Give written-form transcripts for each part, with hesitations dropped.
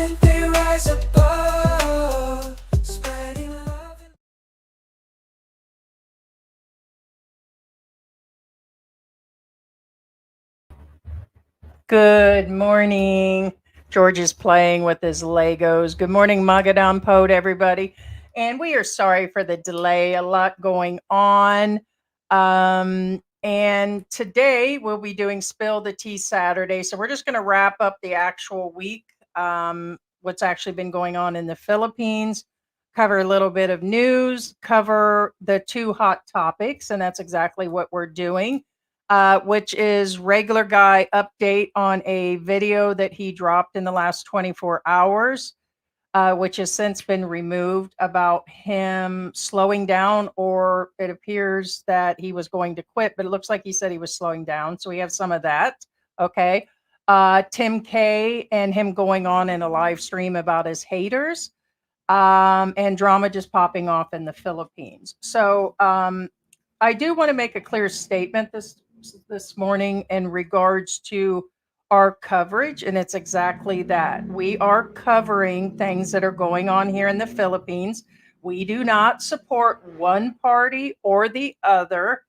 They rise above, spreading love. Good morning. George is playing with his Legos. Good morning, Magadan Pod, everybody. And we are sorry for the delay, a lot going on. And today we'll be doing Spill the Tea Saturday. So we're just going to wrap up the actual week, what's actually been going on in the Philippines, cover a little bit of news, cover the two hot topics. And that's exactly what we're doing, which is regular guy update on a video that he dropped in the last 24 hours, which has since been removed, about him slowing down, or it appears that he was going to quit, but it looks like he said he was slowing down. So we have some of that. Okay. Tim K and him going on in a live stream about his haters, and drama just popping off in the Philippines. So I do want to make a clear statement this morning in regards to our coverage, and it's exactly that. We are covering things that are going on here in the Philippines. We do not support one party or the other.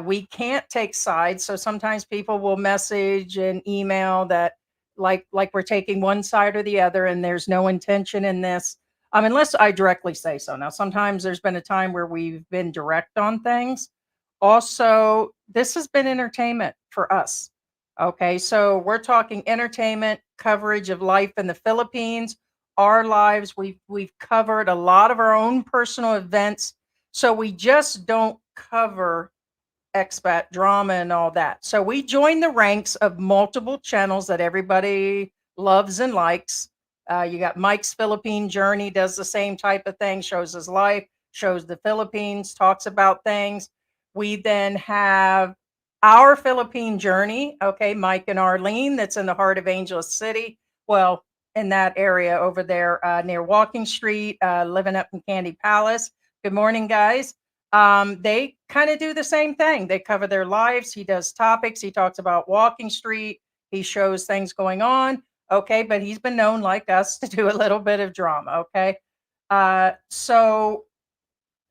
We can't take sides, so sometimes people will message and email that like we're taking one side or the other, and there's no intention in this, unless I directly say so. Now, sometimes there's been a time where we've been direct on things. Also, this has been entertainment for us. Okay, so we're talking entertainment coverage of life in the Philippines, our lives. We've covered a lot of our own personal events, so we just don't cover expat drama and all that. So we join the ranks of multiple channels that everybody loves and likes. You got Mike's Philippine Journey, does the same type of thing, shows his life, shows the Philippines, talks about things. We then have Our Philippine Journey, okay, Mike and Arlene, that's in the heart of Angeles City. Well, in that area over there, near Walking Street, living up in Candy Palace. Good morning, guys. They kind of do the same thing. They cover their lives. He does topics. He talks about Walking Street. He shows things going on. Okay, but he's been known, like us, to do a little bit of drama. Okay, so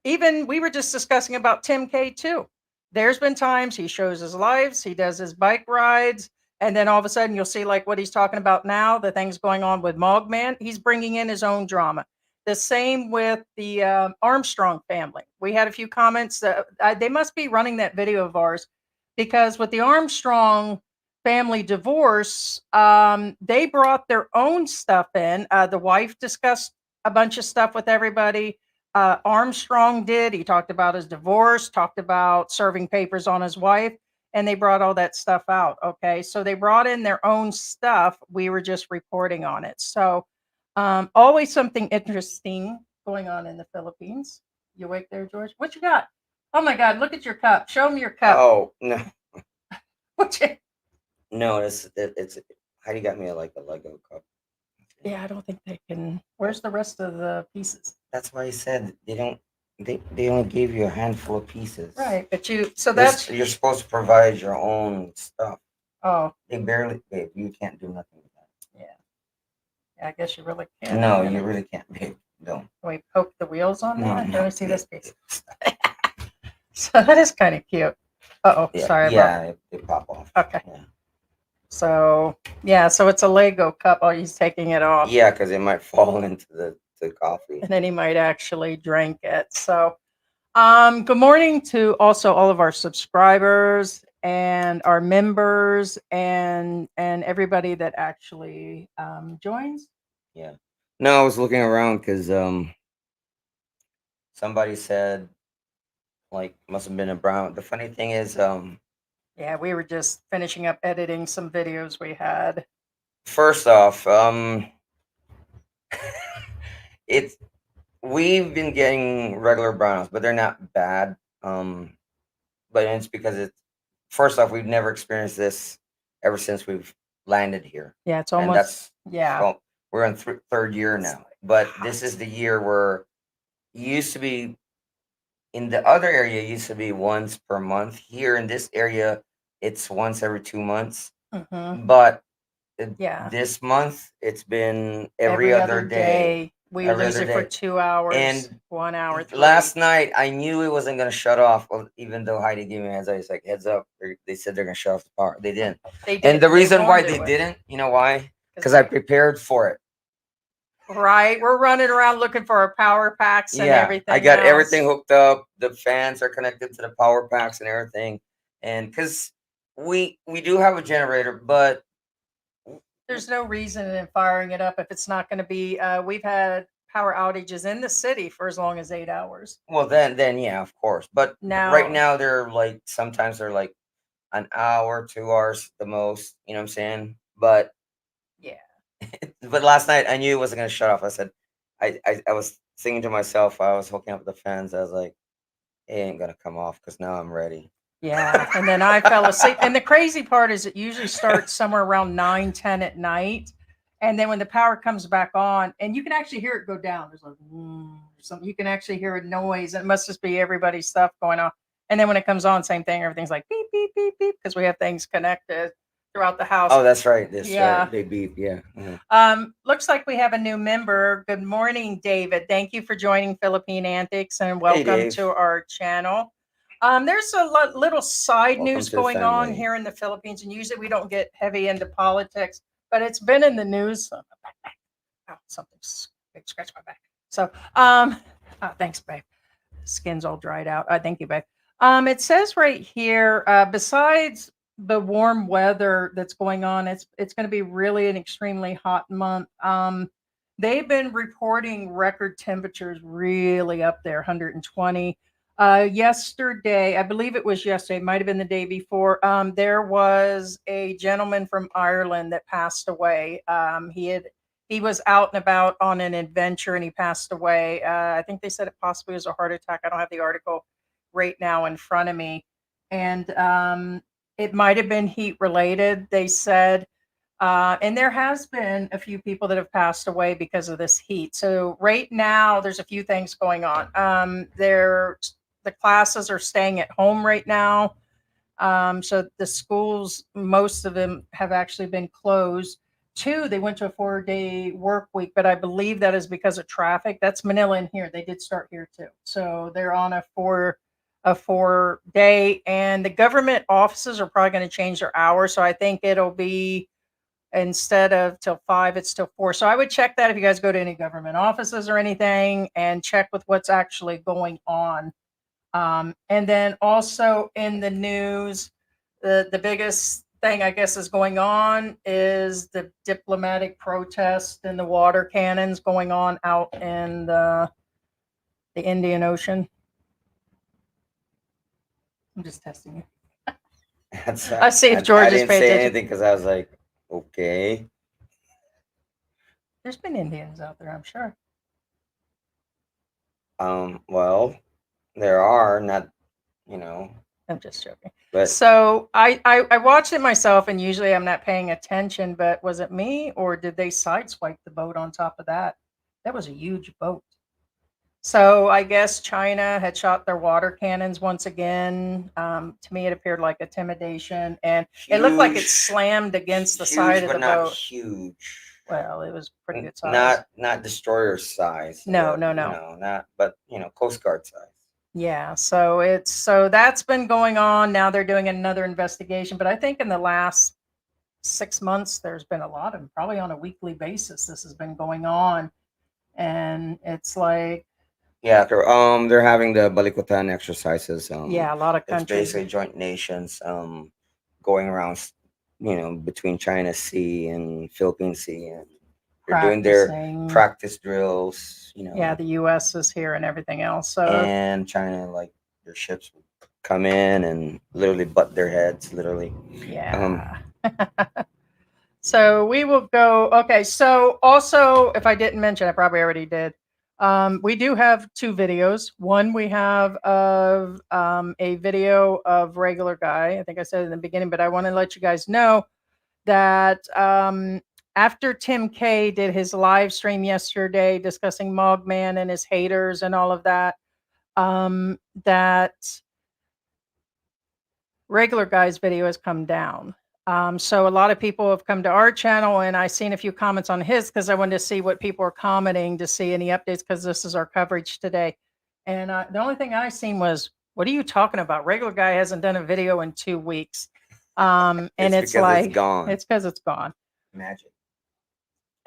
even we were just discussing about Tim K too. There's been times he shows his lives, he does his bike rides, and then all of a sudden you'll see like what he's talking about now, the things going on with Mogman. He's bringing in his own drama. The same with the Armstrong family. We had a few comments that they must be running that video of ours, because with the Armstrong family divorce, they brought their own stuff in. The wife discussed a bunch of stuff with everybody. Armstrong did. He talked about his divorce, talked about serving papers on his wife, and they brought all that stuff out. Okay. So they brought in their own stuff. We were just reporting on it. So always something interesting going on in the Philippines. You awake there, George? What you got? Oh my God, look at your cup. Show me your cup. Oh no, What you, no! It's Heidi got me like a Lego cup. yeah, I don't think they can. Where's the rest of the pieces? That's why I said they don't. They only gave you a handful of pieces. Right. But you, so You're, that's, you're supposed to provide your own stuff. oh, They barely, babe. You can't do nothing with that. yeah. Yeah, I guess you really can't. No, you really can't, babe. Don't. Can we poke the wheels on No, that? no, Let me see this babe. piece. So that is kind of cute. Oh, Yeah, sorry. yeah. They pop off. Okay. Yeah, So yeah, so it's a Lego cup. Oh, he's taking it off, yeah, because it might fall into the coffee. and then he might actually drink it. So good morning to also all of our subscribers and our members, and everybody that actually joins. Yeah. No, I was looking around because somebody said like must have been a brown. The funny thing is Yeah, we were just finishing up editing some videos we had. first off it's we've been getting regular browns, but they're not bad. But it's because it's first off we've never experienced this ever since we've landed here, Yeah, it's and almost, that's yeah. well, we're in third year now. But this is the year where it used to be in the other area it used to be once per month. Here in this area, it's once every 2 months. Hmm. But Yeah. This month it's been every other day. We Every lose other it for day. 2 hours, And 1 hour, 3. last night I knew it wasn't gonna shut off. Well, even though Heidi gave me a heads up, it's like heads up. They said they're gonna shut off the power. They didn't. They And the did. reason why won't they do it. didn't, you know why? Because I prepared for it. Right. We're running around looking for our power packs and Yeah, everything. I got else. everything hooked up. The fans are connected to the power packs and everything. And because we do have a generator, but There's no reason in firing it up if it's not going to be. We've had power outages in the city for as long as 8 hours. well, then yeah, of course. But Now, right now they're like sometimes they're like an hour, 2 hours the most. You know what I'm saying? But yeah. but last night I knew it wasn't gonna shut off. I said, I was thinking to myself, I was hooking up the fans. I was like, it ain't gonna come off because now I'm ready. Yeah. And then I fell asleep. And the crazy part is it usually starts somewhere around 9, 10 at night. And then when the power comes back on, and you can actually hear it go down, there's like something. You can actually hear a noise. And it must just be everybody's stuff going on. And then when it comes on, same thing. Everything's like beep, beep, beep, beep, because we have things connected throughout the house. Oh, that's right. This Yeah. right. They beep. Yeah. Mhm. Looks like we have a new member. Good morning, David. Thank you for joining Philippine Antics and welcome Dave. to our channel. There's a little side Welcome news to the going on family. here in the Philippines, and usually we don't get heavy into politics, but it's been in the news. Oh, something big scratch my back. So, thanks, babe. Skin's all dried out. Thank you, babe. It says right here, besides the warm weather that's going on, it's going to be really an extremely hot month. They've been reporting record temperatures really up there, 120. Yesterday, I believe it was yesterday, might have been the day before. There was a gentleman from Ireland that passed away. He was out and about on an adventure and he passed away. I think they said it possibly was a heart attack. I don't have the article right now in front of me. And it might have been heat related, they said. And there has been a few people that have passed away because of this heat. So right now, there's a few things going on. The classes are staying at home right now. So the schools, most of them have actually been closed. 2, they went to a 4-day work week, but I believe that is because of traffic. That's Manila in here. They did start here too. So they're on a 4-day, and the government offices are probably going to change their hours. So I think it'll be instead of till 5, it's till 4. So I would check that if you guys go to any government offices or anything and check with what's actually going on. And then also in the news, the biggest thing I guess is going on is the diplomatic protest and the water cannons going on out in the Indian Ocean. I'm just testing you. I see if George I is didn't paying say attention. anything because I was like, okay. There's been Indians out there, I'm sure. Well, there are not, you know. I'm just joking. But So I watched it myself, and usually I'm not paying attention. But was it me, or did they sideswipe the boat on top of that? That was a huge boat. So I guess China had shot their water cannons once again. To me, it appeared like intimidation, and it looked like it huge, slammed against the huge, side of but the not boat. huge. Well, it was pretty good size. Not destroyer size. No, but, no, You no. know, not, but Coast Guard size. Yeah, so that's been going on. Now they're doing another investigation, but I think in the last 6 months, there's been a lot of them, probably on a weekly basis. This has been going on, and it's like, Yeah, they're having the Balikutan exercises. yeah, a lot of It's countries. basically joint nations going around, between China Sea and Philippine Sea, and they're doing their Practicing. practice drills. Yeah, the U.S. is here and everything else. So And China, like their ships would come in and literally butt their heads, literally. yeah. So we will go. Okay. So also, if I didn't mention, I probably already did. We do have 2 videos. One we have of a video of regular guy. I think I said it in the beginning, but I want to let you guys know that after Tim K did his live stream yesterday discussing Mogman and his haters and all of that, that regular guy's video has come down. So a lot of people have come to our channel, and I seen a few comments on his because I wanted to see what people are commenting to see any updates because this is our coverage today. And the only thing I seen was, "What are you talking about? Regular guy hasn't done a video in 2 weeks." And it's because like it's gone. it's because it's gone. Magic.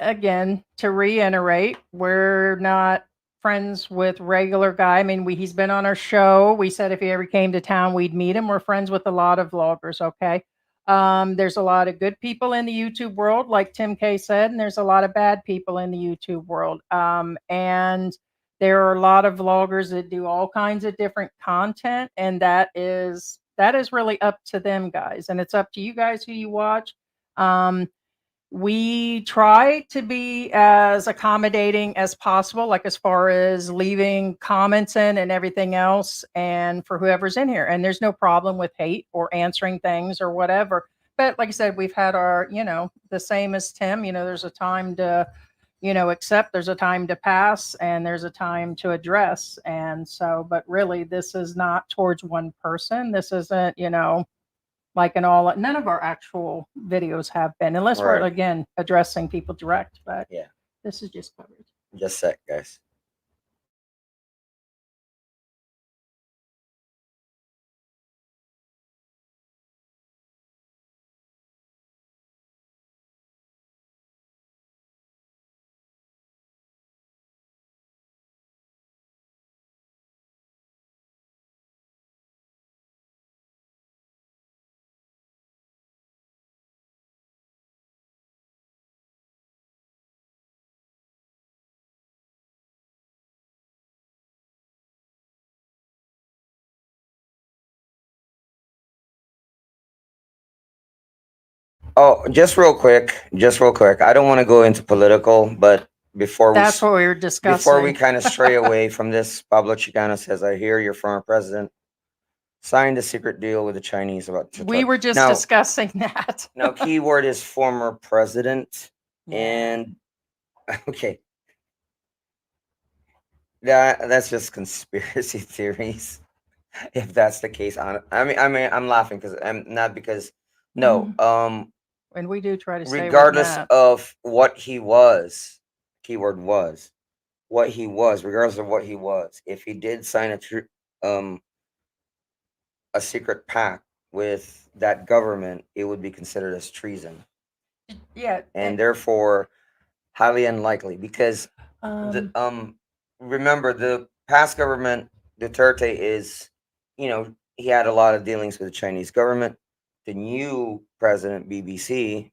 Again, to reiterate, we're not friends with regular guy. I mean, he's been on our show. We said if he ever came to town, we'd meet him. We're friends with a lot of vloggers, okay? There's a lot of good people in the YouTube world, like Tim K said, and there's a lot of bad people in the YouTube world. And there are a lot of vloggers that do all kinds of different content, and that is really up to them, guys. And it's up to you guys who you watch. We try to be as accommodating as possible, like as far as leaving comments in and everything else, and for whoever's in here. And there's no problem with hate or answering things or whatever. But like I said, we've had our, the same as Tim, there's a time to, accept, there's a time to pass, and there's a time to address. And so, but really, this is not towards one person. This isn't, like in all, none of our actual videos have been, unless we're Right. again addressing people direct. But Yeah. this is just covered. Just a sec, guys. Oh, just real quick. I don't want to go into political, but before we That's what we were discussing. before we kind of stray away from this, Pablo Chicano says, "I hear your former president signed a secret deal with the Chinese about." We were just now, discussing that. now, keyword is former president, Yeah. and okay, that's just conspiracy theories. If that's the case, I mean, I'm laughing because I'm not because no, And we do try to stay regardless with that. of what he was, keyword was what he was, regardless of what he was, if he did sign um a secret pact with that government, it would be considered as treason, Yeah. and therefore highly unlikely because the remember the past government Duterte is, he had a lot of dealings with the Chinese government. The new president BBM,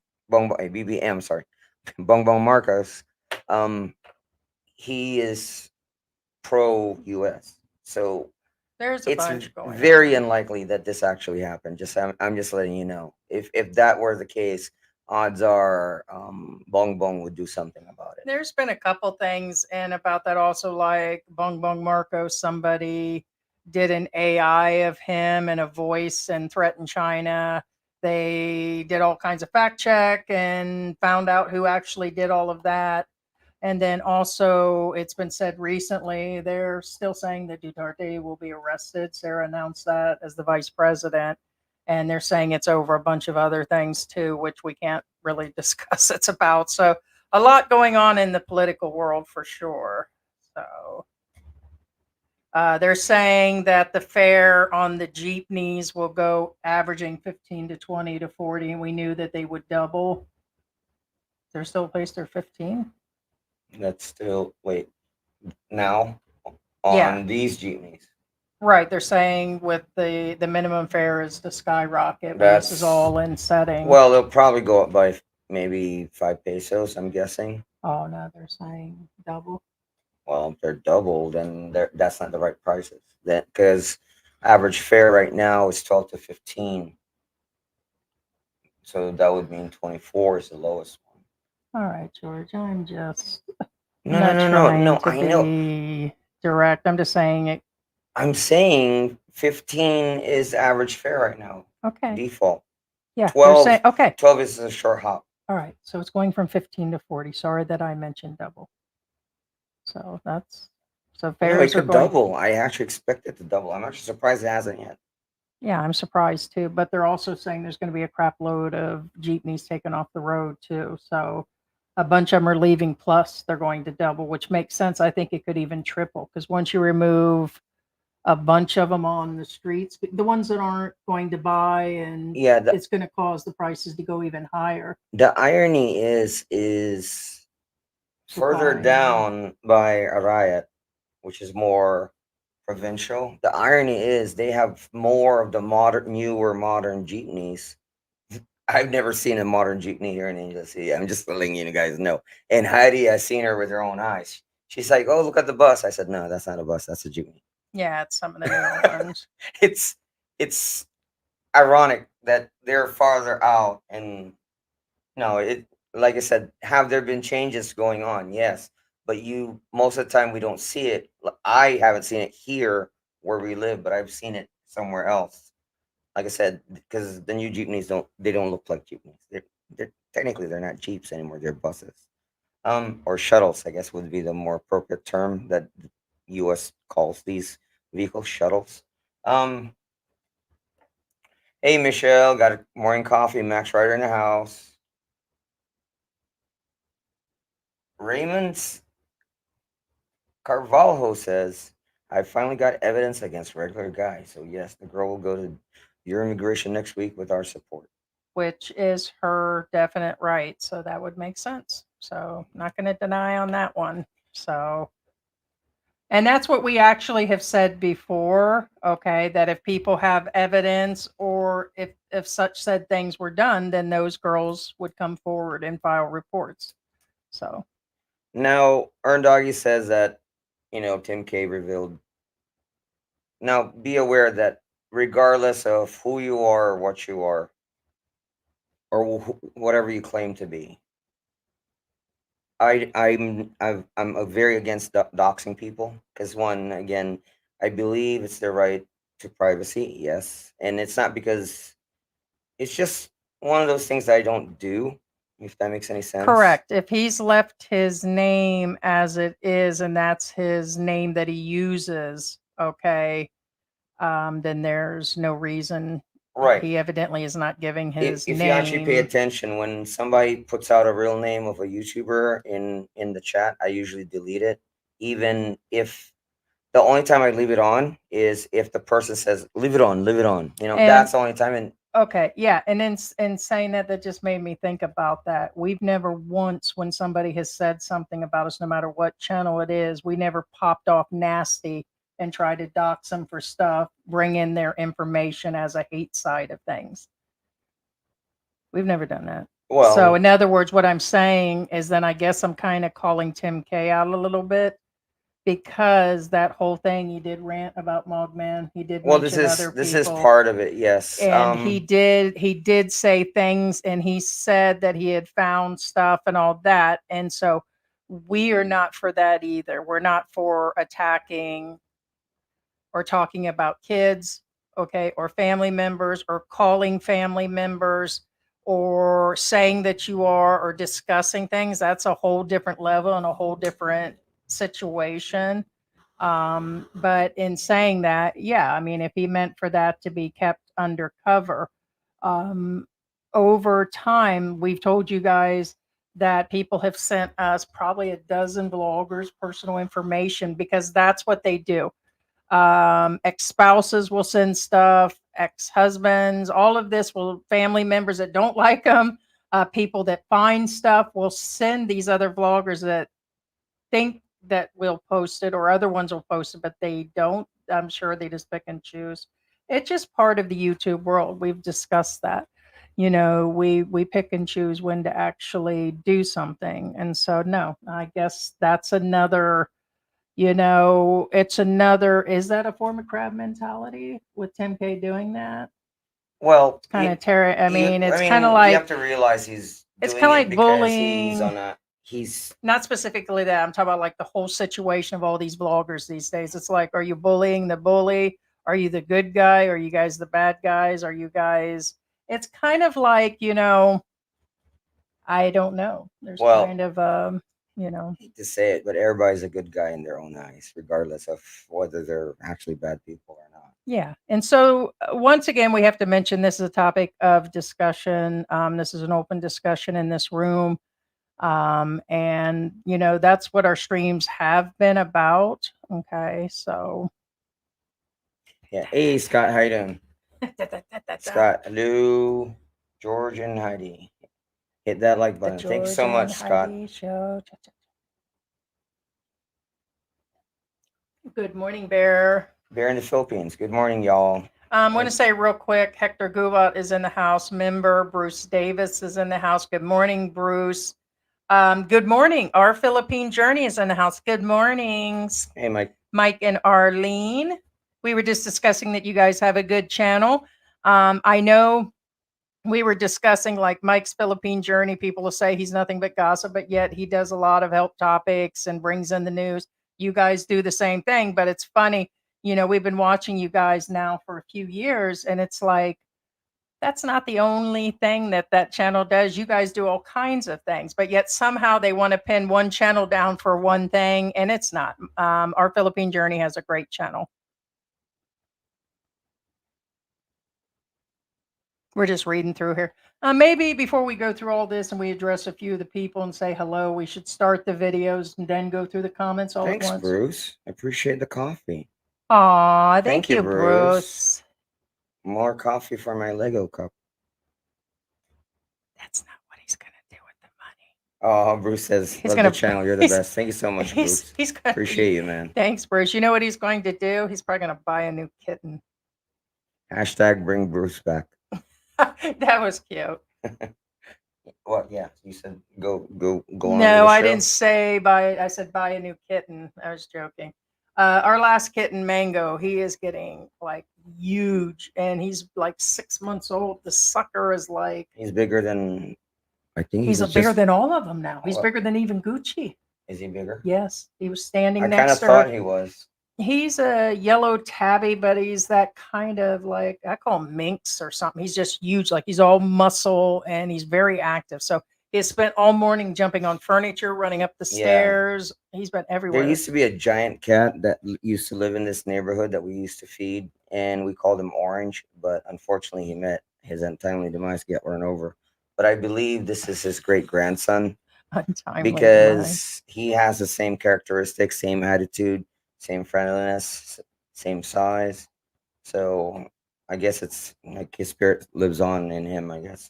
sorry, Bongbong Marcos, he is pro US. So there's a it's bunch going very on. unlikely that this actually happened. I'm just letting you know. If that were the case, odds are Bong Bong would do something about it. There's been a couple things, and about that also, like Bong Bong Marco, somebody did an AI of him and a voice and threatened China. They did all kinds of fact check and found out who actually did all of that. And then also, it's been said recently, they're still saying that Duterte will be arrested. Sarah announced that as the vice president. And they're saying it's over a bunch of other things too, which we can't really discuss. It's about. So, a lot going on in the political world for sure. So, they're saying that the fare on the Jeepneys will go averaging 15 to 20 to 40, and we knew that they would double. They're still placed there 15. That's still wait now on Yeah. these jeepneys. Right, they're saying with the minimum fare is to skyrocket when this is That's all in setting. well, they'll probably go up by maybe 5 pesos. I'm guessing. Oh no, they're saying double. Well, if they're double, then that's not the right prices. That because average fare right now is 12 to 15. So that would mean 24 is the lowest one. All right, George, I'm just No, not no, no, no, trying no. to I know. be direct. I'm just saying it. I'm saying 15 is average fare right now. Okay. Default. Yeah, 12. they're saying okay. 12 is a short hop. All right, so it's going from 15 to 40. Sorry that I mentioned double. So that's so No, it fares are could going. double. I actually expect it to double. I'm actually surprised it hasn't yet. Yeah, I'm surprised too. But they're also saying there's going to be a crap load of jeepneys taken off the road too. So a bunch of them are leaving. Plus, they're going to double, which makes sense. I think it could even triple because once you remove a bunch of them on the streets, the ones that aren't going to buy, and Yeah, it's going to cause the prices to go even higher. the irony is further Supply, down by Arayat, which is more provincial. The irony is they have more of the newer modern jeepneys. I've never seen a modern jeepney here in Angel City. I'm just letting you guys know. And Heidi has seen her with her own eyes. She's like, "Oh, look at the bus." I said, "No, that's not a bus. That's a jeepney." Yeah, it's some of the newer ones. it's it's ironic that they're farther out, and no, it like I said, have there been changes going on? Yes, but you most of the time we don't see it. I haven't seen it here where we live, but I've seen it somewhere else. Like I said, because the new jeepneys don't look like jeepneys. They're technically they're not jeeps anymore. They're buses, or shuttles. I guess would be the more appropriate term that the U.S. calls these vehicles, shuttles. Um, hey Michelle, got a morning coffee. Max Ryder in the house. Raymond's Carvalho says, I finally got evidence against regular guy. So yes, the girl will go to your immigration next week with our support. Which is her definite right. So that would make sense. So not going to deny on that one. So, and that's what we actually have said before. Okay, that if people have evidence or if such said things were done, then those girls would come forward and file reports. So Now, Earn Doggy says that, Tim K revealed. Now, be aware that regardless of who you are or what you are, or whatever you claim to be, I'm very against doxing people because one, again, I believe it's their right to privacy. Yes, and it's not because it's just one of those things that I don't do. If that makes any sense. correct. If he's left his name as it is and that's his name that he uses, okay, then there's no reason. Right. He evidently is not giving his If you actually pay name. attention, when somebody puts out a real name of a YouTuber in the chat, I usually delete it. Even if the only time I leave it on is if the person says, "Leave it on, leave it on." And That's the only time. And okay, yeah, and in saying that, that just made me think about that. We've never once, when somebody has said something about us, no matter what channel it is, we never popped off nasty and tried to dox them for stuff, bring in their information as a hate side of things. We've never done that. well, So in other words, what I'm saying is then I guess I'm kind of calling Tim K out a little bit because that whole thing he did rant about Mogman. He did well, this mention is other this is people. part of it. Yes. And he did say things, and he said that he had found stuff and all that. And so we are not for that either. We're not for attacking or talking about kids, okay, or family members, or calling family members, or saying that you are, or discussing things. That's a whole different level and a whole different situation. But in saying that, yeah, I mean, if he meant for that to be kept undercover, um, over time, we've told you guys that people have sent us probably a dozen bloggers personal information because that's what they do. Ex-spouses will send stuff, ex-husbands, all of this will, family members that don't like them, people that find stuff will send these other vloggers that think that we'll post it, or other ones will post it, but they don't. I'm sure they just pick and choose. It's just part of the YouTube world. We've discussed that. We pick and choose when to actually do something. And so no, I guess that's another, it's another, is that a form of crab mentality with Tim K doing that? Well, It's kind of terror. I mean, it's kind of you like, have to realize he's it's doing kind of it like because he's bullying. on a he's Not specifically that. I'm talking about like the whole situation of all these vloggers these days. It's like, are you bullying the bully? Are you the good guy? Are you guys the bad guys? Are you guys? It's kind of like, I don't know. There's well. kind of you know. I hate to say it, but everybody's a good guy in their own eyes, regardless of whether they're actually bad people or not. Yeah. And so, once again, we have to mention this is a topic of discussion. This is an open discussion in this room. And, you know, that's what our streams have been about. Okay. So, Yeah. Hey, Scott, how you doing? Scott, hello, George and Heidi. Hit that like The button. Thank you George so and much, Scott. Heidi Show. Good morning, Bear. Bear in the Philippines. Good morning, y'all. I'm going to say real quick, Hector Guvat is in the house. Member Bruce Davis is in the house. Good morning, Bruce. Good morning. Our Philippine Journey is in the house. Good mornings, Hey, Mike. Mike and Arlene. We were just discussing that you guys have a good channel. I know we were discussing like Mike's Philippine Journey. People will say he's nothing but gossip, but yet he does a lot of help topics and brings in the news. You guys do the same thing, but it's funny. You know, we've been watching you guys now for a few years, and it's like, that's not the only thing that that channel does. You guys do all kinds of things, but yet somehow they want to pin one channel down for one thing, and it's not. Our Philippine Journey has a great channel. We're just reading through here. Maybe before we go through all this and we address a few of the people and say hello, we should start the videos and then go through the comments all Thanks, at once. Bruce. I appreciate the coffee. Aw, Thank thank you, you, Bruce. Bruce. More coffee for my Lego cup. That's not what he's gonna do with the money. Oh, Bruce says, He's love gonna- the channel. You're the he's- best. Thank you so much, Bruce. He's gonna Appreciate you, man. Thanks, Bruce. You know what he's going to do? He's probably gonna buy a new kitten. Hashtag bring Bruce back. That was cute. What? Yeah, you said go on. No, I didn't say buy. I said buy a new kitten. I was joking. Our last kitten, Mango, he is getting like huge, and he's like 6 months old. The sucker is like He's bigger than. I think he's was bigger just- than all of them now. He's What? bigger than even Gucci. Is he bigger? Yes, he was standing I kind of next to thought her. he was. He's a yellow tabby, but he's that kind of like, I call him minx or something. He's just huge, like he's all muscle and he's very active. So he has spent all morning jumping on furniture, running up the Yeah. stairs. He's been everywhere. There used to be a giant cat that used to live in this neighborhood that we used to feed, and we called him Orange. But unfortunately, he met his untimely demise, get run over. But I believe this is his great grandson Untimely demise. because he has the same characteristics, same attitude, same friendliness, same size. So I guess it's like his spirit lives on in him, I guess.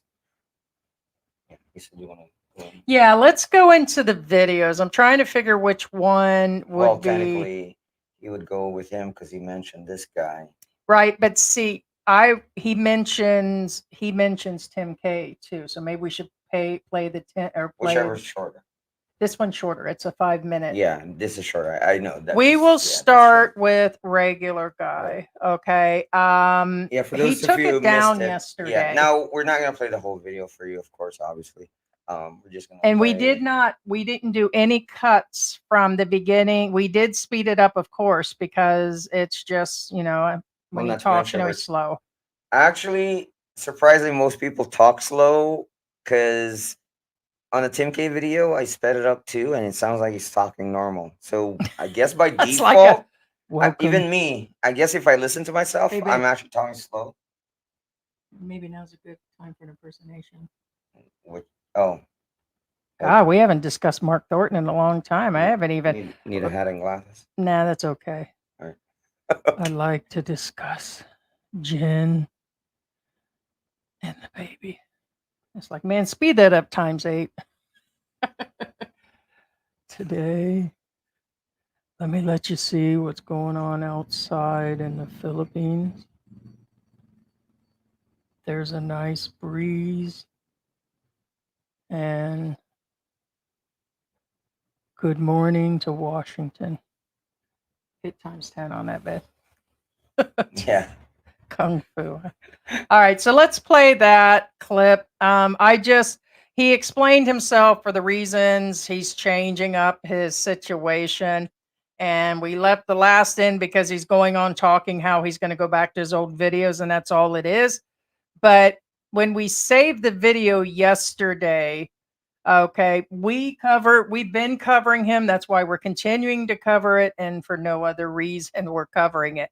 Yeah, you said you want to. Yeah, let's go into the videos. I'm trying to figure which one would Well, be technically, he would go with him because he mentioned this guy. right. But see, he mentions Tim K too. So maybe we should play the 10 or play Whichever's shorter. this one's shorter. It's a 5-minute. Yeah, this is shorter. I know that. We is- will yeah, that's start short. with regular guy. Okay. Yeah, for he those of took you who it down missed it, yesterday. yeah. Now we're not gonna play the whole video for you, of course, obviously. We're just gonna. And we play- didn't do any cuts from the beginning. We did speed it up, of course, because it's just, you know, when Well, he not to talks, mention you know, we're- he's slow. Actually, surprisingly, most people talk slow because on the Tim K video, I sped it up too, and it sounds like he's talking normal. So I guess by That's default, like a welcome. even me, I guess if I listen to myself, Hey, babe. I'm actually talking slow. Maybe now's a good time for an impersonation. Which, oh, God, we haven't discussed Mark Thornton in a long time. I haven't even. need a hat and glasses. Nah, that's okay. All right. I like to discuss Jen and the baby. It's like, man, speed that up ×8. Today, let me let you see what's going on outside in the Philippines. There's a nice breeze. And good morning to Washington. Hit ×10 on that bed. Yeah. Kung Fu. All right, so let's play that clip. He explained himself for the reasons he's changing up his situation. And we left the last in because he's going on talking how he's going to go back to his old videos, and that's all it is. But when we saved the video yesterday, Okay, we've been covering him. That's why we're continuing to cover it, and for no other reason we're covering it.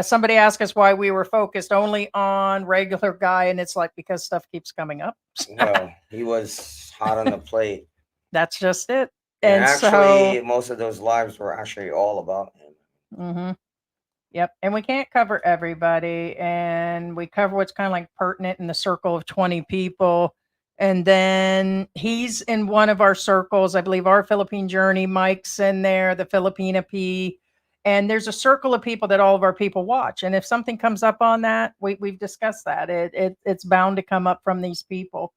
Somebody asked us why we were focused only on regular guy, and it's like because stuff keeps coming up. Well, he was hot on the plate. That's just it. And And actually, so, most of those lives were actually all about him. mhm. Yep. And we can't cover everybody. And we cover what's kind of like pertinent in the circle of 20 people. And then he's in one of our circles. I believe our Philippine journey, Mike's in there, the Filipina P. And there's a circle of people that all of our people watch. And if something comes up on that, we've discussed that. It's bound to come up from these people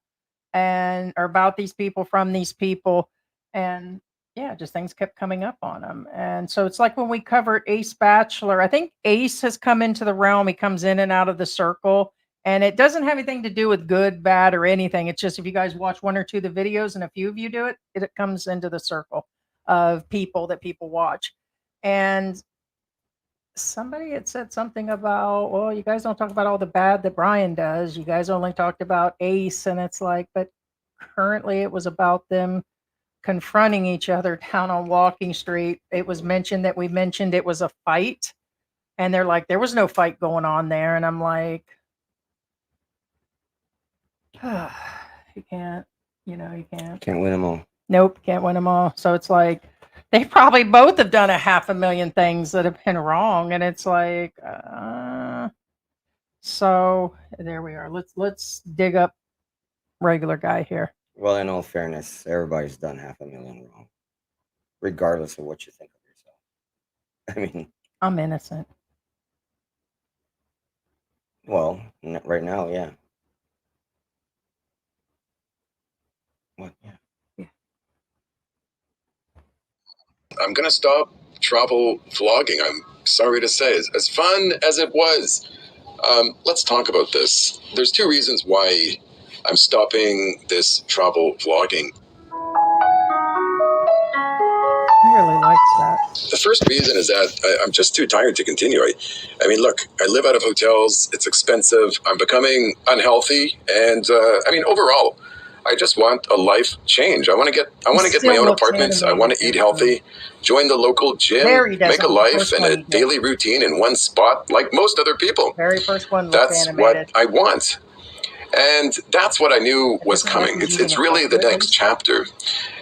and or about these people from these people. And yeah, just things kept coming up on him. And so it's like when we covered Ace Bachelor, I think Ace has come into the realm. He comes in and out of the circle. And it doesn't have anything to do with good, bad, or anything. It's just if you guys watch one or two of the videos and a few of you do it, it comes into the circle of people that people watch. And somebody had said something about, well, you guys don't talk about all the bad that Brian does. You guys only talked about Ace. And it's like, but currently it was about them confronting each other down on Walking Street. It was mentioned that we mentioned it was a fight, and they're like, there was no fight going on there. And I'm like, you can't, you can't. Can't win them all. Nope, can't win them all. So it's like they probably both have done 500,000 things that have been wrong, and it's like, so there we are. Let's dig up regular guy here. Well, in all fairness, everybody's done 500,000 wrong, regardless of what you think of yourself. I mean, I'm innocent. well, right now, yeah. What? Yeah. I'm going to stop travel vlogging. I'm sorry to say. As fun as it was, let's talk about this. There's two reasons why I'm stopping this travel vlogging. He really likes that. The first reason is that I'm just too tired to continue. I mean, look, I live out of hotels. It's expensive. I'm becoming unhealthy. And overall, I just want a life change. I want to get my own apartments. I want to eat healthy, join the local gym, make a life and a daily routine in one spot like most other people. Very first one. That's what I want. And that's what I knew was coming. It's really the next chapter.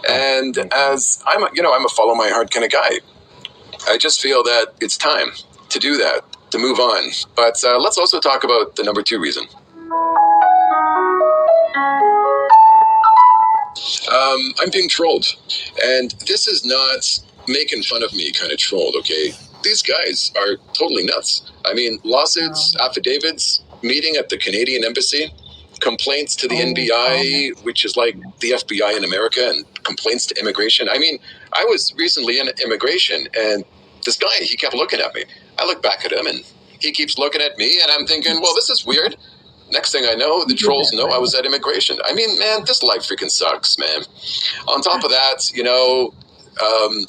And as I'm a follow my heart kind of guy, I just feel that it's time to do that, to move on. But let's also talk about the number two reason. I'm being trolled. And this is not making fun of me kind of trolled, okay? These guys are totally nuts. I mean, lawsuits, affidavits, meeting at the Canadian Embassy, complaints to the NBI, which is like the FBI in America, and complaints to immigration. I mean, I was recently in immigration, and this guy, he kept looking at me. I look back at him, and he keeps looking at me, and I'm thinking, well, this is weird. Next thing I know, the trolls know I was at immigration. I mean, man, this life freaking sucks, man. On top of that,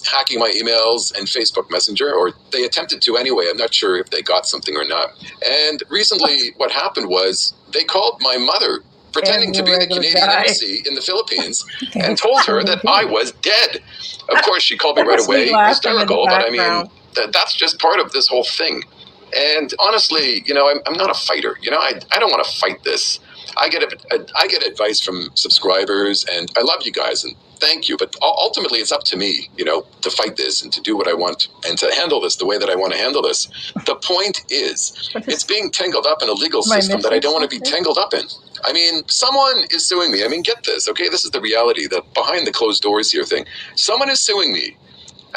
hacking my emails and Facebook Messenger, or they attempted to anyway. I'm not sure if they got something or not. And recently, what happened was they called my mother, pretending to be the Canadian embassy in the Philippines, and told her that I was dead. Of course, she called me right away, hysterical, but I mean, that's just part of this whole thing. And honestly, I'm not a fighter. I don't want to fight this. I get advice from subscribers, and I love you guys, and thank you. But ultimately, it's up to me, to fight this and to do what I want and to handle this the way that I want to handle this. The point is, it's being tangled up in a legal system that I don't want to be tangled up in. I mean, someone is suing me. I mean, get this, okay? This is the reality, the behind the closed doors here thing. Someone is suing me.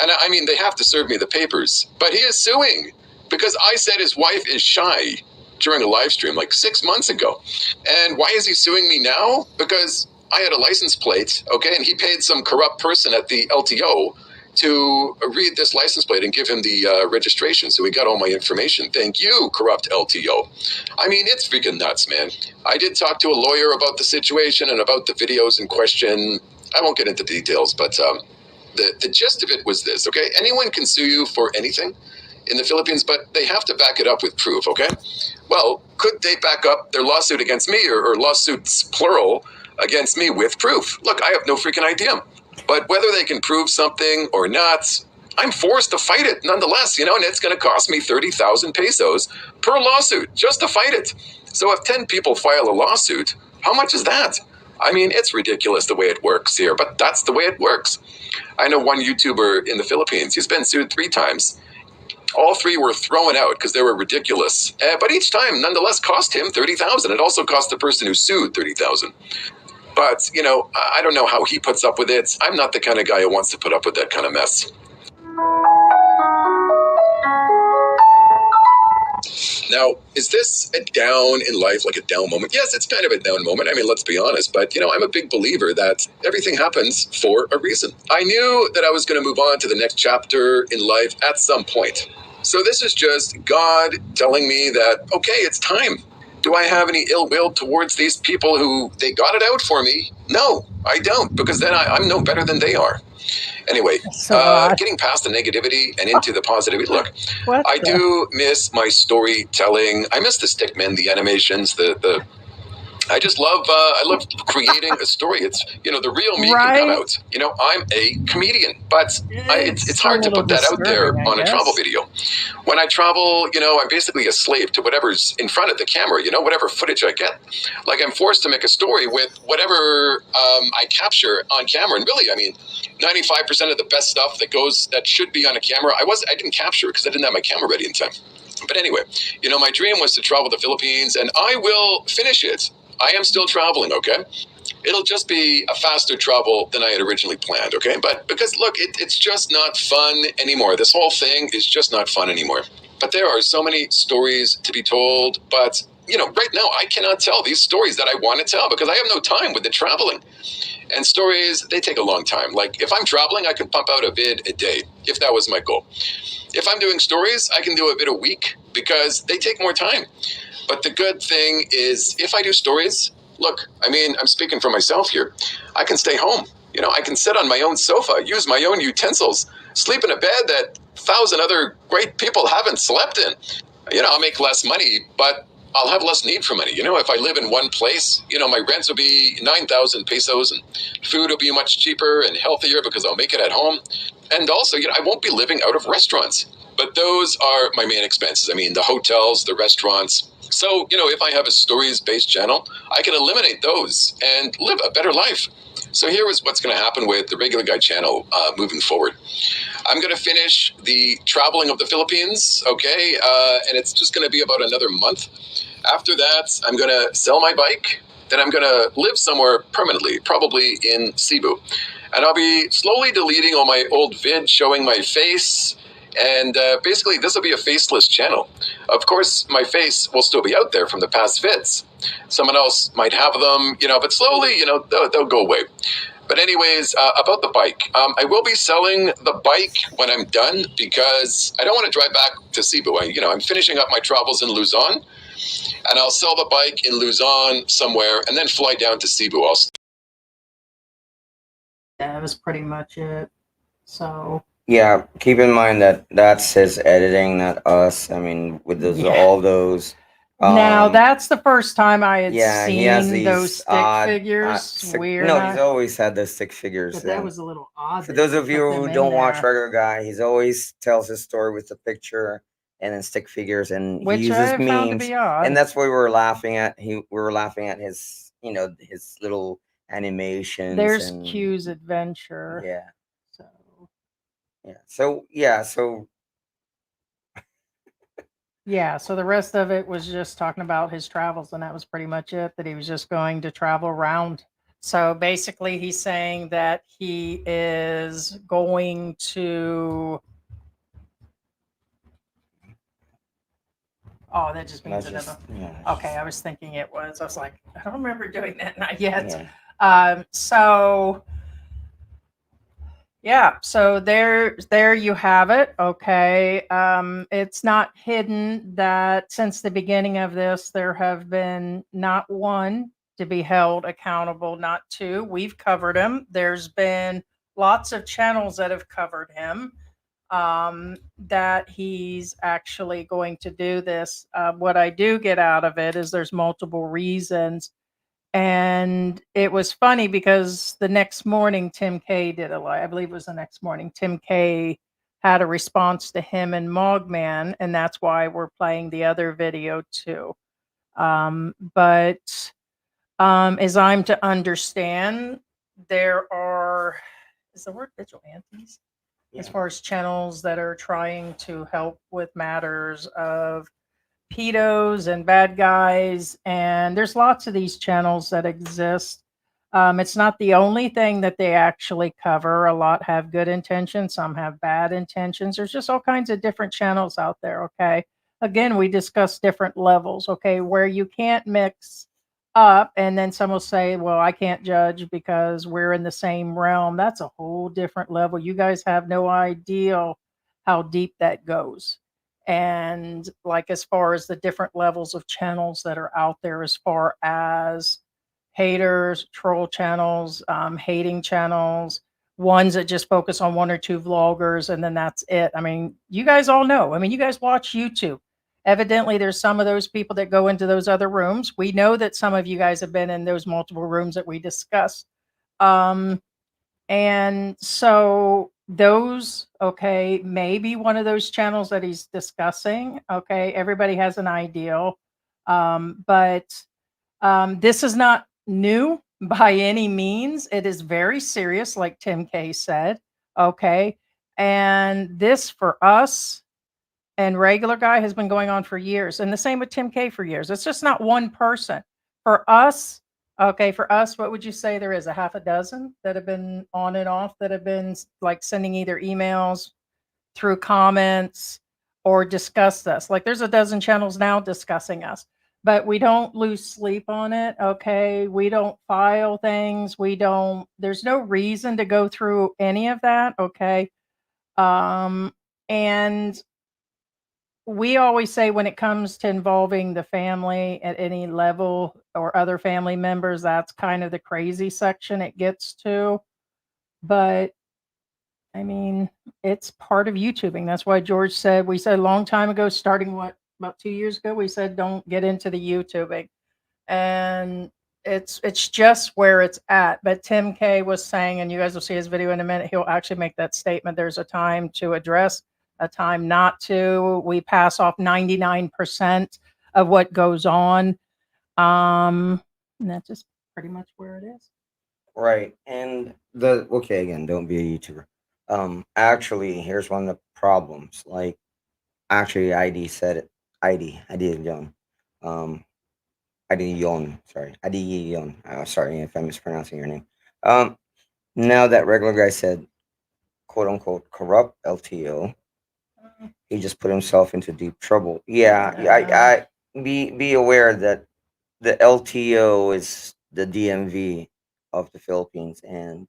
And I mean, they have to serve me the papers, but he is suing because I said his wife is shy during a live stream like 6 months ago. And why is he suing me now? Because I had a license plate, okay, and he paid some corrupt person at the LTO to read this license plate and give him the registration, so he got all my information. Thank you, corrupt LTO. I mean, it's freaking nuts, man. I did talk to a lawyer about the situation and about the videos in question. I won't get into details, but the gist of it was this, okay? Anyone can sue you for anything in the Philippines, but they have to back it up with proof, okay? Well, could they back up their lawsuit against me, or lawsuits plural, against me with proof. Look, I have no freaking idea. But whether they can prove something or not, I'm forced to fight it nonetheless, and it's going to cost me 30,000 pesos per lawsuit just to fight it. So if 10 people file a lawsuit, how much is that? I mean, it's ridiculous the way it works here, but that's the way it works. I know one YouTuber in the Philippines, he's been sued 3 times. All 3 were thrown out because they were ridiculous. But each time, nonetheless, cost him 30,000. It also cost the person who sued 30,000. But, I don't know how he puts up with it. I'm not the kind of guy who wants to put up with that kind of mess. Now, is this a down in life, like a down moment? Yes, it's kind of a down moment. I mean, let's be honest. But, I'm a big believer that everything happens for a reason. I knew that I was going to move on to the next chapter in life at some point. So this is just God telling me that, okay, it's time. Do I have any ill will towards these people who they got it out for me? No, I don't, because then I'm no better than they are. Anyway, getting past the negativity and into the positivity. Look, I do miss my storytelling. I miss the stickmen, the animations, I just love, I love creating a story. It's, the real me can come out. I'm a comedian, but it's hard to put that out there on a travel video. When I travel, I'm basically a slave to whatever's in front of the camera, whatever footage I get. Like I'm forced to make a story with whatever I capture on camera. And really, I mean, 95% of the best stuff that should be on a camera, I didn't capture because I didn't have my camera ready in time. But anyway, my dream was to travel the Philippines, and I will finish it. I am still traveling, okay? It'll just be a faster travel than I had originally planned, okay? But because, look, it's just not fun anymore. This whole thing is just not fun anymore. But there are so many stories to be told. But, right now, I cannot tell these stories that I want to tell because I have no time with the traveling. And stories, they take a long time. Like, if I'm traveling, I can pump out a vid a day, if that was my goal. If I'm doing stories, I can do a vid a week because they take more time. But the good thing is, if I do stories, look, I mean, I'm speaking for myself here. I can stay home. I can sit on my own sofa, use my own utensils, sleep in a bed that 1,000 other great people haven't slept in. I'll make less money, but I'll have less need for money. If I live in one place, my rent will be 9,000 pesos and food will be much cheaper and healthier because I'll make it at home. And also, I won't be living out of restaurants. But those are my main expenses. I mean, the hotels, the restaurants. So, if I have a stories-based channel, I can eliminate those and live a better life. So here is what's going to happen with the Regular Guy channel moving forward. I'm going to finish the traveling of the Philippines, okay? And it's just going to be about another month. After that, I'm going to sell my bike. Then I'm going to live somewhere permanently, probably in Cebu. And I'll be slowly deleting all my old vids showing my face. And basically, this will be a faceless channel. Of course, my face will still be out there from the past vids. Someone else might have them, but slowly, they'll go away. But anyways, about the bike. I will be selling the bike when I'm done because I don't want to drive back to Cebu. I'm finishing up my travels in Luzon. And I'll sell the bike in Luzon somewhere and then fly down to Cebu. That was pretty much it. So... Yeah, keep in mind that that's his editing, not us. I mean, with all those. Now that's the first time I had he has seen these those stick figures. Weird. No, he's always had those stick figures. But that was a little odd. For those of you who don't watch Regular Guy, he's always tells his story with a picture and then stick figures, and which he uses I found to memes, be odd. and that's what we were laughing at. We were laughing at his, his little animations. There's Q's adventure. Yeah. So. Yeah. So the rest of it was just talking about his travels, and that was pretty much it, that he was just going to travel around. So basically he's saying that he is going to... Oh, that just means another... Okay, I was thinking it was. I was like, I don't remember doing that, not yet. Yeah. So there you have it. Okay. It's not hidden that since the beginning of this, there have been not one to be held accountable, not two. We've covered him. There's been lots of channels that have covered him, that he's actually going to do this. What I do get out of it is there's multiple reasons. And it was funny because the next morning, Tim K did a live. I believe it was the next morning. Tim K had a response to him and Mogman, and that's why we're playing the other video too. But as I'm to understand, there are, is the word vigilantes? As Yeah. far as channels that are trying to help with matters of pedos and bad guys, and there's lots of these channels that exist. It's not the only thing that they actually cover. A lot have good intentions, some have bad intentions. There's just all kinds of different channels out there. Okay, again, we discuss different levels. Okay, where you can't mix up, and then some will say, well, I can't judge because we're in the same realm. That's a whole different level. You guys have no idea how deep that goes. And like as far as the different levels of channels that are out there, as far as haters, troll channels, hating channels, ones that just focus on one or two vloggers, and then that's it. I mean, you guys all know. I mean, you guys watch YouTube. Evidently, there's some of those people that go into those other rooms. We know that some of you guys have been in those multiple rooms that we discussed. And so those, okay, maybe one of those channels that he's discussing. Okay, everybody has an ideal. But this is not new by any means. It is very serious, like Tim K said. Okay. And this for us and regular guy has been going on for years. And the same with Tim K for years. It's just not one person. For us, okay, for us, what would you say there is? A half a dozen that have been on and off, that have been like sending either emails, through comments, or discuss us. Like there's a dozen channels now discussing us, but we don't lose sleep on it. Okay. We don't file things. There's no reason to go through any of that. Okay. And we always say when it comes to involving the family at any level or other family members, that's kind of the crazy section it gets to. But I mean, it's part of YouTubing. That's why George said, we said a long time ago, starting about 2 years ago, we said, don't get into the YouTubing. And it's just where it's at. But Tim K was saying, and you guys will see his video in a minute, he'll actually make that statement. There's a time to address, a time not to. We pass off 99% of what goes on. And that's just pretty much where it is. Right. And okay, again, don't be a YouTuber. Actually, here's one of the problems. Like, actually, ID said it. ID Yon. ID Yon. Sorry, ID Yon. Sorry if I'm mispronouncing your name. Now that regular guy said, quote unquote, corrupt LTO, he just put himself into deep trouble. Yeah, I be aware that the LTO is the DMV of the Philippines, and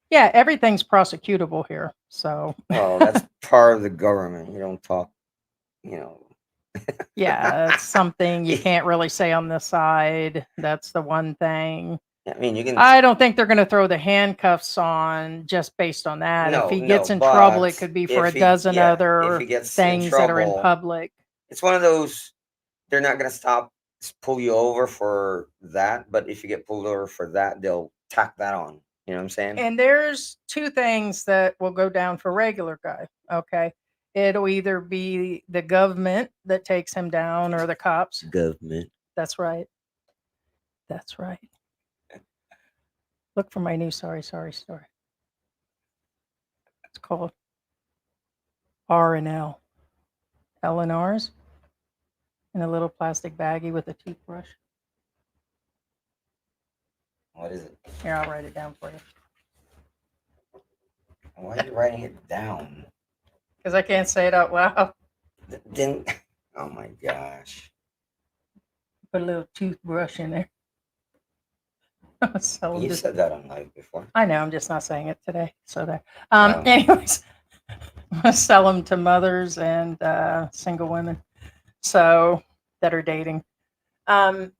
Yeah, everything's prosecutable here. So well, that's part of the government. You don't talk, you know. yeah, it's something you can't really say on the side. That's the one thing. I mean, you can. I don't think they're going to throw the handcuffs on just based on that. If he gets in trouble, it could be for a dozen if other he gets things that are in trouble, public. it's one of those. They're not gonna pull you over for that, but if you get pulled over for that, they'll tack that on. You know what I'm saying? And there's two things that will go down for regular guy. Okay. It'll either be the government that takes him down or the cops. Government. That's right. That's right. Look for my new sorry story. It's called R and L. L and R's in a little plastic baggie with a toothbrush. What is it? Here, I'll write it down for you. Why are you writing it down? Because I can't say it out loud. Then, oh my gosh. Put a little toothbrush in there. So You said that on live before. I know, I'm just not saying it today. So there. Oh. Anyways, I'm gonna sell them to mothers and single women, so that are dating. Now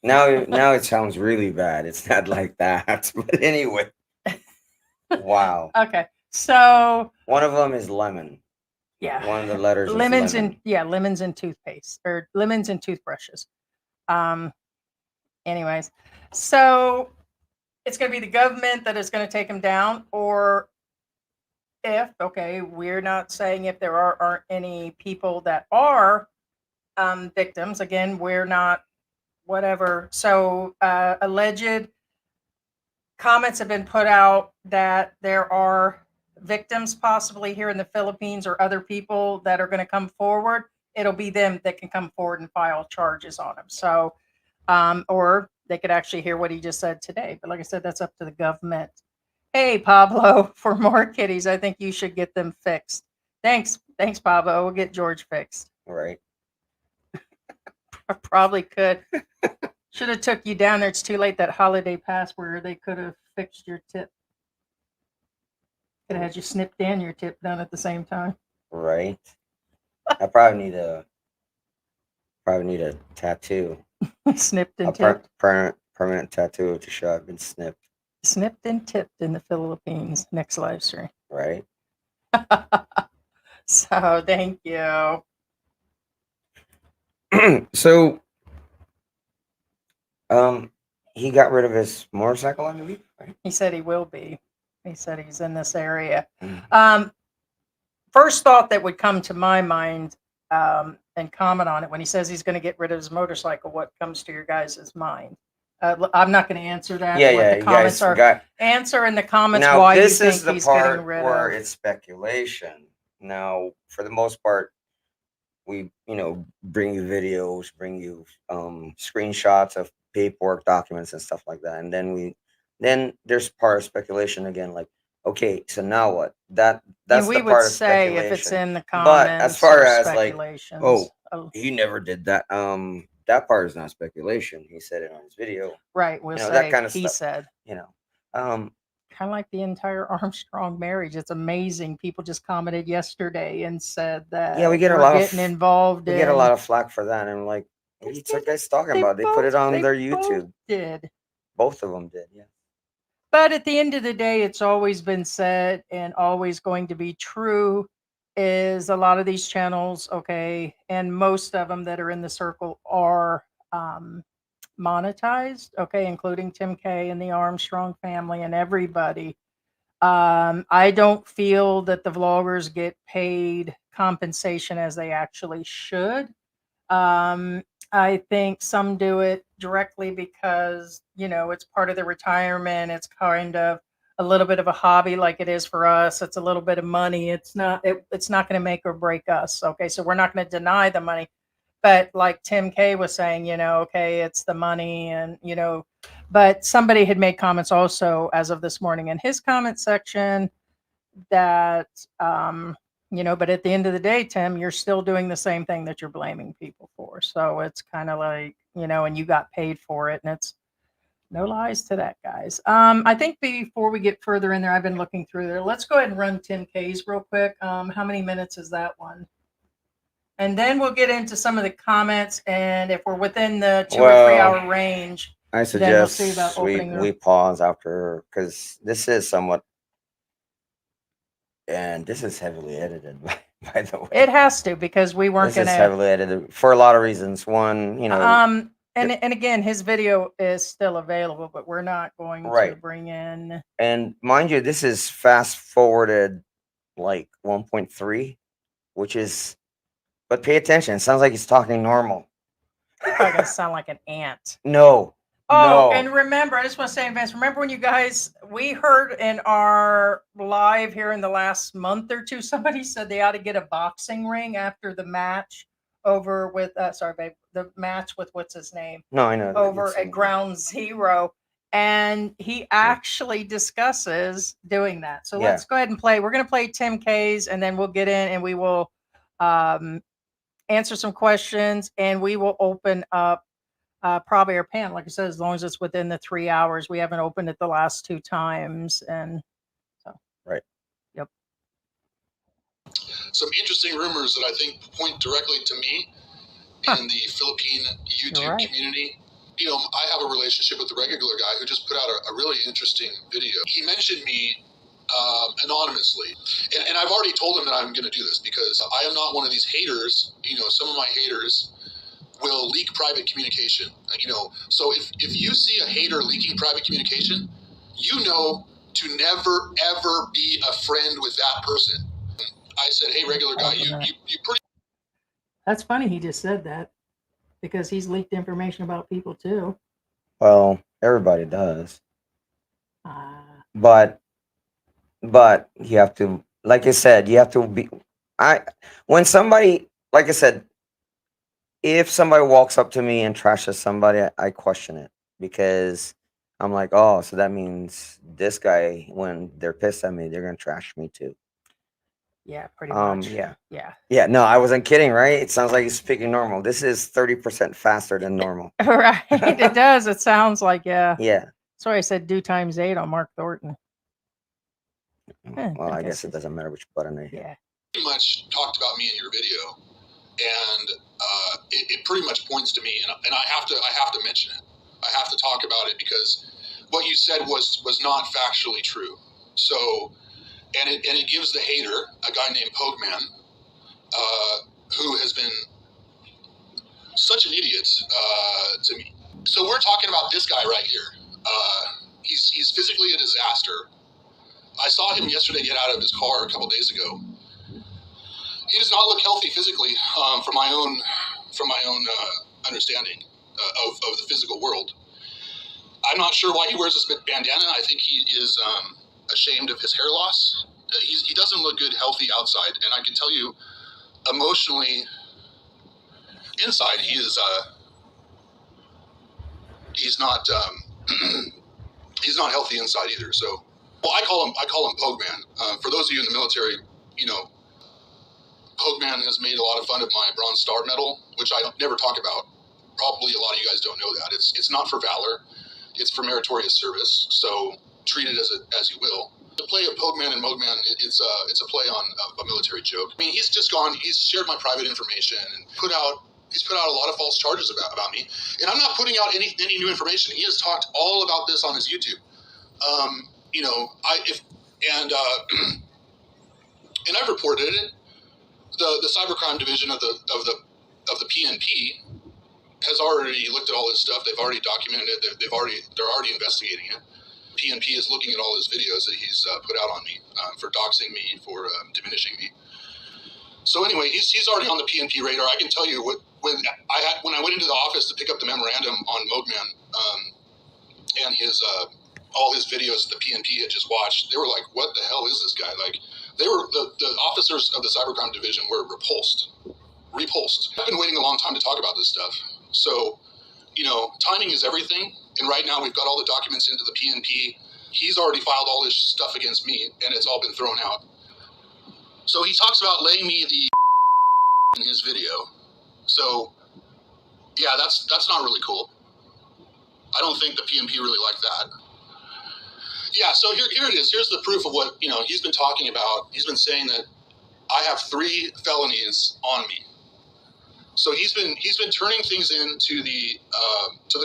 it sounds really bad. It's not like that. But anyway. Wow. Okay, so One of them is lemon. yeah, One of the letters lemons is lemon. lemons and toothpaste or lemons and toothbrushes. Anyways, so it's going to be the government that is going to take them down, or if, okay, we're not saying if there aren't any people that are victims. Again, we're not whatever. So alleged comments have been put out that there are victims possibly here in the Philippines or other people that are going to come forward. It'll be them that can come forward and file charges on them. So, or they could actually hear what he just said today. But like I said, that's up to the government. Hey, Pablo, for more kitties, I think you should get them fixed. Thanks. Thanks, Pablo. We'll get George fixed. Right. I probably could. Should have took you down there. It's too late. That holiday pass where they could have fixed your tip. Could have had you snipped and your tip done at the same time. Right. I probably need a tattoo. Snipped A and tipped. permanent tattoo to show I've been snipped. Snipped and tipped in the Philippines. Next live stream. Right. So thank you. So, he got rid of his motorcycle, I believe. Right? He said he will be. He said he's in this area. Mm. First thought that would come to my mind, and comment on it when he says he's going to get rid of his motorcycle. What comes to your guys' mind? I'm not going to answer that. Yeah, what yeah. the You comments guys are. got. Answer in the comments Now why you this think is the he's getting part rid where of. it's speculation. Now, for the most part, we bring you videos, bring you screenshots of paperwork, documents, and stuff like that, and then there's part of speculation again. Like, okay, so now what? That's And we the would part of say if it's speculation. in the But as comments far or as like, speculations. oh, he never did that. That part is not speculation. He said it on his video. Right, we'll say That kind of he stuff. said. Um, Kind of like the entire Armstrong marriage. It's amazing. People just commented yesterday and said that Yeah, we get a we're lot of getting involved we in. get a lot of flack for that, and like, what's that guy's talking about? They put it on their YouTube. Did. Both of them did. Yeah. But at the end of the day, it's always been said and always going to be true is a lot of these channels, okay, and most of them that are in the circle are monetized, okay, including Tim K and the Armstrong family and everybody. I don't feel that the vloggers get paid compensation as they actually should. I think some do it directly because, it's part of their retirement. It's kind of a little bit of a hobby like it is for us. It's a little bit of money. It's not going to make or break us. Okay. So we're not going to deny the money. But like Tim K was saying, okay, it's the money and, but somebody had made comments also as of this morning in his comment section that, but at the end of the day, Tim, you're still doing the same thing that you're blaming people for. So it's kind of like, and you got paid for it, and it's no lies to that, guys. I think before we get further in there, I've been looking through there. Let's go ahead and run Tim K's real quick. How many minutes is that one? And then we'll get into some of the comments, and if we're within the 2 or 3 hour range, I then we'll suggest see about opening we pause after, because this is somewhat, and this is heavily edited, by the way. It has to, because we weren't This going is to. heavily edited for a lot of reasons. One, And again, his video is still available, but we're not going to bring in. And mind you, this is fast forwarded like 1.3, which is, but pay attention. It sounds like he's talking normal. You're probably going to sound like an ant. No. Oh, no. and remember, I just want to say in advance, remember when you guys, we heard in our live here in the last month or two, somebody said they ought to get a boxing ring after the match over with, sorry, babe, the match with what's his name? No, I know. Over at Ground Zero. And he actually discusses doing that. So let's go ahead and play. We're going to play Tim K's, and then we'll get in and we will answer some questions, and we will open up probably our panel. Like I said, as long as it's within the 3 hours. We haven't opened it the last 2 times. And so. Right. Yep. Some interesting rumors that I think point directly to me in the Philippine YouTube community. I have a relationship with the regular guy who just put out a really interesting video. He mentioned me anonymously, and I've already told him that I'm going to do this because I am not one of these haters. Some of my haters will leak private communication. So if you see a hater leaking private communication, you know to never ever be a friend with that person. I said, hey, regular guy, you pretty. That's funny. He just said that because he's leaked information about people too. Well, everybody does. Uh, But you have to, like I said, you have to be. When somebody, like I said, if somebody walks up to me and trashes somebody, I question it because I'm like, oh, so that means this guy, when they're pissed at me, they're gonna trash me too. yeah, pretty much. Yeah. Yeah. No, I wasn't kidding, right? It sounds like he's speaking normal. This is 30% faster than normal. Right. It does. It sounds like, yeah. Yeah. That's why I said do ×8 on Mark Thornton. Well, I guess it doesn't matter which button they hit. Yeah. Pretty much talked about me in your video, and it pretty much points to me, and I have to mention it. I have to talk about it because what you said was not factually true. So, and it gives the hater, a guy named Pogman, who has been such an idiot to me. So we're talking about this guy right here. He's physically a disaster. I saw him yesterday get out of his car a couple days ago. He does not look healthy physically, from my own understanding of the physical world. I'm not sure why he wears this bandana. I think he is ashamed of his hair loss. He doesn't look good, healthy outside, and I can tell you, emotionally, inside he is he's not he's not healthy inside either. So, well, I call him Pogman. For those of you in the military, Pogman has made a lot of fun of my Bronze Star medal, which I never talk about. Probably a lot of you guys don't know that. It's not for valor. It's for meritorious service. So treat it as you will. The play of Pogman and Mogman, it's a play on a military joke. I mean, he's shared my private information and he's put out a lot of false charges about me. And I'm not putting out any new information. He has talked all about this on his YouTube. And I've reported it. The cybercrime division of the PNP has already looked at all this stuff. They've already documented it. They're already investigating it. PNP is looking at all his videos that he's put out on me for doxing me, for diminishing me. So anyway, he's already on the PNP radar. I can tell you when I went into the office to pick up the memorandum on Mogman and his all his videos that the PNP had just watched, they were like, "What the hell is this guy?" Like, they were the officers of the cybercrime division were repulsed. I've been waiting a long time to talk about this stuff. So, timing is everything. And right now we've got all the documents into the PNP. He's already filed all this stuff against me, and it's all been thrown out. So he talks about laying me the in his video. So, yeah, that's not really cool. I don't think the PNP really liked that. Yeah, so here it is. Here's the proof of what he's been talking about. He's been saying that I have 3 felonies on me. So he's been turning things into the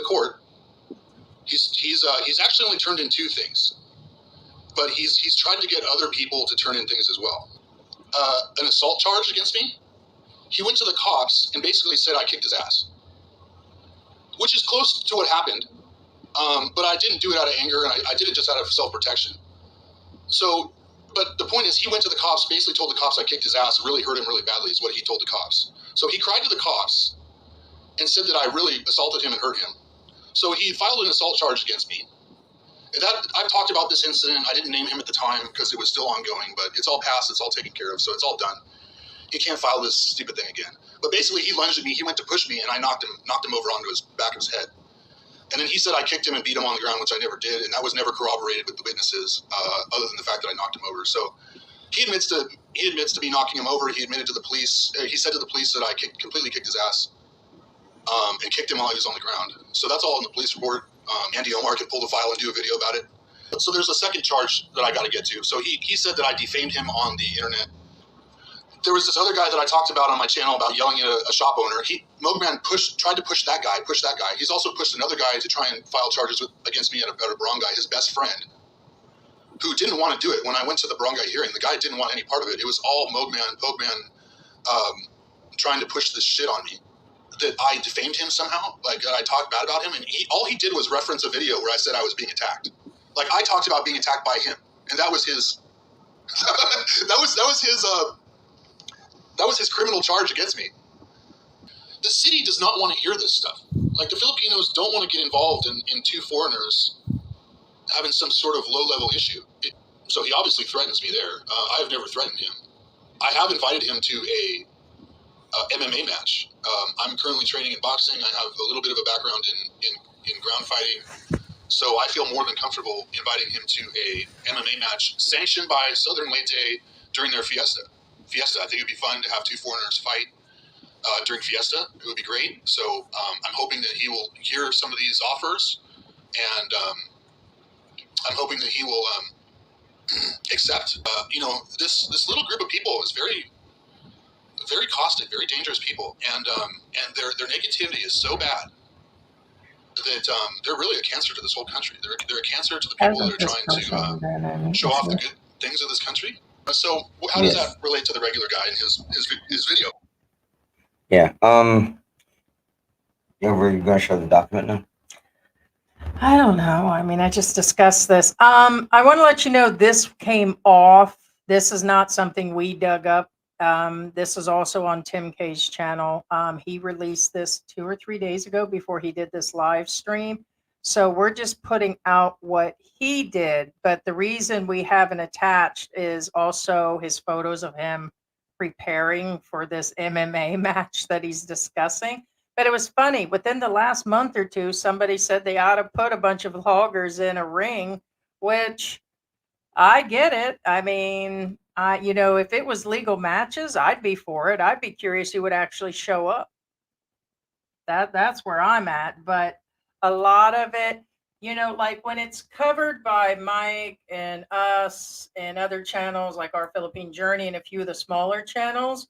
court. He's actually only turned in 2 things, but he's tried to get other people to turn in things as well. An assault charge against me. He went to the cops and basically said I kicked his ass, which is close to what happened. But I didn't do it out of anger, and I did it just out of self-protection. So, but the point is, he went to the cops, basically told the cops I kicked his ass, really hurt him really badly, is what he told the cops. So he cried to the cops and said that I really assaulted him and hurt him. So he filed an assault charge against me. And I've talked about this incident. I didn't name him at the time because it was still ongoing, but it's all passed, it's all taken care of, so it's all done. He can't file this stupid thing again. But basically, he lunged at me, he went to push me, and I knocked him over onto his back of his head. And then he said I kicked him and beat him on the ground, which I never did, and that was never corroborated with the witnesses, other than the fact that I knocked him over. So he admits to me knocking him over. He admitted to the police. He said to the police that I completely kicked his ass and kicked him while he was on the ground. So that's all in the police report. Andy Omar can pull the file and do a video about it. So there's a second charge that I got to get to. So he said that I defamed him on the internet. There was this other guy that I talked about on my channel about yelling at a shop owner. Mogman tried to push that guy. He's also pushed another guy to try and file charges against me at a barangay, his best friend, who didn't want to do it. When I went to the barangay hearing, the guy didn't want any part of it. It was all Pogman, trying to push this shit on me. that I defamed him somehow, like I talked bad about him, and all he did was reference a video where I said I was being attacked. Like I talked about being attacked by him, and that was his that was his criminal charge against me. The city does not want to hear this stuff. Like the Filipinos don't want to get involved in two foreigners having some sort of low-level issue. So he obviously threatens me there. I have never threatened him. I have invited him to a MMA match. I'm currently training in boxing. I have a little bit of a background in ground fighting. So I feel more than comfortable inviting him to a MMA match sanctioned by Southern Leyte during their fiesta. I think it would be fun to have two foreigners fight during fiesta. It would be great. So I'm hoping that he will hear some of these offers, and I'm hoping that he will accept. This little group of people is very, very caustic, very dangerous people, and their negativity is so bad that they're really a cancer to this whole country. They're a cancer to the people that are trying to show off the good things of this country. So how does that relate to the regular guy in his video? Yeah. We're gonna show the document now. I don't know. I mean, I just discussed this. I want to let you know this came off. This is not something we dug up. This is also on Tim K's channel. He released this 2 or 3 days ago before he did this live stream. So we're just putting out what he did. But the reason we haven't attached is also his photos of him preparing for this MMA match that he's discussing. But it was funny. Within the last month or two, somebody said they ought to put a bunch of loggers in a ring, which I get it. I mean, if it was legal matches, I'd be for it. I'd be curious who would actually show up. That's where I'm at. But a lot of it, like when it's covered by Mike and us and other channels like Our Philippine Journey and a few of the smaller channels,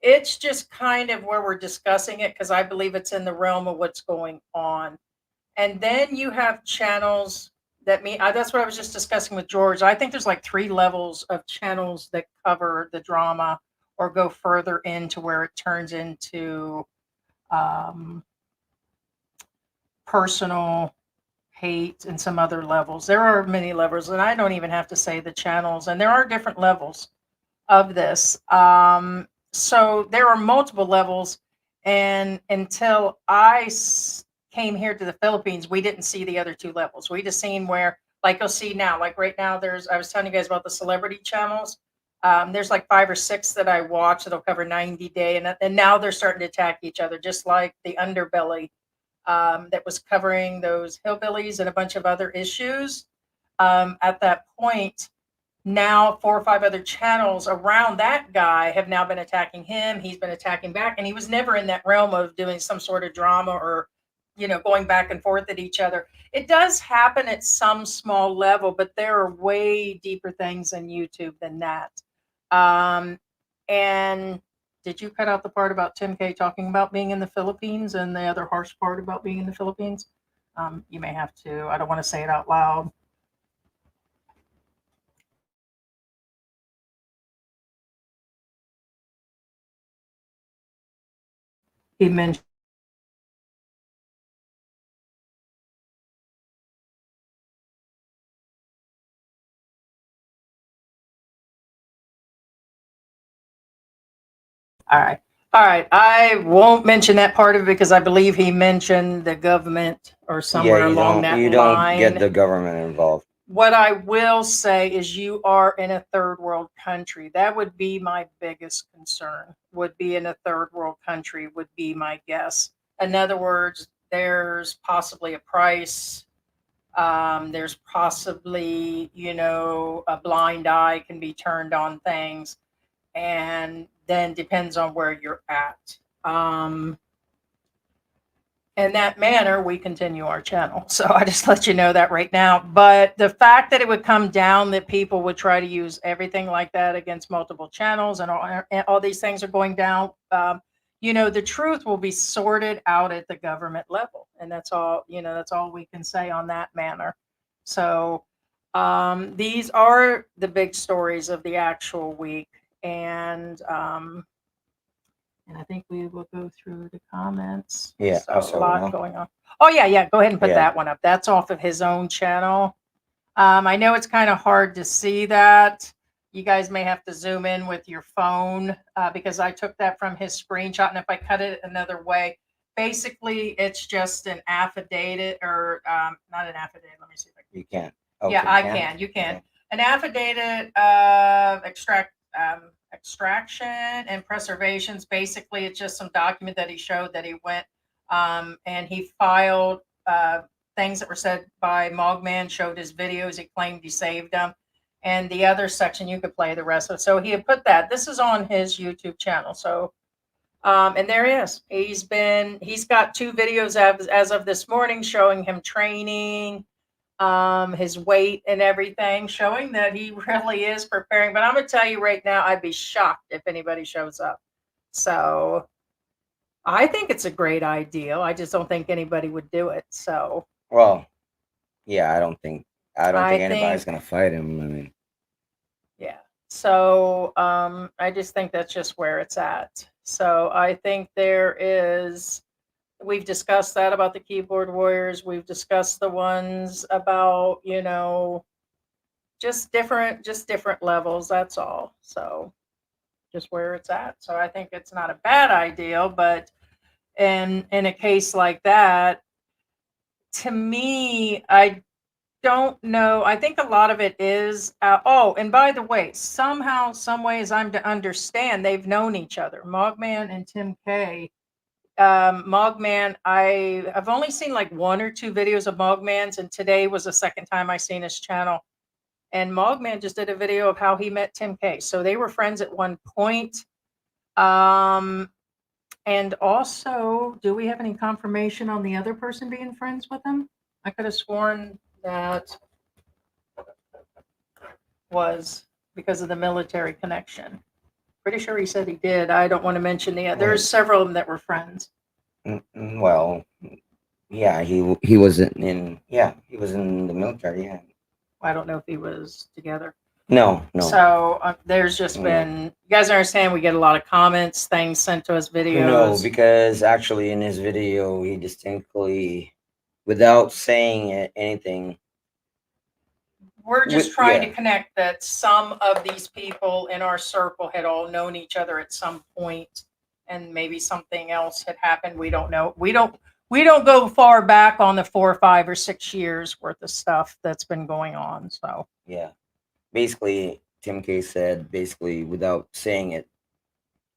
it's just kind of where we're discussing it because I believe it's in the realm of what's going on. And then you have channels that's what I was just discussing with George. I think there's like 3 levels of channels that cover the drama or go further into where it turns into personal hate and some other levels. There are many levels, and I don't even have to say the channels, and there are different levels of this. So there are multiple levels, and until I came here to the Philippines, we didn't see the other 2 levels. We just seen where, like you'll see now, like right now, I was telling you guys about the celebrity channels. There's like 5 or 6 that I watch that'll cover 90 day, and now they're starting to attack each other, just like the Underbelly that was covering those hillbillies and a bunch of other issues. At that point, now 4 or 5 other channels around that guy have now been attacking him. He's been attacking back, and he was never in that realm of doing some sort of drama or going back and forth at each other. It does happen at some small level, but there are way deeper things in YouTube than that. And did you cut out the part about Tim K talking about being in the Philippines and the other harsh part about being in the Philippines? You may have to. I don't want to say it out loud. He mentioned all right. I won't mention that part of it because I believe he mentioned the government or somewhere along that line. You don't get the government involved. What I will say is you are in a third world country. That would be my biggest concern, would be in a third world country, would be my guess. In other words, there's possibly a price. There's possibly, a blind eye can be turned on things. And then depends on where you're at. In that manner, we continue our channel. So I just let you know that right now. But the fact that it would come down that people would try to use everything like that against multiple channels and all these things are going down, the truth will be sorted out at the government level. And that's all, that's all we can say on that manner. So these are the big stories of the actual week. And And I think we will go through the comments. Yeah, So also, a lot no. going on. Oh yeah. Go ahead and put Yeah. that one up. That's off of his own channel. I know it's kind of hard to see that. You guys may have to zoom in with your phone because I took that from his screenshot. And if I cut it another way, basically it's just an affidavit or not an affidavit. Let me see if I can. You can't. Yeah, Okay, I can. You can. Okay. An affidavit of extraction and preservations. Basically, it's just some document that he showed that he went and he filed things that were said by Mogman, showed his videos. He claimed he saved them. And the other section, you could play the rest of it. So he had put that. This is on his YouTube channel. So, and there he is. He's got 2 videos as of this morning showing him training, his weight and everything, showing that he really is preparing. But I'm gonna tell you right now, I'd be shocked if anybody shows up. So I think it's a great idea. I just don't think anybody would do it. So Well, yeah, I don't think I anybody's think- gonna fight him. I mean, yeah. So I just think that's just where it's at. So I think we've discussed that about the keyboard warriors. We've discussed the ones about, just different levels. That's all. So just where it's at. So I think it's not a bad idea, but in a case like that, to me, I don't know. I think a lot of it is. And by the way, somehow, some ways, I'm to understand they've known each other. Mogman and Tim K. Mogman, I've only seen like 1 or 2 videos of Mogman's, and today was the second time I seen his channel. And Mogman just did a video of how he met Tim K. So they were friends at one point. And also, do we have any confirmation on the other person being friends with him? I could have sworn that was because of the military connection. Pretty sure he said he did. I don't want to mention there's several of them that were friends. well, yeah, he was in the military. Yeah. I don't know if he was together. No. So there's just No. been, you guys understand, we get a lot of comments, things sent to us, videos. No, because actually in his video he distinctly, without saying anything, We're just trying to yeah. connect that some of these people in our circle had all known each other at some point, and maybe something else had happened. We don't know. We don't go far back on the 4, 5, or 6 years worth of stuff that's been going on. So Yeah. Basically, Tim K said, basically, without saying it,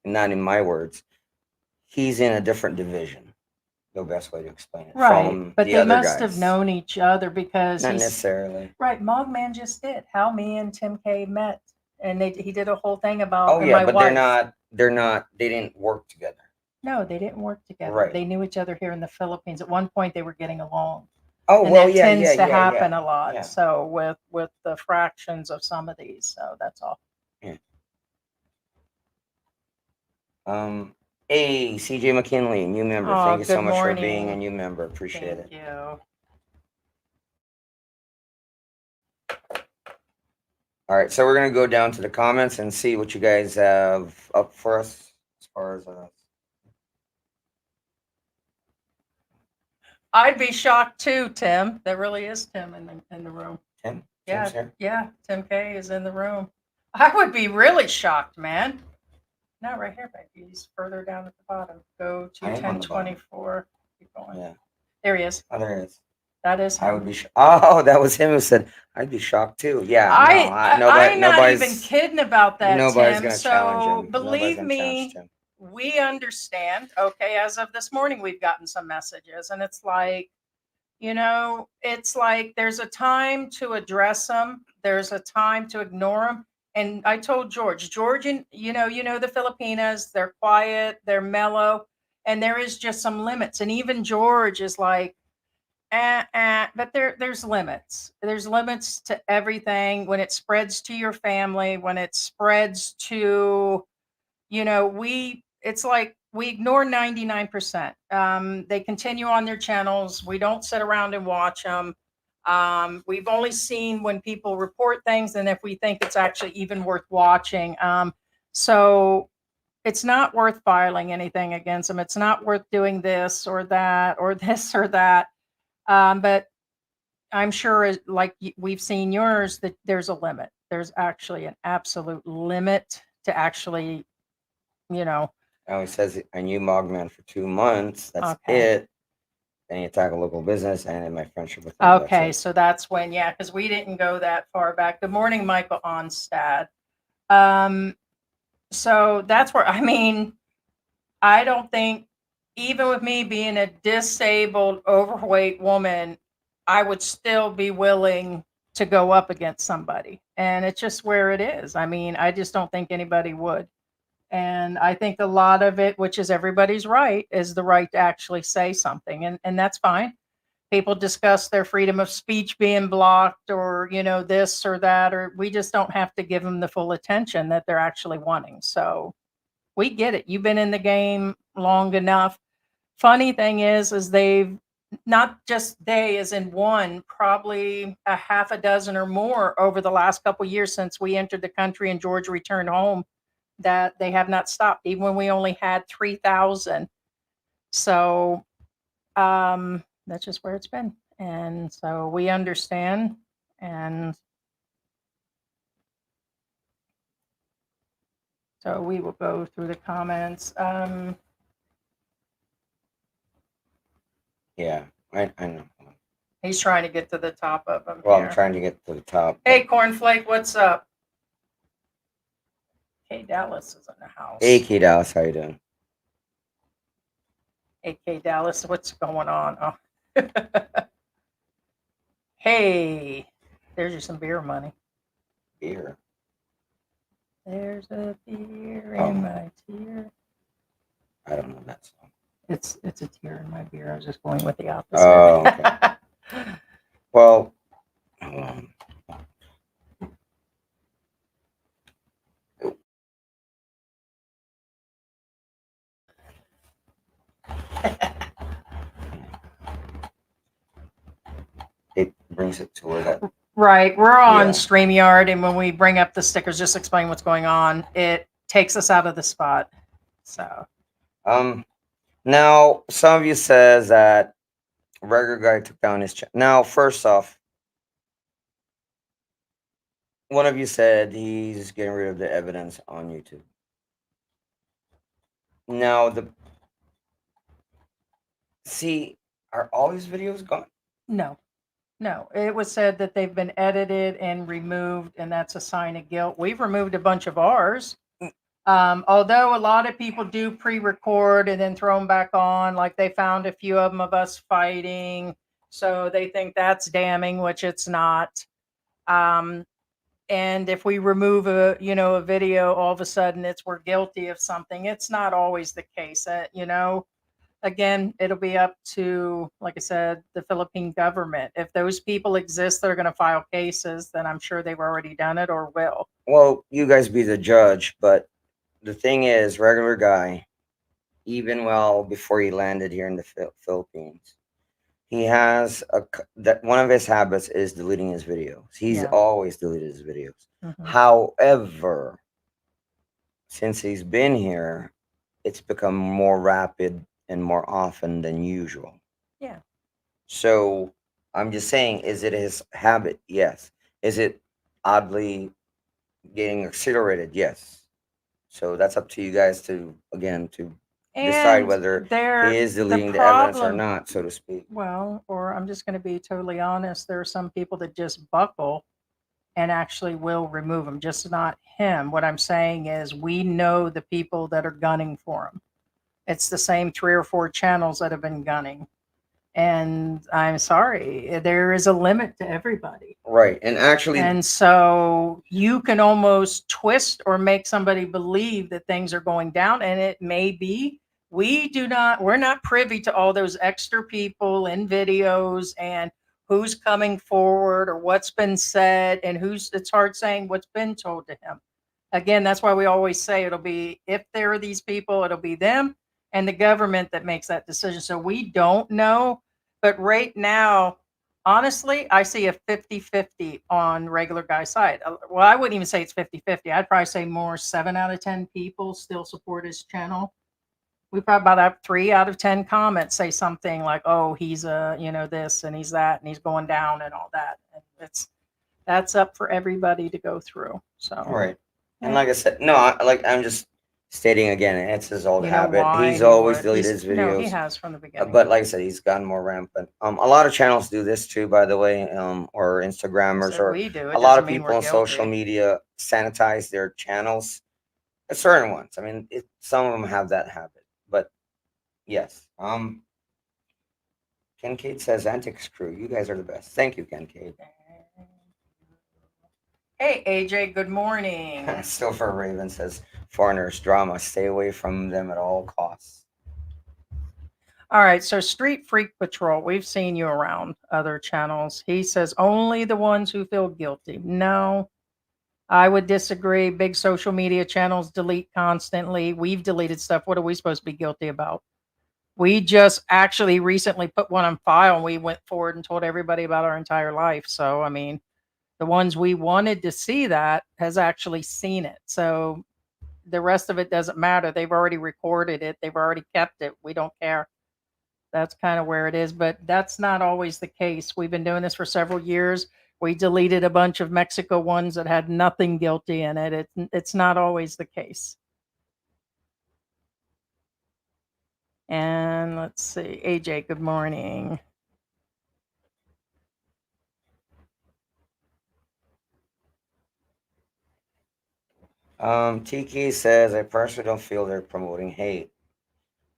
not in my words, he's in a different division. The best way to explain it. right, From but the they other must have guys. known each other because Not necessarily. right. Mogman just did how me and Tim K met, and he did a whole thing about. Oh and yeah, my but wife. they're not. They didn't work together. No, they didn't work together. Right. They knew each other here in the Philippines. At one point, they were getting along. Oh And well, that yeah, tends to happen yeah, a lot. yeah. So with the fractions of some of these, so that's all. Hey, CJ McKinley, new member. Oh, Thank you so good much for being a morning. new member. Appreciate Thank it. you. All right, so we're gonna go down to the comments and see what you guys have up for us as far as I'd be shocked too, Tim. That really is Tim in the room. Tim. Yeah, Tim's here? yeah. Tim K is in the room. I would be really shocked, man. Not right here, baby. He's further down at the bottom. Go to I am on the bottom. 1024. Keep going. Yeah. There he is. Oh, there it is. That is him. I would be. Oh, that was him who said, "I'd be shocked too." Yeah. I'm not nobody's even kidding about that, Nobody's Tim. gonna So challenge him. believe Nobody's gonna me, challenge Tim. we understand. Okay, as of this morning, we've gotten some messages, and it's like, it's like there's a time to address them. There's a time to ignore them. And I told Georgian, you know the Filipinas, they're quiet, they're mellow, and there is just some limits. And even George is like, but there's limits. There's limits to everything when it spreads to your family, when it spreads to, it's like we ignore 99%. They continue on their channels. We don't sit around and watch them. We've only seen when people report things and if we think it's actually even worth watching. So it's not worth filing anything against them. It's not worth doing this or that or this or that. But I'm sure, like we've seen yours, that there's a limit. There's actually an absolute limit to actually, you know. Now he says, "And you mog man for 2 months. That's Okay. it. Then you attack a local business and my friendship with him. Okay, so that's when, yeah, because we didn't go that far back. Good morning, Michael Onstad. So that's where, I mean, I don't think, even with me being a disabled, overweight woman, I would still be willing to go up against somebody. And it's just where it is. I mean, I just don't think anybody would. And I think a lot of it, which is everybody's right, is the right to actually say something. And that's fine. People discuss their freedom of speech being blocked or, this or that, or we just don't have to give them the full attention that they're actually wanting. So we get it. You've been in the game long enough. Funny thing is they've not just they as in one, probably a half a dozen or more over the last couple years since we entered the country and George returned home, that they have not stopped, even when we only had 3,000. So that's just where it's been. And so we understand. And so we will go through the comments. Yeah, I know. He's trying to get to the top of them. Well, here. I'm trying to get to the top. Hey, Cornflake, what's up? Hey, Dallas is in the house. Hey, Key Dallas, how you doing? AK Dallas, what's going on? Oh. Hey, there's you some beer money. Beer. There's a beer Oh. in my tear. I don't know that song. It's a tear in my beer. I was just going with the opposite. Oh, okay. Well, it brings it to where that. Right. We're on Yeah. StreamYard, and when we bring up the stickers, just explain what's going on. It takes us out of the spot. So Now some of you says that regular guy took down his channel. Now, first off, one of you said he's getting rid of the evidence on YouTube. Now are all his videos gone? no, it was said that they've been edited and removed, and that's a sign of guilt. We've removed a bunch of ours. Although a lot of people do pre-record and then throw them back on, like they found a few of them of us fighting, so they think that's damning, which it's not. And if we remove a video, all of a sudden we're guilty of something. It's not always the case. Again, it'll be up to, like I said, the Philippine government. If those people exist that are going to file cases, then I'm sure they've already done it or will. Well, you guys be the judge, but the thing is, regular guy, even well before he landed here in the Philippines, he has that one of his habits is deleting his videos. He's Yeah. always deleted his videos. Mhm. However, since he's been here, it's become more rapid and more often than usual. Yeah. So I'm just saying, is it his habit? Yes. Is it oddly getting accelerated? Yes. So that's up to you guys to decide And whether he is deleting the evidence or not, so to speak. Well, or I'm just going to be totally honest. There are some people that just buckle and actually will remove them, just not him. What I'm saying is we know the people that are gunning for him. It's the same 3 or 4 channels that have been gunning. And I'm sorry, there is a limit to everybody. Right. And actually, And so you can almost twist or make somebody believe that things are going down, and it may be. We're not privy to all those extra people in videos and who's coming forward or what's been said and it's hard saying what's been told to him. Again, that's why we always say it'll be, if there are these people, it'll be them and the government that makes that decision. So we don't know. But right now, Honestly, I see a 50-50 on regular guy side. Well, I wouldn't even say it's 50-50. I'd probably say more 7 out of 10 people still support his channel. We probably about have 3 out of 10 comments say something like, "Oh, he's this and he's that and he's going down and all that." And that's up for everybody to go through. So, Right. And yeah. like I said, no, I'm just stating again, it's his old You know habit. why He's he always would. deleted his No, he videos. has from the beginning. But like I said, he's gotten more rampant. A lot of channels do this too, by the way, or Instagrammers, Said or we do. a It lot doesn't of mean people we're on social guilty. media sanitize their channels. Certain ones. I mean, some of them have that habit. But yes. Kincaid says, Antics crew, you guys are the best. Thank you, Kincaid. Hey, AJ, good morning. Still for Raven says, foreigners drama, stay away from them at all costs. All right, so Street Freak Patrol, we've seen you around other channels. He says only the ones who feel guilty. No, I would disagree. Big social media channels delete constantly. We've deleted stuff. What are we supposed to be guilty about? We just actually recently put one on file and we went forward and told everybody about our entire life. So, I mean, the ones we wanted to see that has actually seen it. So the rest of it doesn't matter. They've already recorded it, they've already kept it. We don't care. That's kind of where it is, but that's not always the case. We've been doing this for several years. We deleted a bunch of Mexico ones that had nothing guilty in it. It's not always the case. And let's see, AJ, good morning. TK says, I personally don't feel they're promoting hate.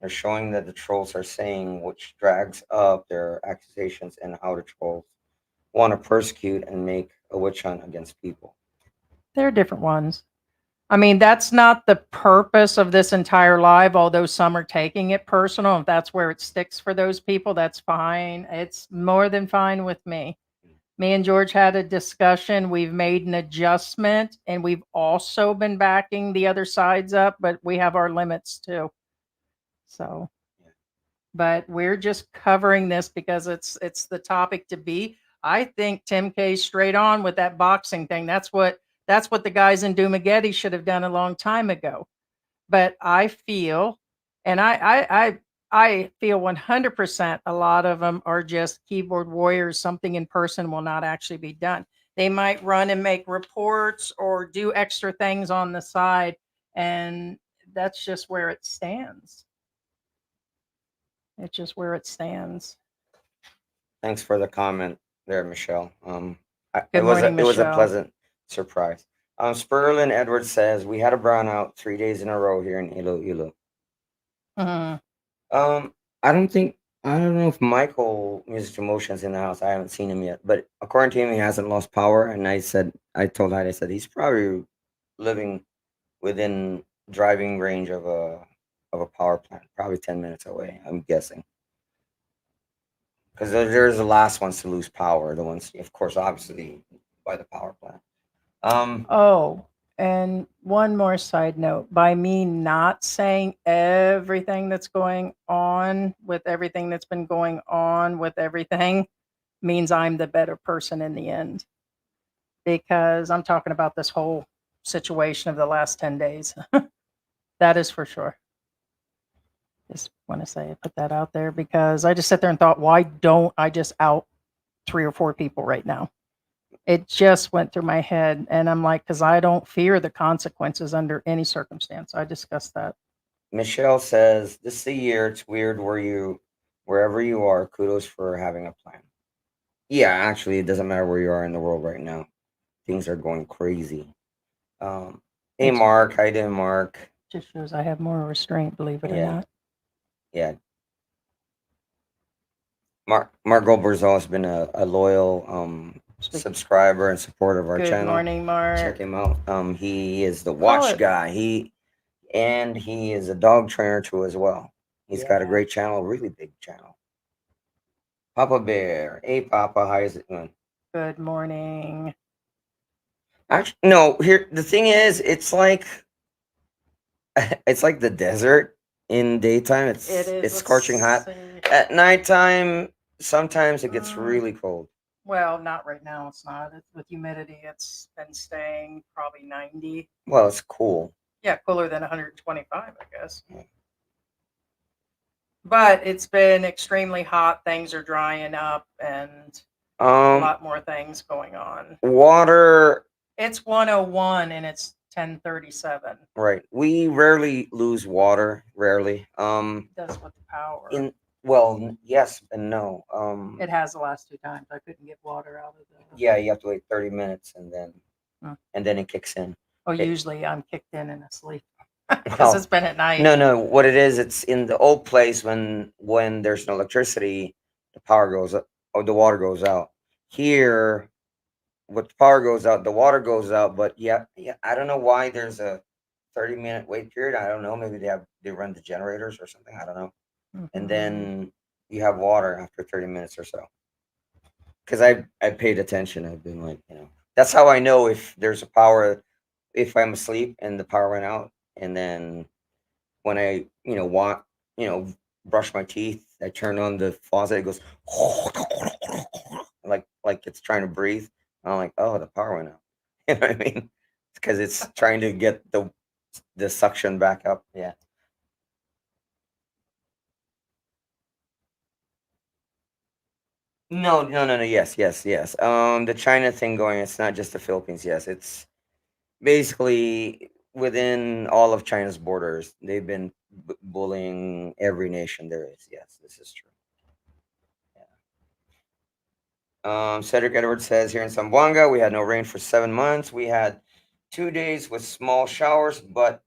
They're showing that the trolls are saying, which drags up their accusations and how the trolls want to persecute and make a witch hunt against people. There are different ones. I mean, that's not the purpose of this entire live, although some are taking it personal. If that's where it sticks for those people, that's fine. It's more than fine with me. Me and George had a discussion. We've made an adjustment and we've also been backing the other sides up, but we have our limits too. So, but we're just covering this because it's the topic to be. I think Tim K's straight on with that boxing thing. That's what the guys in Dumageddon should have done a long time ago. But I feel, and I feel 100% a lot of them are just keyboard warriors. Something in person will not actually be done. They might run and make reports or do extra things on the side, and that's just where it stands. It's just where it stands. Thanks for the comment there, Michelle. It Good was morning, it was a Michelle. pleasant surprise. Sperlin Edwards says we had a brownout 3 days in a row here in Iloilo. Mhm. I don't know if Michael Music Emotions in the house. I haven't seen him yet, but according to him, he hasn't lost power. And I told Heidi, I said he's probably living within driving range of a power plant, probably 10 minutes away. I'm guessing. Because there's the last ones to lose power. The ones, of course, obviously by the power plant. Oh, and one more side note. By me not saying everything that's going on with everything that's been going on with everything means I'm the better person in the end. Because I'm talking about this whole situation of the last 10 days. That is for sure. Just want to say, put that out there because I just sat there and thought, why don't I just out 3 or 4 people right now? It just went through my head. And I'm like, because I don't fear the consequences under any circumstance. I discussed that. Michelle says, "This is a year. It's weird wherever you are. Kudos for having a plan." Yeah, actually, it doesn't matter where you are in the world right now. Things are going crazy. Hey, Thanks. Mark. How you doing, Mark? Just shows I have more restraint, believe it or Yeah. not. Yeah. Mark Goldberg's always been a loyal subscriber and supporter of our Good channel. morning, Mark. Check him out. He is the Call watch it. guy. He is a dog trainer too as well. He's got a Yeah. great channel, really big channel. Papa Bear. Hey, Papa. How is it going? Good morning. Actually, no. Here, the thing is, it's like the desert. In daytime, It is. it's scorching hot. At nighttime, sometimes it gets really cold. Well, not right now. It's not. It's, with humidity, it's been staying probably 90. Well, it's cool. Yeah, cooler than 125, I guess. Yeah. But it's been extremely hot. Things are drying up, and a lot more things going on. Water. It's 101 and it's 10:37. Right. We rarely lose water. Rarely. Does with the power. Yes and no. It has the last 2 times. I couldn't get water out of the. Yeah, you have to wait 30 minutes and Hmm. then it kicks in. Oh, it- usually I'm kicked in and asleep because Well, it's been at night. No. What it is, it's in the old place when there's no electricity, the power goes up or the water goes out. Here, with the power goes out, the water goes out. But yeah, I don't know why there's a 30-minute wait period. I don't know. Maybe they run the generators or something. I don't know. And Mhm. then you have water after 30 minutes or so. Because I paid attention. I've been like, that's how I know if there's a power, if I'm asleep and the power went out. And then when I, brush my teeth, I turn on the faucet, it goes like it's trying to breathe. I'm like, oh, the power went out. You know what I mean? Because it's trying to get the suction back up. Yeah. No. Yes. The China thing going, it's not just the Philippines. Yes, it's basically within all of China's borders. They've been bullying every nation there is. Yes, this is true. Cedric Edwards says here in Zamboanga, we had no rain for 7 months. We had 2 days with small showers, but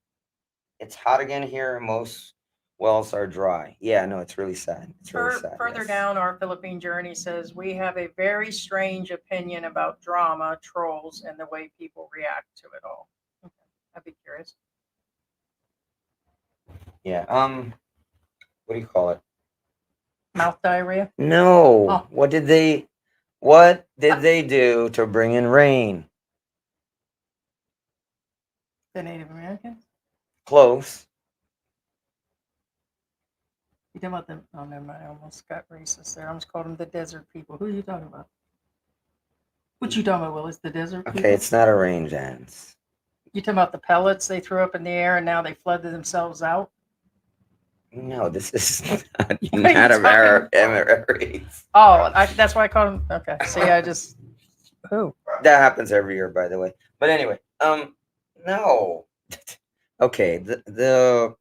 it's hot again here. Most wells are dry. Yeah, no, it's really sad. It's really sad. Further yes. down, our Philippine journey says we have a very strange opinion about drama, trolls, and the way people react to it all. Okay, I'd be curious. Yeah. What do you call it? Mouth diarrhea. No. Oh. What did they do to bring in rain? The Native Americans. Close. You talking about them? Oh, never mind. I almost got racist there. I almost called them the desert people. Who are you talking about? What you talking about, Willis? The desert people? Okay, it's not a rain dance. You talking about the pellets they threw up in the air and now they flooded themselves out? No, this is not What are you Native talking about? Emirates. Oh, that's why I called them. Okay. See, I just. Who? That happens every year, by the way. But anyway, no. Okay, the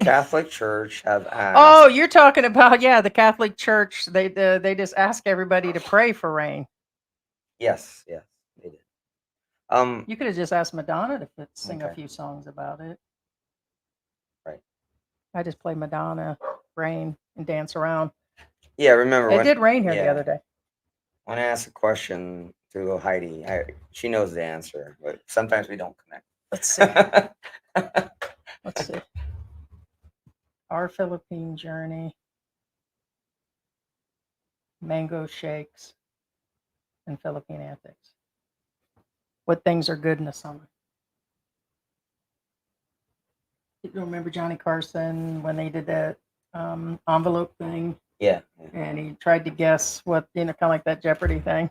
Catholic Church have asked. Oh, you're talking about, yeah, the Catholic Church. They just ask everybody to pray for rain. Yes, they did. You could have just asked Madonna to sing a Okay. few songs about it. Right. I just play Madonna, rain, and dance around. Yeah, remember It when did rain here the yeah. other day. when I ask a question to Heidi, she knows the answer, but sometimes we don't connect. Let's see. Let's see. Our Philippine journey, mango shakes, and Philippine antics. What things are good in the summer? You remember Johnny Carson when they did that envelope thing, Yeah. and he tried to guess what, kind of like that Jeopardy thing.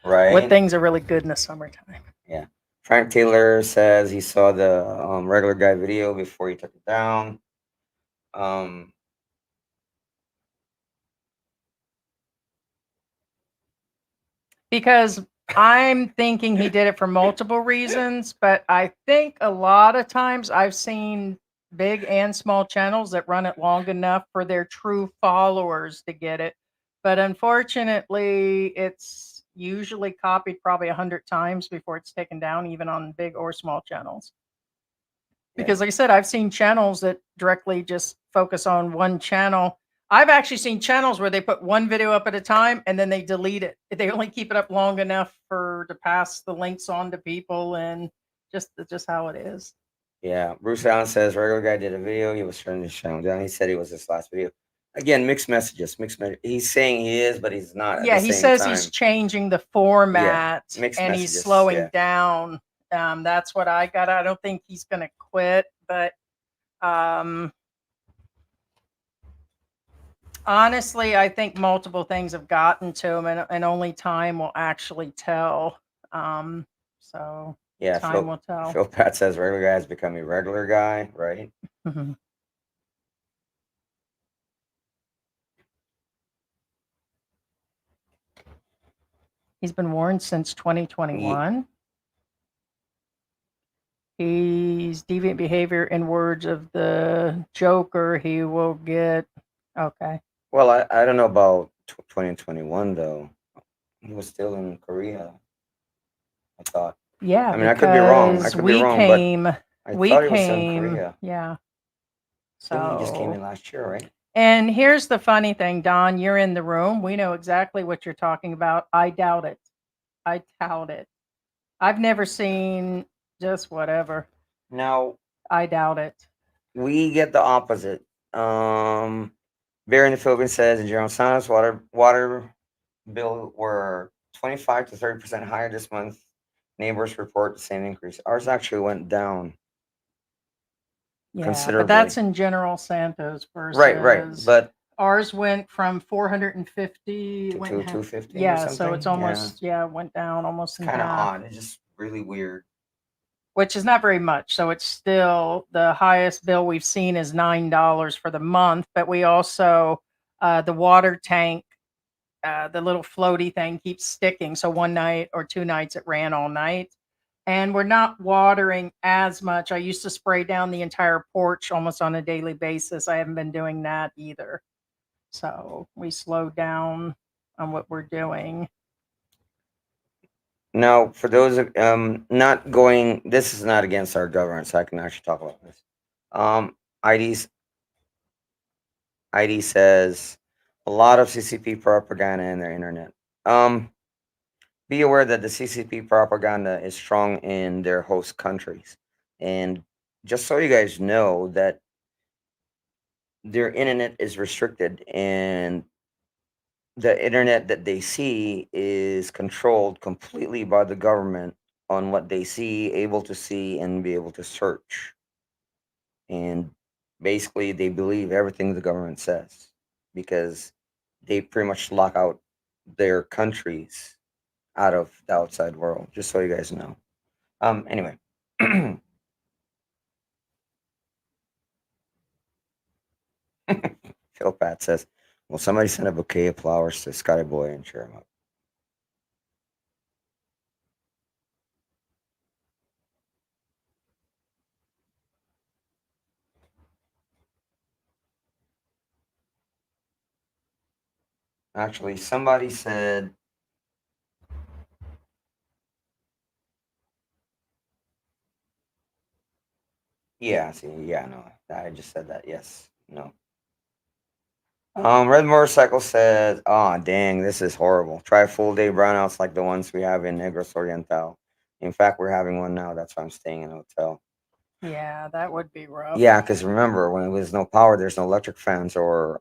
Right. What things are really good in the summertime? Yeah. Frank Taylor says he saw the regular guy video before he took it down. Because I'm thinking he did it for multiple reasons, but I think a lot of times I've seen big and small channels that run it long enough for their true followers to get it. But unfortunately, it's usually copied probably 100 times before it's taken down, even on big or small channels. Because like I said, I've seen channels that directly just focus on one channel. I've actually seen channels where they put one video up at a time and then they delete it. They only keep it up long enough to pass the links on to people, and just how it is. Yeah. Bruce Allen says regular guy did a video. He was turning his channel down. He said he was his last video. Again, mixed messages. He's saying he is, but he's not. At Yeah, the he same says time. he's changing the format mixed and he's messages, slowing yeah. down. That's what I got. I don't think he's going to quit, but Honestly, I think multiple things have gotten to him, and only time will actually tell. So Yeah, time will tell. Phil Pat says regular guy has become a regular guy, right? Mhm. He's been warned since 2021. He's deviant behavior in words of the Joker. He will get okay. Well, I don't know about 2021 though. He was still in Korea, I thought. Yeah, I mean, I could be wrong. I because could be we wrong, came. but I We thought he was still in came. Korea. Yeah. Didn't he just came So in last year, right? and here's the funny thing, Don, you're in the room. We know exactly what you're talking about. I doubt it. I doubt it. I've never seen just whatever. Now I doubt it. we get the opposite. Bear in the Philippines says in General Santos, water bill were 25 to 30% higher this month. Neighbors report the same increase. Ours actually went down Yeah, considerably. but that's in General Santos versus right. But ours went from 450 to went in half. 250 or Yeah, so something? it's almost went down almost It's in kind of half, odd. It's just really weird. which is not very much. So it's still the highest bill we've seen is $9 for the month, but we also the water tank, the little floaty thing keeps sticking. So one night or two nights it ran all night. And we're not watering as much. I used to spray down the entire porch almost on a daily basis. I haven't been doing that either. So we slowed down on what we're doing. Now, for those not going, this is not against our government, so I can actually talk about this. ID's ID says a lot of CCP propaganda in their internet. Be aware that the CCP propaganda is strong in their host countries, and just so you guys know that their internet is restricted, and the internet that they see is controlled completely by the government on what they see, able to see, and be able to search. And basically, they believe everything the government says because they pretty much lock out their countries out of the outside world. Just so you guys know. Anyway. Phil Pat says, "Will somebody send a bouquet of flowers to Scotty Boy and cheer him up?" Actually, somebody said, "Yeah, see, yeah, no, I just said that. Yes, no." Red Motorcycle says, "Oh, dang, this is horrible. Try full day brownouts like the ones we have in Negros Oriental. In fact, we're having one now. That's why I'm staying in a hotel." Yeah, that would be rough. Yeah, because remember, when there's no power, there's no electric fans or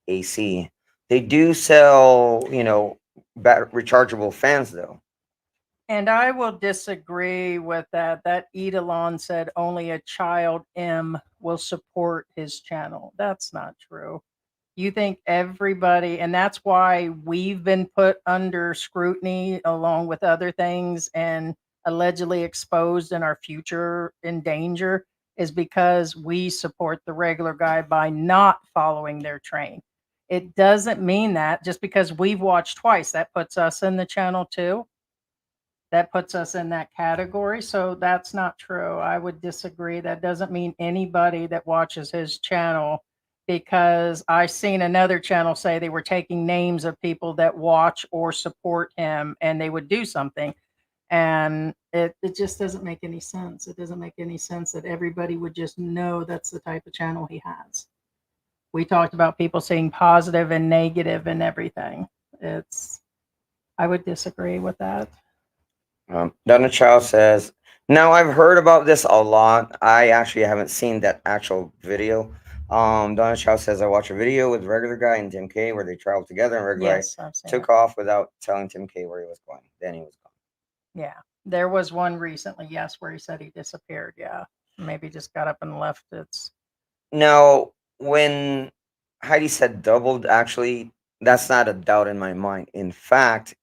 AC. They do sell, rechargeable fans though. And I will disagree with that. That Edelon said only a child M will support his channel. That's not true. You think everybody, and that's why we've been put under scrutiny along with other things and allegedly exposed and our future in danger, is because we support the regular guy by not following their train. It doesn't mean that just because we've watched twice, that puts us in the channel too. That puts us in that category. So that's not true. I would disagree. That doesn't mean anybody that watches his channel, because I seen another channel say they were taking names of people that watch or support him and they would do something. And it just doesn't make any sense. It doesn't make any sense that everybody would just know that's the type of channel he has. We talked about people saying positive and negative and everything. I would disagree with that. Donna Child says, "Now I've heard about this a lot. I actually haven't seen that actual video." Donna Child says, "I watched a video with regular guy and Tim K where they traveled together and regular Yes, guy I've seen took it. off without telling Tim K where he was going. Then he was gone." Yeah. There was one recently, yes, where he said he disappeared. Yeah. Maybe just got up and left. It's Now, when Heidi said doubled. Actually, that's not a doubt in my mind. In fact,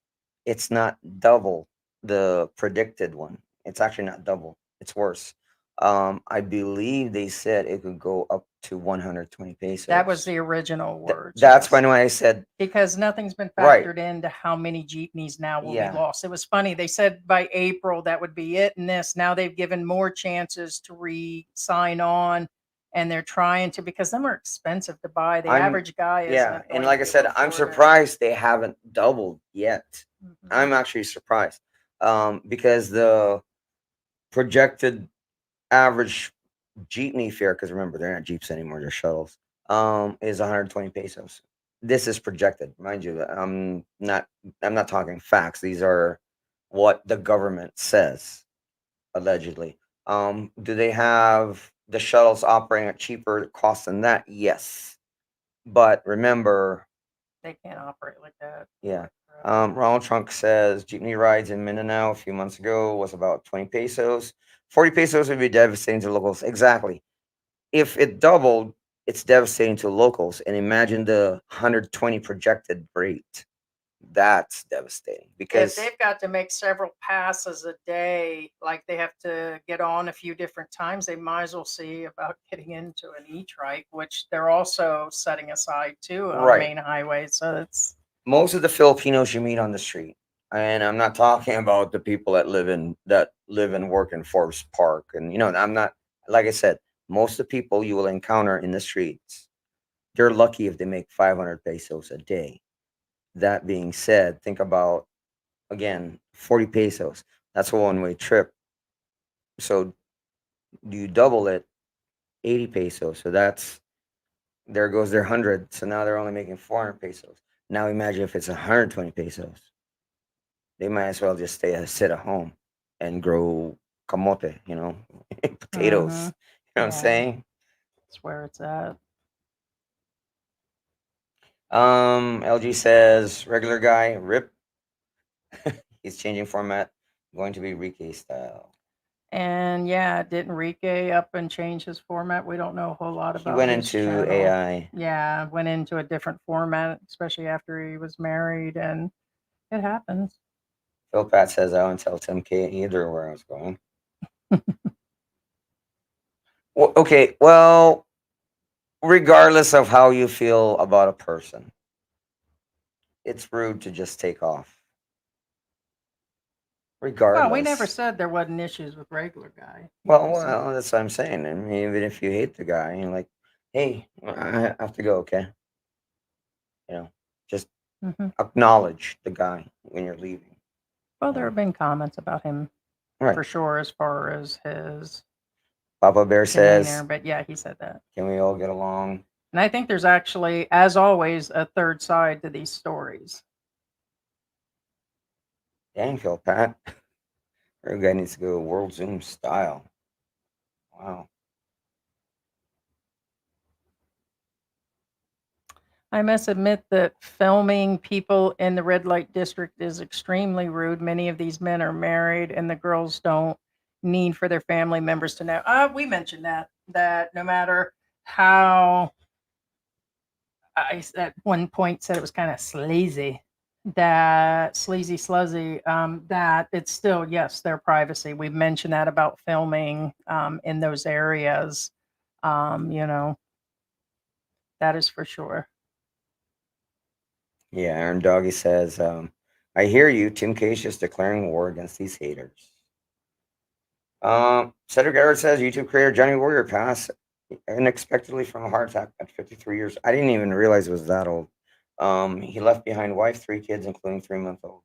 it's not double the predicted one. It's actually not double. It's worse. I believe they said it could go up to 120 pesos. That was the original words. That's yes. when I said Because nothing's been Right. factored into how many jeepneys now will Yeah. be lost. It was funny. They said by April that would be it, and this now they've given more chances to re-sign on, and they're trying to because them are expensive to buy. The I'm- average guy is yeah, and like I said, I'm surprised they haven't doubled yet. I'm actually surprised because the projected average jeepney fare, because remember they're not jeeps anymore, they're shuttles, is 120 pesos. This is projected, mind you. I'm not talking facts. These are what the government says allegedly. Do they have the shuttles operating at cheaper cost than that? Yes, but remember, they can't operate like that. yeah. Ronald Trunk says jeepney rides in Mindanao a few months ago was about 20 pesos. 40 pesos would be devastating to locals. Exactly. If it doubled, it's devastating to locals. And imagine the 120 projected rate. That's devastating If because they've got to make several passes a day, like they have to get on a few different times, they might as well see about getting into an e-trike, which they're also setting aside too on Right. main highway. So it's most of the Filipinos you meet on the street, and I'm not talking about the people that live and work in Forbes Park, and I'm not, like I said, most of the people you will encounter in the streets, they're lucky if they make 500 pesos a day. That being said, think about again 40 pesos. That's a one-way trip. So do you double it, 80 pesos? So there goes their 100. So now they're only making 400 pesos. Now imagine if it's 120 pesos. They might as well just sit at home and grow camote, potatoes. Mhm. You know what I'm Yeah. saying? That's where it's at. LG says regular guy, rip. He's changing format, going to be Rike style. And yeah, didn't Enrique up and change his format? We don't know a whole lot He about went his into channel. AI. Yeah, went into a different format, especially after he was married, and it happens. Phil Pat says I won't tell Tim K either where I was going. Well, okay, well, regardless of how you feel about a person, it's rude to just take off. Regardless. Well, we never said there wasn't issues with regular guy. Well, that's what I'm saying. I mean, even if you hate the guy, you're like, hey, I have to go, okay? Just Mhm. acknowledge the guy when you're leaving. Well, there have been comments about him Right. for sure as far as his Papa Bear demeanor, says, but yeah, he said that. can we all get along? And I think there's actually, as always, a third side to these stories. Dang, Phil Pat. Every guy needs to go World Zoom style. Wow. I must admit that filming people in the red light district is extremely rude. Many of these men are married, and the girls don't need for their family members to know. We mentioned that no matter how at one point said it was kind of sleazy, that sleazy sluzzy, that it's still yes, their privacy. We've mentioned that about filming in those areas. That is for sure. Yeah, Aaron Doggy says, I hear you. Tim K is just declaring war against these haters. Cedric Garrett says, YouTube creator Johnny Warrior passed unexpectedly from a heart attack at 53 years. I didn't even realize it was that old. He left behind wife, 3 kids, including 3-month-old.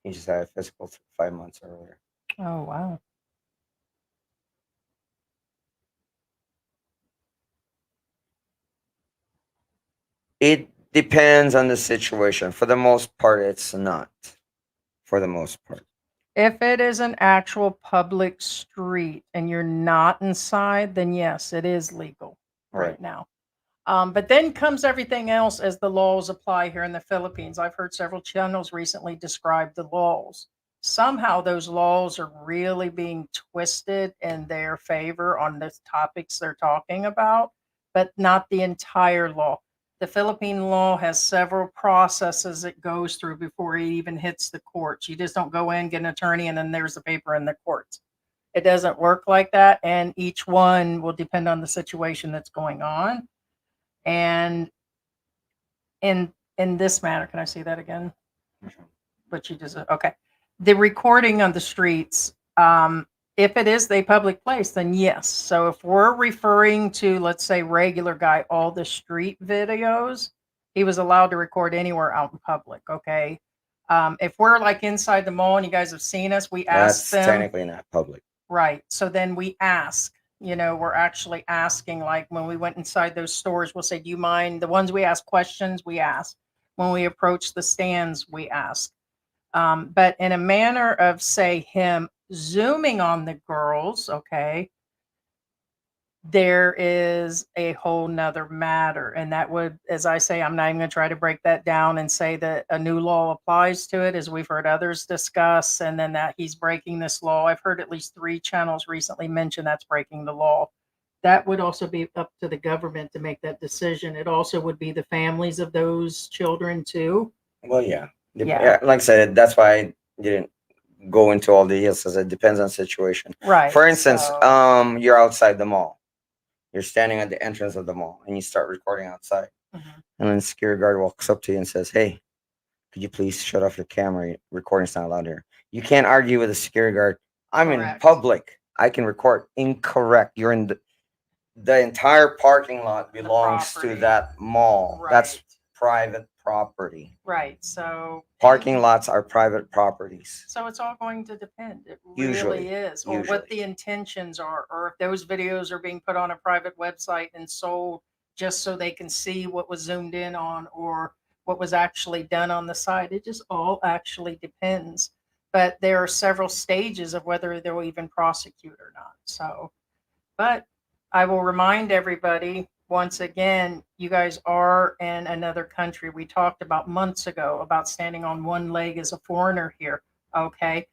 He just had a physical 5 months earlier. Oh wow. It depends on the situation. For the most part, it's not. For the most part. If it is an actual public street and you're not inside, then yes, it is legal right now. But then comes everything else as the laws apply here in the Philippines. I've heard several channels recently describe the laws. Somehow those laws are really being twisted in their favor on the topics they're talking about, but not the entire law. The Philippine law has several processes it goes through before it even hits the courts. You just don't go in, get an attorney, and then there's the paper in the courts. It doesn't work like that, and each one will depend on the situation that's going on. And in this matter, can I see that again? But you just okay. The recording on the streets, if it is a public place, then yes. So if we're referring to, let's say, regular guy, all the street videos, he was allowed to record anywhere out in public. Okay. If we're like inside the mall and you guys have seen us, we ask That's them. technically not public. Right. So then we ask, we're actually asking, like when we went inside those stores, we'll say, do you mind? The ones we ask questions, we ask. When we approach the stands, we ask. But in a manner of, say, him zooming on the girls, okay, there is a whole nother matter. And that would, as I say, I'm not even going to try to break that down and say that a new law applies to it, as we've heard others discuss, and then that he's breaking this law. I've heard at least 3 channels recently mention that's breaking the law. That would also be up to the government to make that decision. It also would be the families of those children too. Well, yeah. Yeah. Like I said, that's why I didn't go into all the details, because it depends on situation. Right. For instance, so- you're outside the mall. You're standing at the entrance of the mall and you start recording outside. Mhm. And then the security guard walks up to you and says, "Hey, could you please shut off your camera? Recording's not allowed here." You can't argue with the security guard. I'm in Correct. public. I can record. Incorrect. You're in the entire parking lot belongs to property. that mall. That's Right. private property. Right. So Parking lots are private properties. So it's all going to depend. It Usually, really is. Or usually. what the intentions are, or if those videos are being put on a private website and sold just so they can see what was zoomed in on or what was actually done on the site. It just all actually depends. But there are several stages of whether they'll even prosecute or not. So, but I will remind everybody once again, you guys are in another country. We talked about months ago about standing on one leg as a foreigner here. Okay.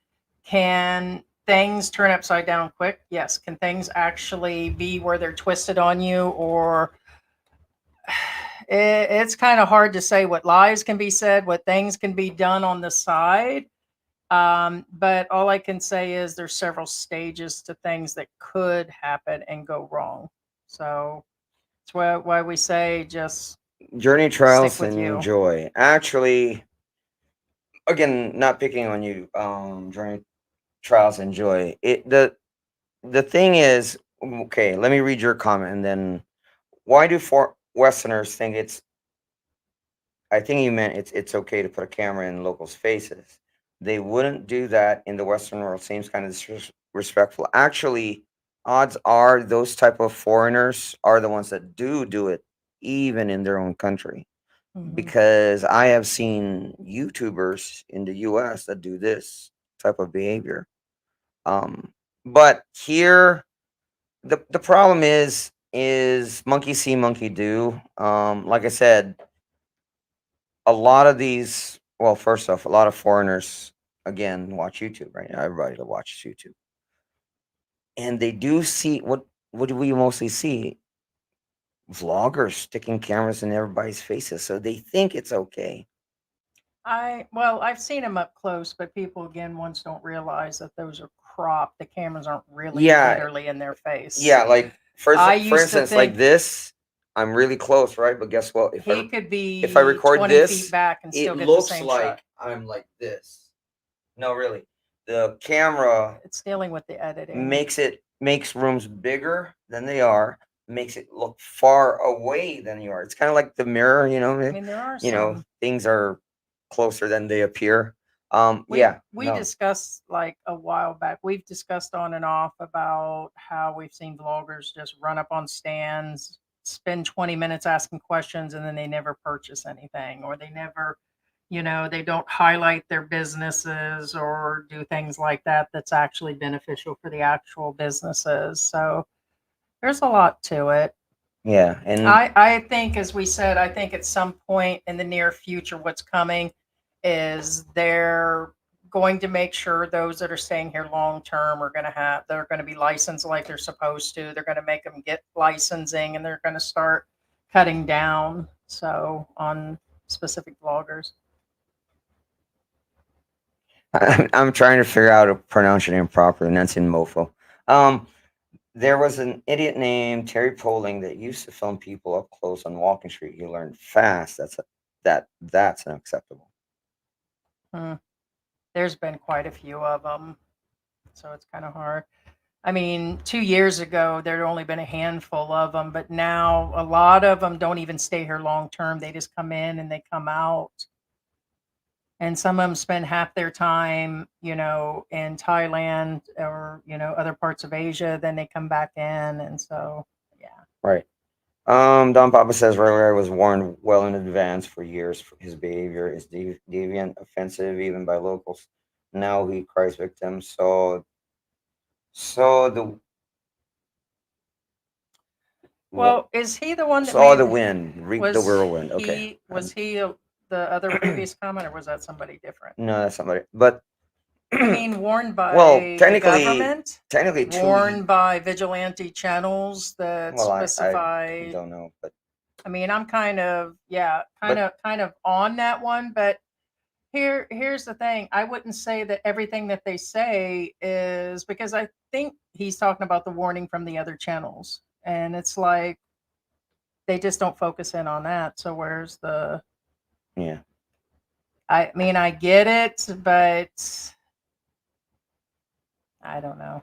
Can things turn upside down quick? Yes. Can things actually be where they're twisted on you, or it's kind of hard to say what lies can be said, what things can be done on the side. But all I can say is there's several stages to things that could happen and go wrong. So that's why we say just Journey, trials, stick with and you. joy. Actually, again, not picking on you. Journey, trials, and joy. The thing is, okay. Let me read your comment, and then why do Westerners think it's? I think you meant it's okay to put a camera in locals' faces. They wouldn't do that in the Western world. Seems kind of disrespectful. Actually, odds are those type of foreigners are the ones that do it, even in their own country. Mhm. Because I have seen YouTubers in the US that do this type of behavior. But here the problem is monkey see, monkey do. Like I said, a lot of these, well, first off, a lot of foreigners again watch YouTube right now. Everybody that watches YouTube. And they do see what do we mostly see? Vloggers sticking cameras in everybody's faces. So they think it's okay. I've seen them up close, but people again once don't realize that those are cropped. The cameras aren't really Yeah. literally in their face. Yeah, like for I used to instance, like think- this, I'm really close, right? But guess what? He could be if I record 20 this, feet back and still it get looks the same like shot. I'm like this. No, really. The camera It's dealing with the editing. makes rooms bigger than they are, makes it look far away than you are. It's kind of like the mirror, I mean, there are some. things are closer than they appear. We discussed like a while back. We've discussed on and off about how we've seen vloggers just run up on stands, spend 20 minutes asking questions, and then they never purchase anything, or they never, they don't highlight their businesses or do things like that that's actually beneficial for the actual businesses. So there's a lot to it. Yeah, and I think, as we said, I think at some point in the near future, what's coming is they're going to make sure those that are staying here long term they're going to be licensed like they're supposed to. They're going to make them get licensing, and they're going to start cutting down So on specific vloggers. I'm trying to figure out how to pronounce your name properly, and that's in Mofo. There was an idiot named Terry Poling that used to film people up close on Walking Street. He learned fast. That's unacceptable. There's been quite a few of them, so it's kind of hard. I mean, 2 years ago, there'd only been a handful of them, but now a lot of them don't even stay here long term. They just come in and they come out. And some of them spend half their time, in Thailand or, other parts of Asia. Then they come back in. And so, yeah. Right. Don Papa says Ray was warned well in advance for years. His behavior is deviant, offensive, even by locals. Now he cries victim. So the Well, is he the one that saw the made, wind, reap the was whirlwind. Okay. was he the other previous comment, or was that somebody different? No, that's somebody. But I mean, warned by well, the technically, government, warned by vigilante channels that well, specify. I don't know, but I mean, I'm kind of on that one, but here's the thing. I wouldn't say that everything that they say is, because I think he's talking about the warning from the other channels, and it's like they just don't focus in on that. So where's the? yeah. I mean, I get it, but I don't know.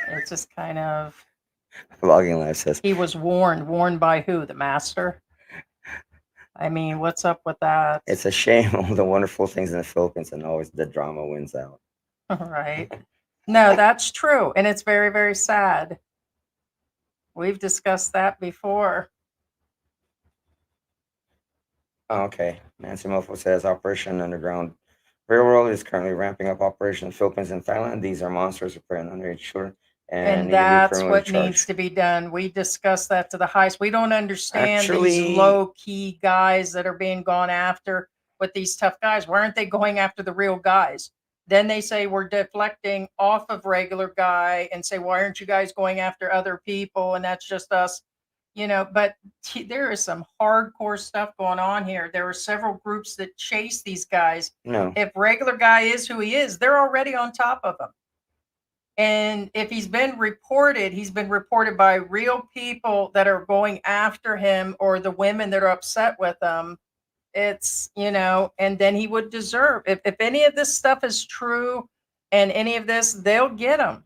It's just kind of. Vlogging Live says He was warned. Warned by who? The master? I mean, what's up with that? it's a shame all the wonderful things in the Philippines and always the drama wins out. Right. No, that's true. And it's very, very sad. We've discussed that before. Okay. Nancy Mofo says Operation Underground Railroad is currently ramping up operations in the Philippines and Thailand. These are monsters who prey on underage children and need to be that's criminally what charged. needs to be done. We discussed that to the highest. We don't understand Actually- these low key guys that are being gone after with these tough guys. Why aren't they going after the real guys? Then they say we're deflecting off of regular guy and say, why aren't you guys going after other people? And that's just us, but there is some hardcore stuff going on here. There are several groups that chase these guys. No. If regular guy is who he is, they're already on top of him. And if he's been reported by real people that are going after him, or the women that are upset with him. It's, and then he would deserve, if any of this stuff is true and any of this, they'll get him.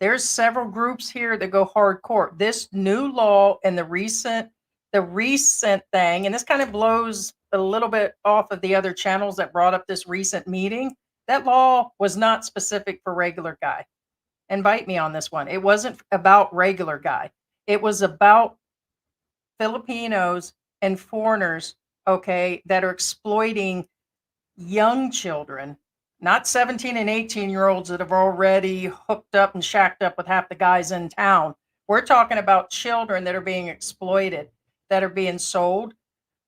There's several groups here that go hardcore. This new law and the recent thing, and this kind of blows a little bit off of the other channels that brought up this recent meeting. That law was not specific for regular guy. And bite me on this one. It wasn't about regular guy. It was about Filipinos and foreigners, okay, that are exploiting young children, not 17 and 18-year-olds that have already hooked up and shacked up with half the guys in town. We're talking about children that are being exploited, that are being sold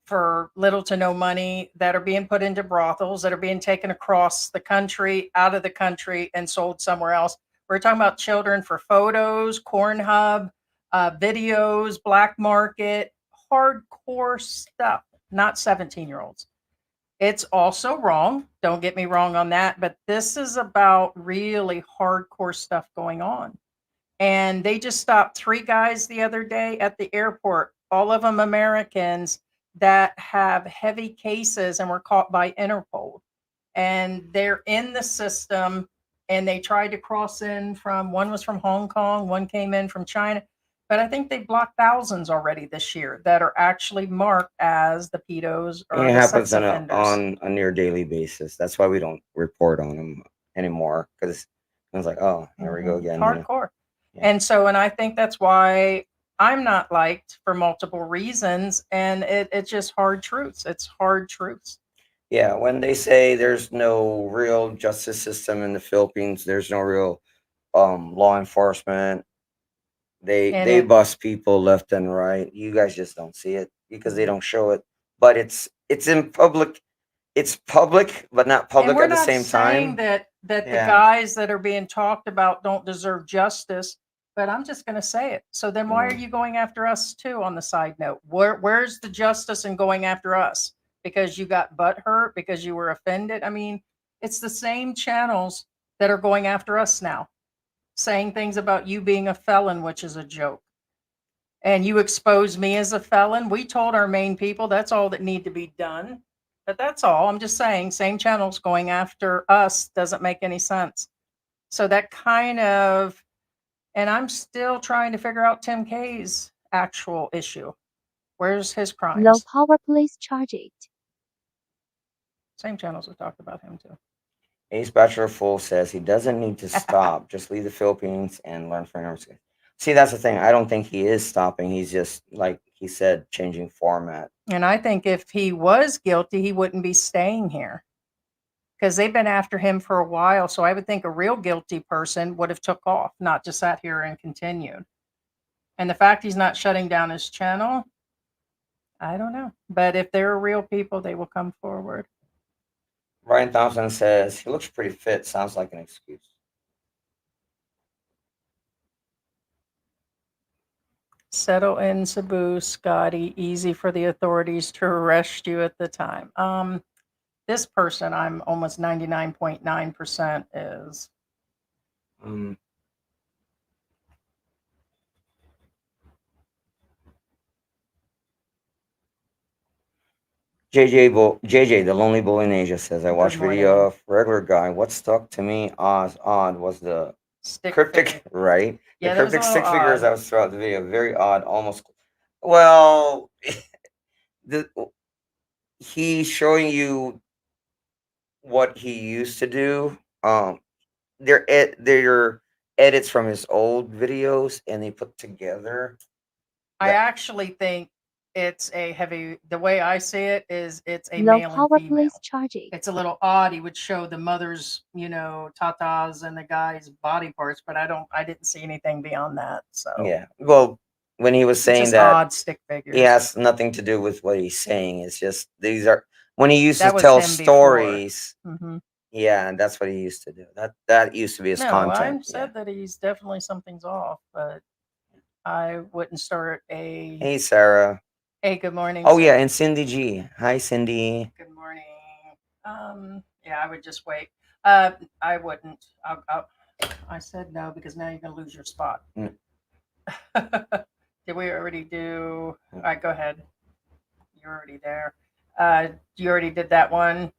for little to no money, that are being put into brothels, that are being taken across the country, out of the country, and sold somewhere else. We're talking about children for photos, Cornhub, videos, black market, hardcore stuff, not 17-year-olds. It's also wrong. Don't get me wrong on that. But this is about really hardcore stuff going on. And they just stopped 3 guys the other day at the airport, all of them Americans that have heavy cases and were caught by Interpol. And they're in the system, and they tried to cross in from, one was from Hong Kong, one came in from China. But I think they blocked thousands already this year that are actually marked as the pedos or It the happens sex on offenders. a near daily basis. That's why we don't report on them anymore, because I was like, oh, here we go again. Hardcore. Yeah. And so, and I think that's why I'm not liked for multiple reasons. And it's just hard truths. It's hard truths. Yeah, when they say there's no real justice system in the Philippines, there's no real law enforcement. They bust people left and right. You guys just don't see it because they don't show it. But it's in public. It's public, but not public at the same time. That the Yeah. guys that are being talked about don't deserve justice. but I'm just going to say it. So then why are Mm. you going after us too on the side note? Where's the justice in going after us? Because you got butt hurt, because you were offended? I mean, it's the same channels that are going after us now, saying things about you being a felon, which is a joke. And you expose me as a felon. We told our main people that's all that need to be done. But that's all. I'm just saying, same channels going after us doesn't make any sense. So that kind of, and I'm still trying to figure out Tim K's actual issue. Where's his Low crimes? power, please charge it. Same channels have talked about him too. Ace Bachelor Full says he doesn't need to stop. Just leave the Philippines and learn from your. See, that's the thing. I don't think he is stopping. He's just, like he said, changing format. And I think if he was guilty, he wouldn't be staying here, because they've been after him for a while. So I would think a real guilty person would have took off, not just sat here and continued. And the fact he's not shutting down his channel, I don't know. But if they're real people, they will come forward. Brian Thompson says he looks pretty fit. Sounds like an excuse. Settle in, Cebu, Scotty. Easy for the authorities to arrest you at the time. This person, I'm almost 99.9% is. Um, JJ, the lonely boy in Asia says, I watched video morning. of regular guy. What stuck to me odd was the Stick cryptic, figure. right? Yeah, The that was a cryptic little stick figures odd. that was throughout the video. Very odd, almost. Well, the he's showing you what he used to do. They're edits from his old videos, and they put together. I That- actually think it's a heavy, the way I see it is it's a Low male and power, female. please charge it. It's a little odd. He would show the mother's, tatas and the guy's body parts, but I didn't see anything beyond that. So Yeah. Well, when he was it's saying just that, odd stick figures. he has nothing to do with what he's saying. It's just these are when he used That to was tell him before. stories. Mhm. Yeah, and that's what he used to do. That used to be his No, I content. said that he's definitely something's off, but I wouldn't start a. Hey, Sarah. Hey, good morning. Oh yeah, Sarah. and Cindy G. Hi, Cindy. Good morning. Yeah, I would just wait. I wouldn't. I said no because now you're gonna lose your spot. Mm. Did we already do? All right, go ahead. You're already there. You already did that one.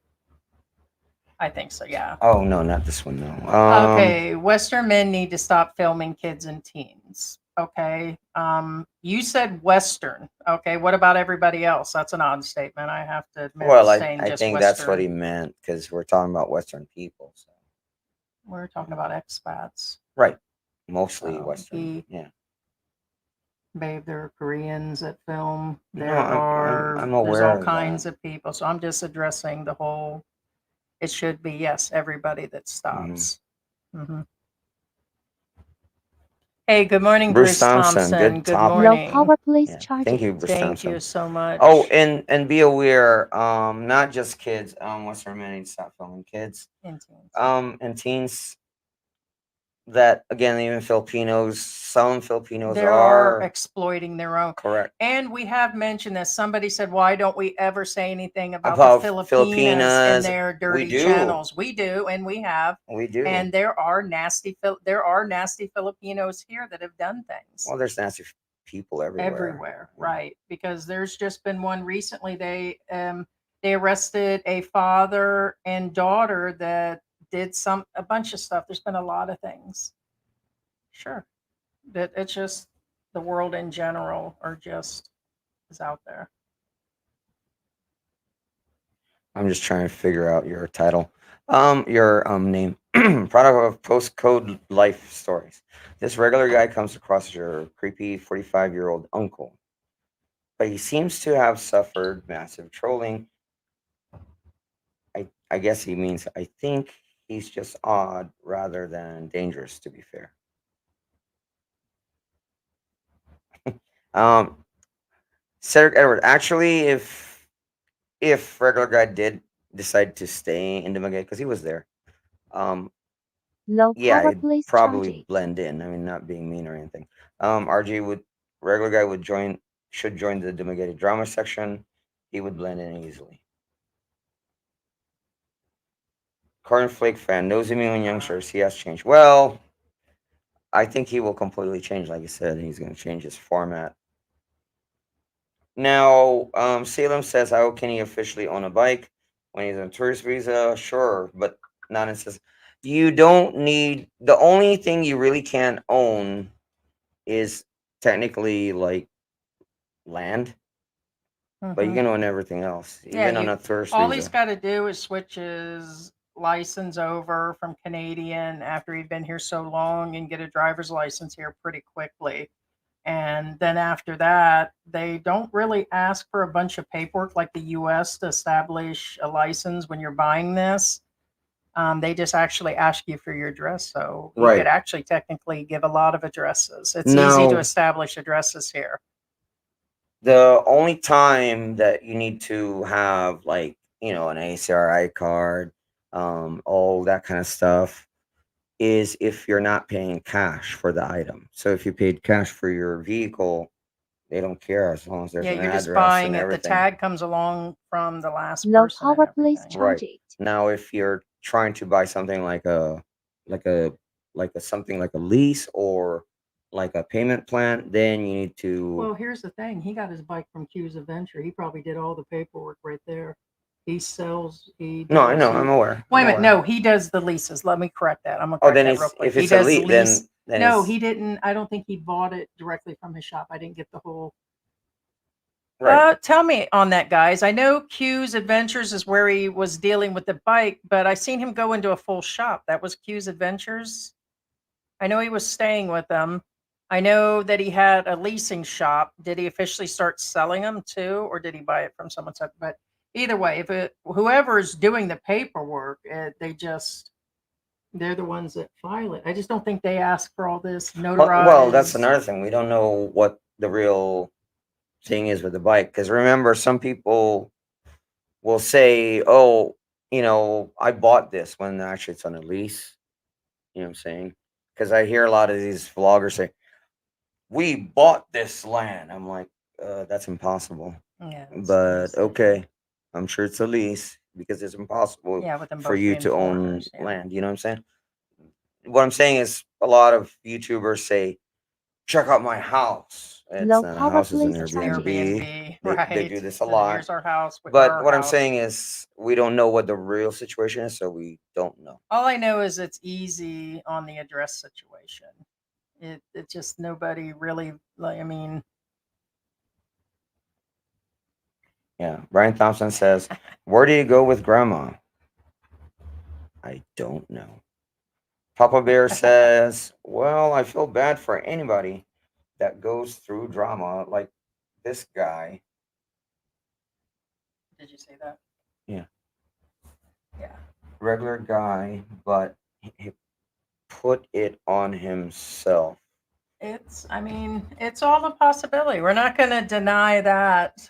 I think so. Yeah. Oh no, not this one. No. Okay. Western men need to stop filming kids and teens. Okay. You said Western. Okay. What about everybody else? That's an odd statement. I have to admit. Well, I saying just think Western. that's what he meant because we're talking about Western people. So. We're talking about expats. Right. Mostly Oh, Western. Yeah. Babe, there are Koreans that film. No, There are. I'm There's aware all of kinds that. of people. So I'm just addressing the whole. It should be yes, everybody that stops. Mm-hmm. Hey, good morning, Bruce Bruce Thompson. Thompson. Good Good topic. Low morning. power, please Yeah. charge Thank it. you, Bruce Thank Thompson. you so much. Oh, and be aware, not just kids. Western men need to stop filming kids. And teens. And teens. That again, even Filipinos. Some Filipinos They are exploiting their own. correct. And we have mentioned this. Somebody said, "Why don't we ever say anything about About the Filipinas Filipinas. and their dirty do. channels?" We do, and we have. We do. And there are nasty Filipinos here that have done things. Well, there's nasty people everywhere. Yeah. Right? Because there's just been one recently. They arrested a father and daughter that did a bunch of stuff. There's been a lot of things. Sure, that it's just the world in general or just is out there. I'm just trying to figure out your title. Your name. Product of postcode life stories. This regular guy comes across as your creepy 45-year-old uncle, but he seems to have suffered massive trolling. I guess he means I think he's just odd rather than dangerous, to be fair. Cedric Edward. Actually, if regular guy did decide to stay in Dumaguete, because he was there, Low Yeah, power it'd place probably charging. blend in. I mean, not being mean or anything. RG would regular guy would should join the Dumagetti drama section. He would blend in easily. Cornflake fan, Nosy Million Youngsters, he has changed. Well, I think he will completely change. Like I said, he's going to change his format. Now, Salem says, how can he officially own a bike when he's on tourist visa? Sure, but not says you don't need. The only thing you really can't own is technically like land, but you Mhm. can own everything else, Yeah, even on a tourist all he's visa. got to do is switch his license over from Canadian after he'd been here so long and get a driver's license here pretty quickly. And then after that, they don't really ask for a bunch of paperwork like the US to establish a license when you're buying this. They just actually ask you for your address. So you could Right. actually technically give a lot of addresses. It's easy Now, to establish addresses here. the only time that you need to have like, an ACRI card, all that kind of stuff is if you're not paying cash for the item. So if you paid cash for your vehicle, they don't care as long as there's Yeah, an you're just address buying and it. The everything. tag comes along from the last Low person and power place everything. Right. charging. Now, if you're trying to buy something like a something like a lease or like a payment plan, then you need to. Well, here's the thing. He got his bike from Q's Adventure. He probably did all the paperwork right there. He sells. No, I know. I'm aware. Wait a I'm minute. aware. No, he does the leases. Let me correct that. I'm gonna Oh, correct then that real quick. if He it's a does the lease, lease. then No, it's he didn't. I don't think he bought it directly from his shop. I didn't get the whole. right. Tell me on that, guys. I know Q's Adventures is where he was dealing with the bike, but I seen him go into a full shop. That was Q's Adventures. I know he was staying with them. I know that he had a leasing shop. Did he officially start selling them too, or did he buy it from someone? But either way, if whoever's doing the paperwork, they're the ones that file it. I just don't think they ask for all this notarized. Well, that's another thing. We don't know what the real thing is with the bike because remember, some people will say, "Oh, I bought this," when actually it's on a lease. You know what I'm saying? Because I hear a lot of these vloggers say, "We bought this land." I'm like, that's impossible. Yeah, But okay, I'm sure it's a lease because it's impossible yeah, with them for both you being to own foreigners. Yeah. land. You know what I'm saying? What I'm saying is, a lot of YouTubers say, "Check out my house." It's Low not a power house; it's an place It's charging. Airbnb. Airbnb, They right? do this a And lot. here's our house. But our what I'm house. saying is, we don't know what the real situation is, so we don't know. All I know is it's easy on the address situation. It just nobody really like. I mean, Yeah. Brian Thompson says, "Where do you go with grandma?" I don't know. Papa Bear says, "Well, I feel bad for anybody that goes through drama like this guy." did you say that? Yeah. Yeah. Regular guy, but he put it on himself. I mean, it's all a possibility. We're not going to deny that.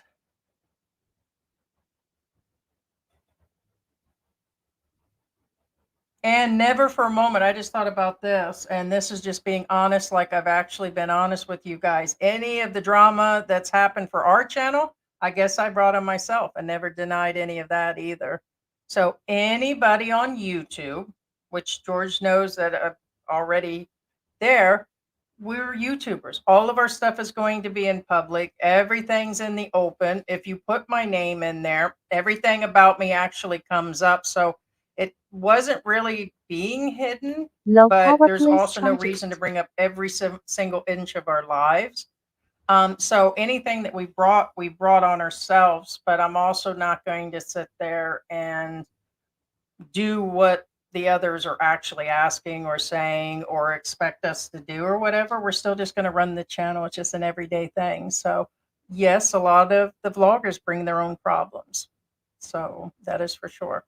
And never for a moment, I just thought about this, and this is just being honest, like I've actually been honest with you guys. Any of the drama that's happened for our channel, I guess I brought on myself and never denied any of that either. So, anybody on YouTube, which George knows that already there, we're YouTubers. All of our stuff is going to be in public. Everything's in the open. If you put my name in there, everything about me actually comes up. So, it wasn't really being hidden, Low but power there's place also no charging. reason to bring up every single inch of our lives. So anything that we brought on ourselves, but I'm also not going to sit there and do what the others are actually asking or saying or expect us to do or whatever. We're still just going to run the channel. It's just an everyday thing. So yes, a lot of the vloggers bring their own problems. So that is for sure,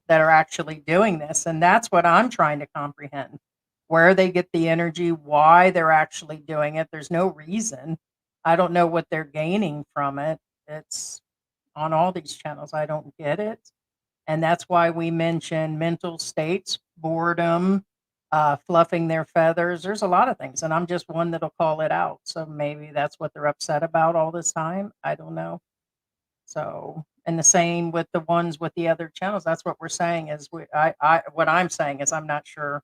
that are actually doing this. And that's what I'm trying to comprehend, where they get the energy, why they're actually doing it. There's no reason. I don't know what they're gaining from it. It's on all these channels. I don't get it. And that's why we mention mental states, boredom, fluffing their feathers. There's a lot of things, and I'm just one that'll call it out. So maybe that's what they're upset about all this time. I don't know. So, and the same with the ones with the other channels. That's what we're saying is what I'm saying is I'm not sure.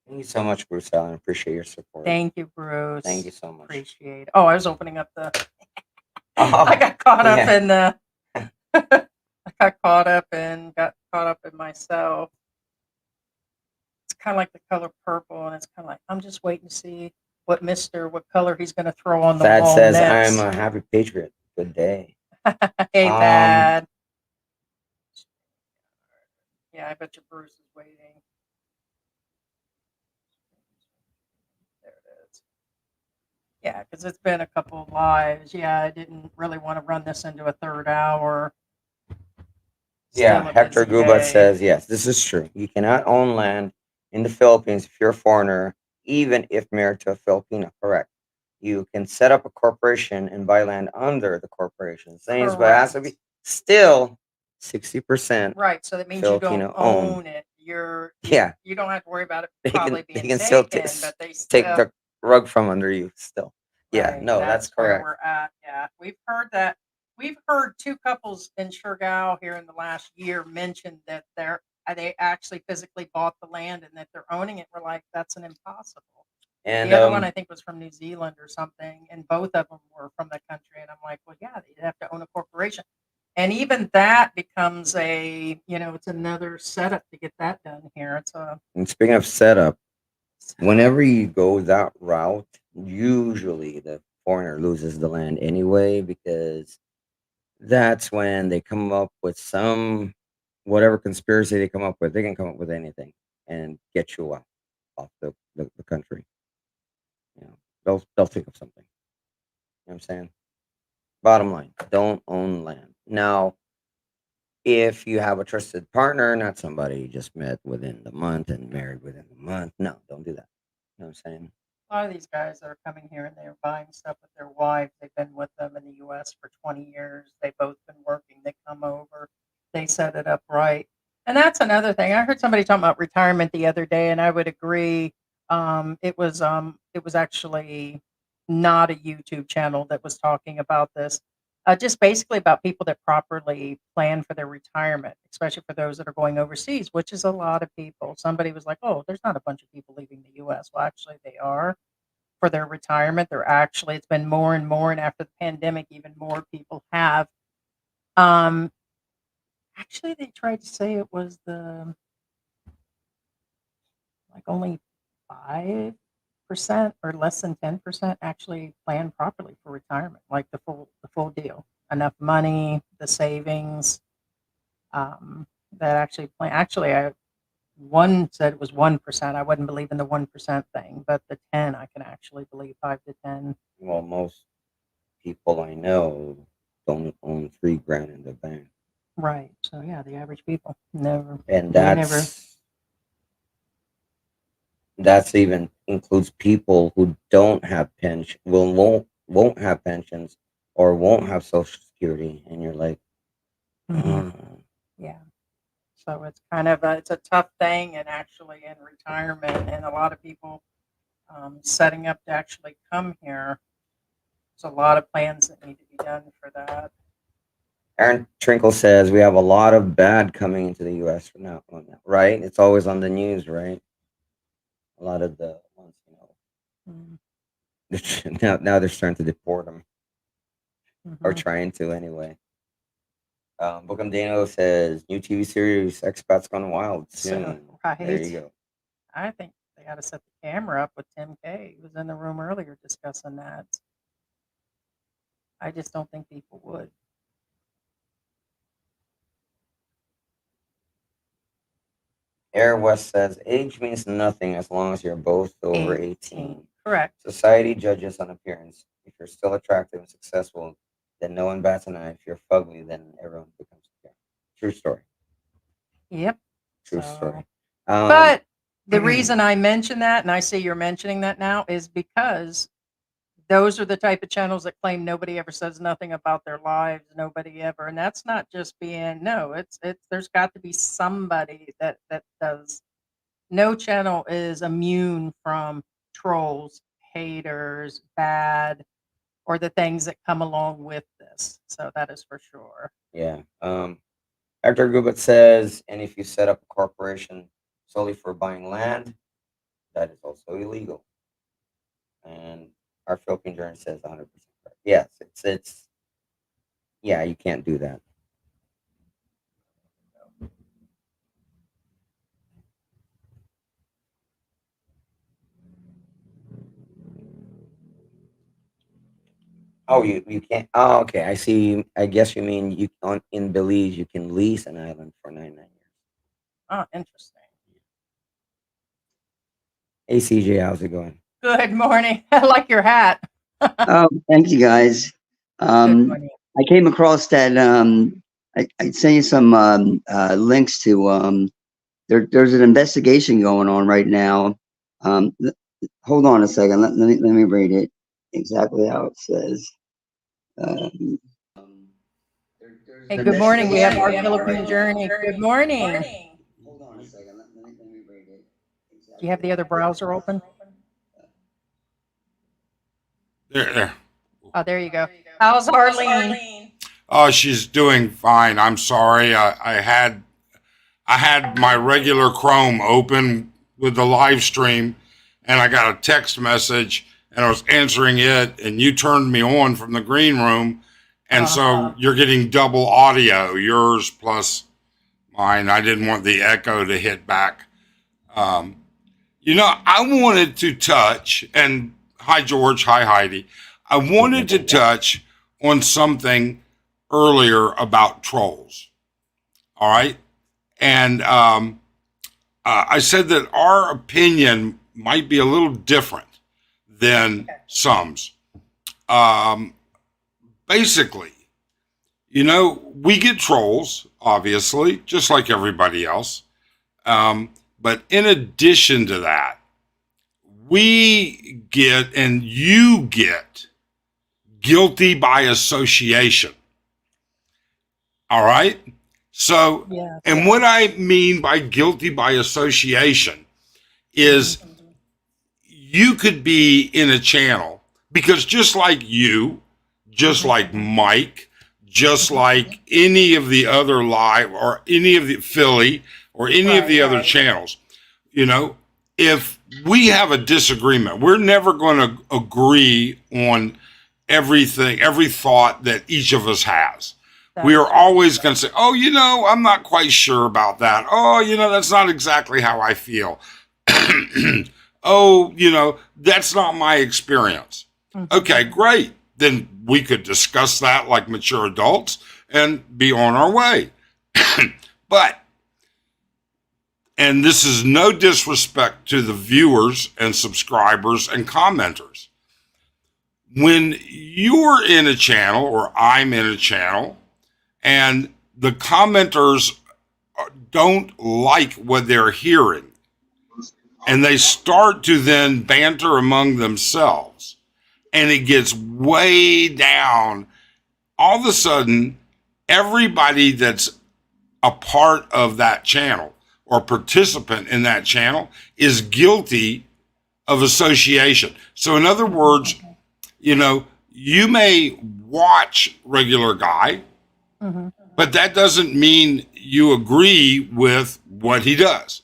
Thank you so much, Bruce Allen. Appreciate your support. Thank you, Bruce. Thank you so much. Appreciate it. Oh, I was opening up the. Oh, I got caught up yeah. in the. I got caught up in myself. It's kind of like the color purple, and it's kind of like I'm just waiting to see what color he's going to throw on the Thad wall says, next. I'm a happy patriot. Good day. Hey, Um, Thad. Yeah, I bet you Bruce is waiting. There it is. Yeah, because it's been a couple of lives. Yeah, I didn't really want to run this into a third hour. Yeah, Still a Hector busy Gubat day. says, yes, this is true. You cannot own land in the Philippines if you're a foreigner, even if married to a Filipino. Correct. You can set up a corporation and buy land under the corporation. Things, but it has to be Correct. still 60%. Right, so that means you Filipino don't owned. own it. You Yeah, don't have to worry about it they probably can being still taken, but they take still the rug from under you still. Yeah, right. no, that's That's where correct. we're at. Yeah, we've heard that. We've heard two couples in Surigao here in the last year mention that they actually physically bought the land and that they're owning it. We're like, that's an impossible. And The other one I think was from New Zealand or something, and both of them were from the country. And I'm like, well, yeah, they have to own a corporation, and even that becomes it's another setup to get that done here. It's a and speaking of setup, whenever you go that route, usually the foreigner loses the land anyway, because that's when they come up with some whatever conspiracy they come up with. They can come up with anything and get you out off the country. You know, they'll think of something. You know what I'm saying? Bottom line, don't own land. Now, if you have a trusted partner, not somebody you just met within the month and married within the month, no, don't do that. You know what I'm saying? lot of these guys that are coming here and they're buying stuff with their wife. They've been with them in the U.S. for 20 years. They've both been working. They come over. They set it up right. And that's another thing. I heard somebody talking about retirement the other day, and I would agree. It was actually not a YouTube channel that was talking about this. Just basically about people that properly plan for their retirement, especially for those that are going overseas, which is a lot of people. Somebody was like, "Oh, there's not a bunch of people leaving the U.S." Well, actually, they are for their retirement. It's been more and more, and after the pandemic, even more people have. Um, Actually, they tried to say it was only 5% or less than 10% actually plan properly for retirement, like the full deal, enough money, the savings. That actually plan. Actually, one said it was 1%. I wouldn't believe in the 1% thing, but the 10 I can actually believe 5 to 10. Well, most people I know don't own $3,000 in the bank, Right. So yeah, the average people never. and They never. that's even includes people who don't have pension, won't have pensions, or won't have Social Security, and you're like, Mhm. Yeah. So it's kind of it's a tough thing, and actually in retirement, and a lot of people setting up to actually come here. There's a lot of plans that need to be done for that. Aaron Trinkle says we have a lot of bad coming into the U.S. from now on, right? It's always on the news, right? A lot of the ones, Mm, now they're starting to deport them, or mhm. trying to anyway. Bookham Dano says new TV series Expats Gone Wild soon. There you Right. go. I think they got to set the camera up with Tim K. He was in the room earlier discussing that. I just don't think people would. Air West says age means nothing as long as you're both over 18. Correct. Society judges on appearance. If you're still attractive and successful, then no one bats an eye. If you're fugly, then everyone becomes fair. True story. Yep. True So, story. but the reason I mention that, and I see you're mentioning that now, is because those are the type of channels that claim nobody ever says nothing about their lives, nobody ever, and that's not just being no. It's there's got to be somebody that does. No channel is immune from trolls, haters, bad, or the things that come along with this. So that is for sure. Yeah. Dr. Gubat says, and if you set up a corporation solely for buying land, that is also illegal. And our Philippine journey says 100% correct. Yes, it's yeah, you can't do that. Oh, you can't. Oh, okay. I see. I guess you mean you on in Belize you can lease an island for 99 years. Oh, interesting. Hey, CJ, how's it going? Good morning. I like your hat. Oh, thank you guys. Good morning. I came across that. I sent you some links to. There's an investigation going on right now. Hold on a second. Let me read it exactly how it says. Hey, good morning. We have our Philippine journey. Good morning. Hold on a second. Let me read it. Do you have the other browser open? There. Oh, there you go. How's Arlene? Oh, she's doing fine. I'm sorry. I had my regular Chrome open with the live stream, and I got a text message, and I was answering it, and you turned me on from the green room, and so you're getting double audio, yours plus mine. I didn't want the echo to hit back. I wanted to touch, and hi, George. Hi, Heidi. I wanted to touch on something earlier about trolls. All right. And I said that our opinion might be a little different than some's. Basically, we get trolls, obviously, just like everybody else. But in addition to that, we get and you get guilty by association. All right? So, Yeah. and what I mean by guilty by association is you could be in a channel because just like you, just like Mike, just like any of the other live or any of the Philly or any of the other channels, if we have a disagreement, we're never going to agree on everything, every thought that each of us has. We are always going to say, oh, I'm not quite sure about that. Oh, that's not exactly how I feel. Oh, that's not my experience. Okay, great. Then we could discuss that like mature adults and be on our way. And this is no disrespect to the viewers and subscribers and commenters. When you're in a channel or I'm in a channel and the commenters don't like what they're hearing and they start to then banter among themselves and it gets way down, all of a sudden, everybody that's a part of that channel or participant in that channel is guilty of association. So in other words, you may watch regular guy, but that doesn't mean you agree with what he does.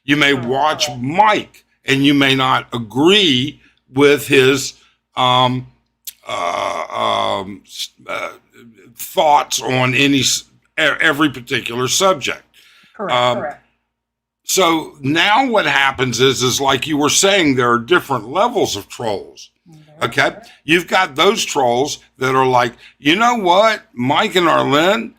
You may watch Mike and you may not agree with his thoughts on every particular subject. Correct. So now what happens is like you were saying, there are different levels of trolls. Okay. You've got those trolls that are like, you know what, Mike and Arlen,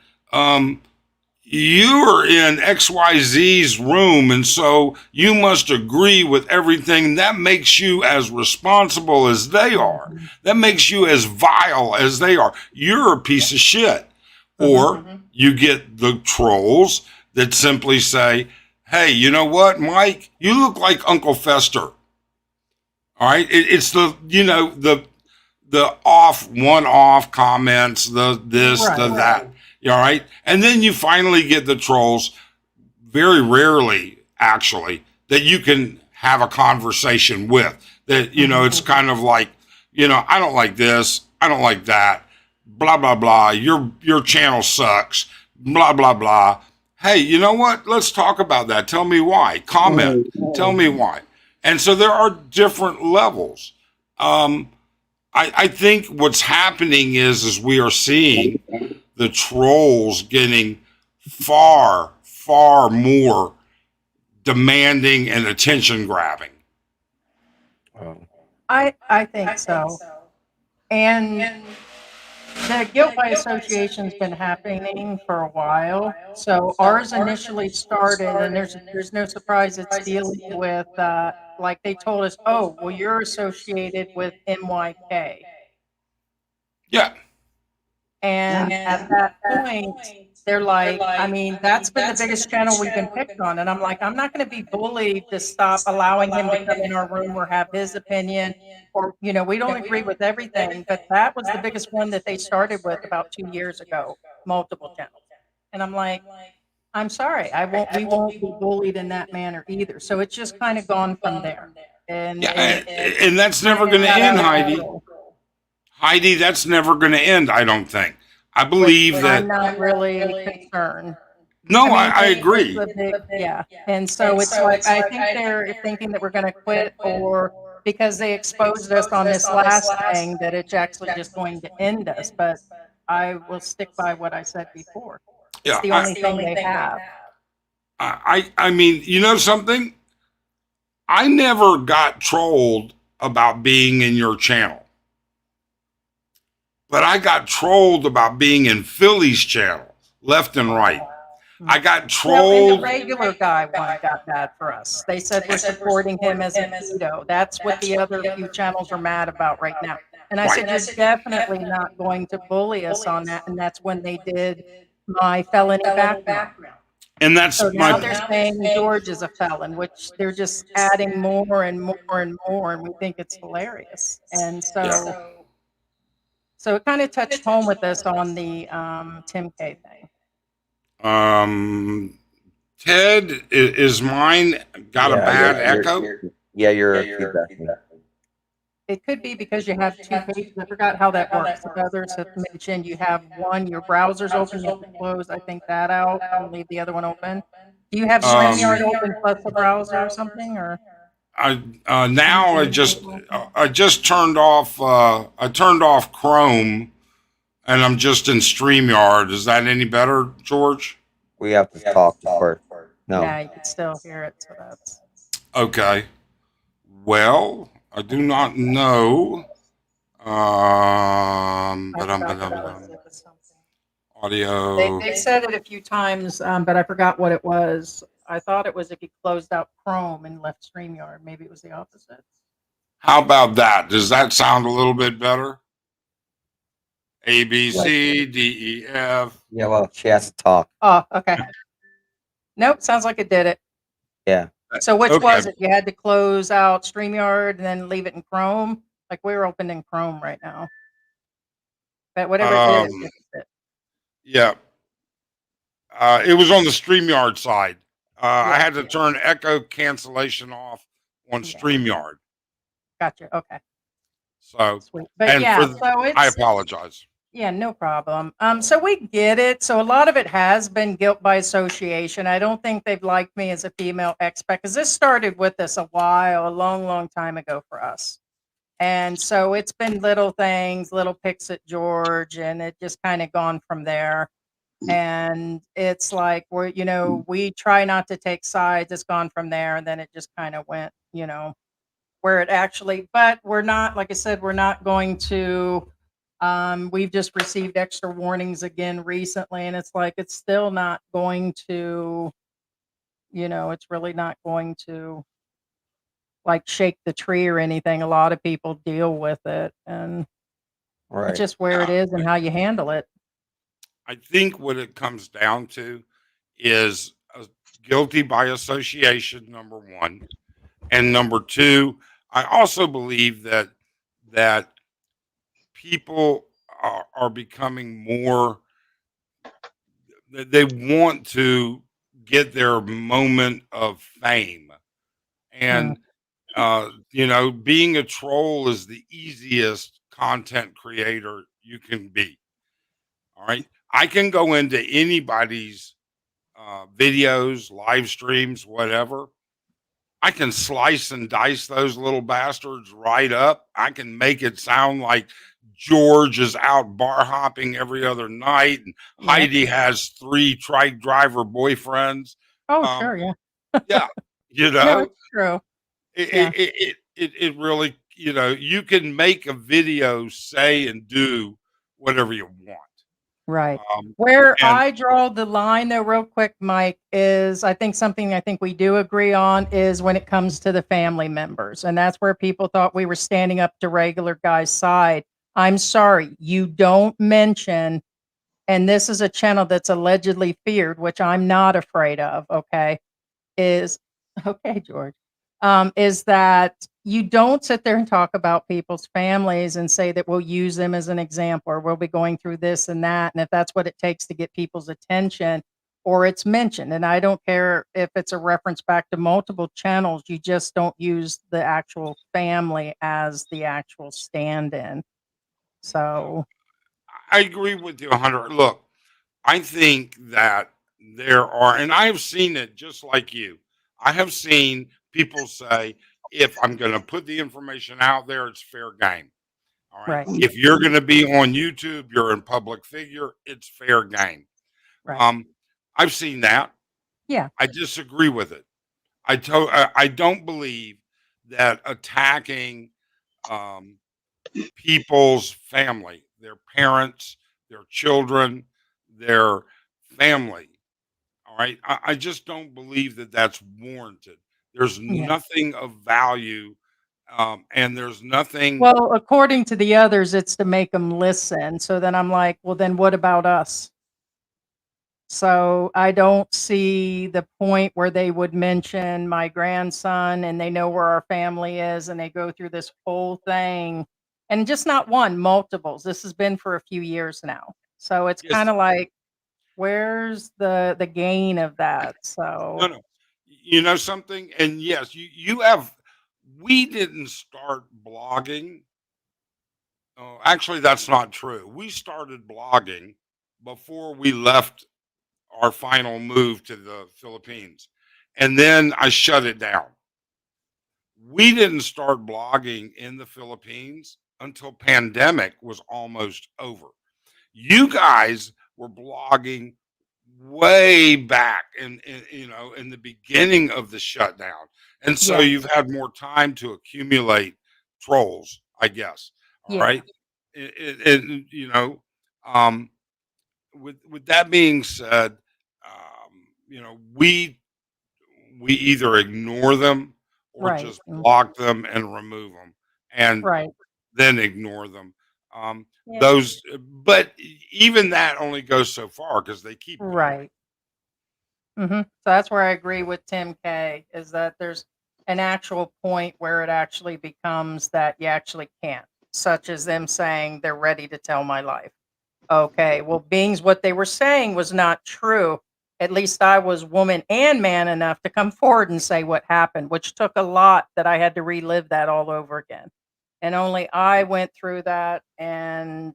you're in XYZ's room, and so you must agree with everything. That makes you as responsible as they are. That makes you as vile as they are. You're a piece of shit. Or you get the trolls that simply say, hey, you know what, Mike? You look like Uncle Fester. All right. It's the the one-off comments, the this, the Right. that. All right. And then you finally get the trolls, very rarely actually, that you can have a conversation with. That, it's kind of like, I don't like this, I don't like that, blah, blah, blah. Your channel sucks, blah, blah, blah. Hey, you know what? Let's talk about that. Tell me why. Comment. Tell me why. And so there are different levels. I think what's happening is we are seeing the trolls getting far, far more demanding and attention grabbing. I think so. And the guilt by association's been happening for a while. So ours initially started, and there's no surprise it's dealing with like they told us, oh, well, you're associated with MYK. Yeah. And at that point, they're like, I mean, that's been the biggest channel we've been picked on. And I'm like, I'm not going to be bullied to stop allowing him to come in our room or have his opinion. Or, we don't agree with everything. But that was the biggest one that they started with about 2 years ago, multiple channels. And I'm like, I'm sorry, we won't be bullied in that manner either. So it's just kind of gone from there. And that's never going to end, Heidi. Heidi, that's never going to end, I don't think. I believe that. I'm not really concerned. No, I agree. Yeah. And so it's like, I think they're thinking that we're going to quit, or because they exposed us on this last thing, that it's actually just going to end us. But I will stick by what I said before. It's the only thing they have. I mean, you know something? I never got trolled about being in your channel. But I got trolled about being in Philly's channel, left and right. I got trolled. The regular guy one got bad for us. They said we're supporting him as a veto. That's what the other few channels are mad about right now. And I said, you're definitely not going to bully us on that. And that's when they did my felony background. And that's so now they're saying George is a felon, which they're just adding more and more and more. And we think it's hilarious. And so it kind of touched home with us on the Tim K thing. Ted, is mine got a bad echo? Your feedback. It could be because you have two pages. I forgot how that works. The others have mentioned you have one, your browser's open, you have to close, I think, that out and leave the other one open. Do you have StreamYard open plus the browser or something, or? Now I just turned off Chrome, and I'm just in StreamYard. Is that any better, George? We have to talk first. No. Yeah, you can still hear it, so that's okay. Well, I do not know. Audio. They said it a few times, but I forgot what it was. I thought it was if you closed out Chrome and left StreamYard. Maybe it was the opposite. How about that? Does that sound a little bit better? A, B, C, D, E, F. Yeah, well, she has to talk. Oh, okay. Nope, sounds like it did it. Yeah. So which was it? You had to close out StreamYard and then leave it in Chrome? Like we're open in Chrome right now. But whatever it did, it fixed it. Yeah. It was on the StreamYard side. I had to turn echo cancellation off on StreamYard. Gotcha. Okay. So, sweet. But I apologize. Yeah, no problem. So we get it. So a lot of it has been guilt by association. I don't think they've liked me as a female expat, because this started with us a long time ago for us. And so it's been little things, little picks at George, and it just kind of gone from there. And it's like we try not to take sides. It's gone from there, and then it just kind of went, where it actually. But we're not, like I said, we're not going to. We've just received extra warnings again recently, and it's like it's still not going to. It's really not going to like shake the tree or anything. A lot of people deal with it, and it's just where it is and how you handle it. I think what it comes down to is guilty by association, number one. And number two, I also believe that people are becoming more, they want to get their moment of fame. And, being a troll is the easiest content creator you can be. All right. I can go into anybody's videos, live streams, whatever. I can slice and dice those little bastards right up. I can make it sound like George is out bar hopping every other night and Yeah. Heidi has 3 trike driver boyfriends. Oh, Um, sure. Yeah. yeah, No, it's true. Yeah. it really, you can make a video say and do whatever you want. Right. Um, Where and I draw the line, though, real quick, Mike, is I think something I think we do agree on is when it comes to the family members. And that's where people thought we were standing up to regular guys' side. I'm sorry, you don't mention, and this is a channel that's allegedly feared, which I'm not afraid of, okay, is okay, George, is that you don't sit there and talk about people's families and say that we'll use them as an example or we'll be going through this and that. And if that's what it takes to get people's attention or it's mentioned, and I don't care if it's a reference back to multiple channels, you just don't use the actual family as the actual stand in. So, I agree with you 100. Look, I think that there are, and I have seen it just like you. I have seen people say, if I'm going to put the information out there, it's fair game. All right. right, If you're going to be on YouTube, you're a public figure, it's fair game. right. Um, I've seen that. Yeah, I disagree with it. I don't believe that attacking um, people's family, their parents, their children, their family. All right. I just don't believe that that's warranted. There's yeah. nothing of value. And there's nothing. Well, according to the others, it's to make them listen. So then I'm like, well, then what about us? So I don't see the point where they would mention my grandson and they know where our family is and they go through this whole thing and just not one, multiples. This has been for a few years now. So it's kind Yes. of like, where's the gain of that? No, So no. You know something? And yes, you have, we didn't start blogging. Oh, actually, that's not true. We started blogging before we left our final move to the Philippines. And then I shut it down. We didn't start blogging in the Philippines until pandemic was almost over. You guys were blogging way back in the beginning of the shutdown. And so yeah, you've had more time to accumulate trolls, I guess. All yeah, right. And um, with that being said, we either ignore them or right, just block them and remove them and right, then ignore them. yeah, Those, but even that only goes so far because they keep going. right. So that's where I agree with Tim K is that there's an actual point where it actually becomes that you actually can't, such as them saying they're ready to tell my life. Okay, well, being what they were saying was not true. At least I was woman and man enough to come forward and say what happened, which took a lot that I had to relive that all over again. And only I went through that. And,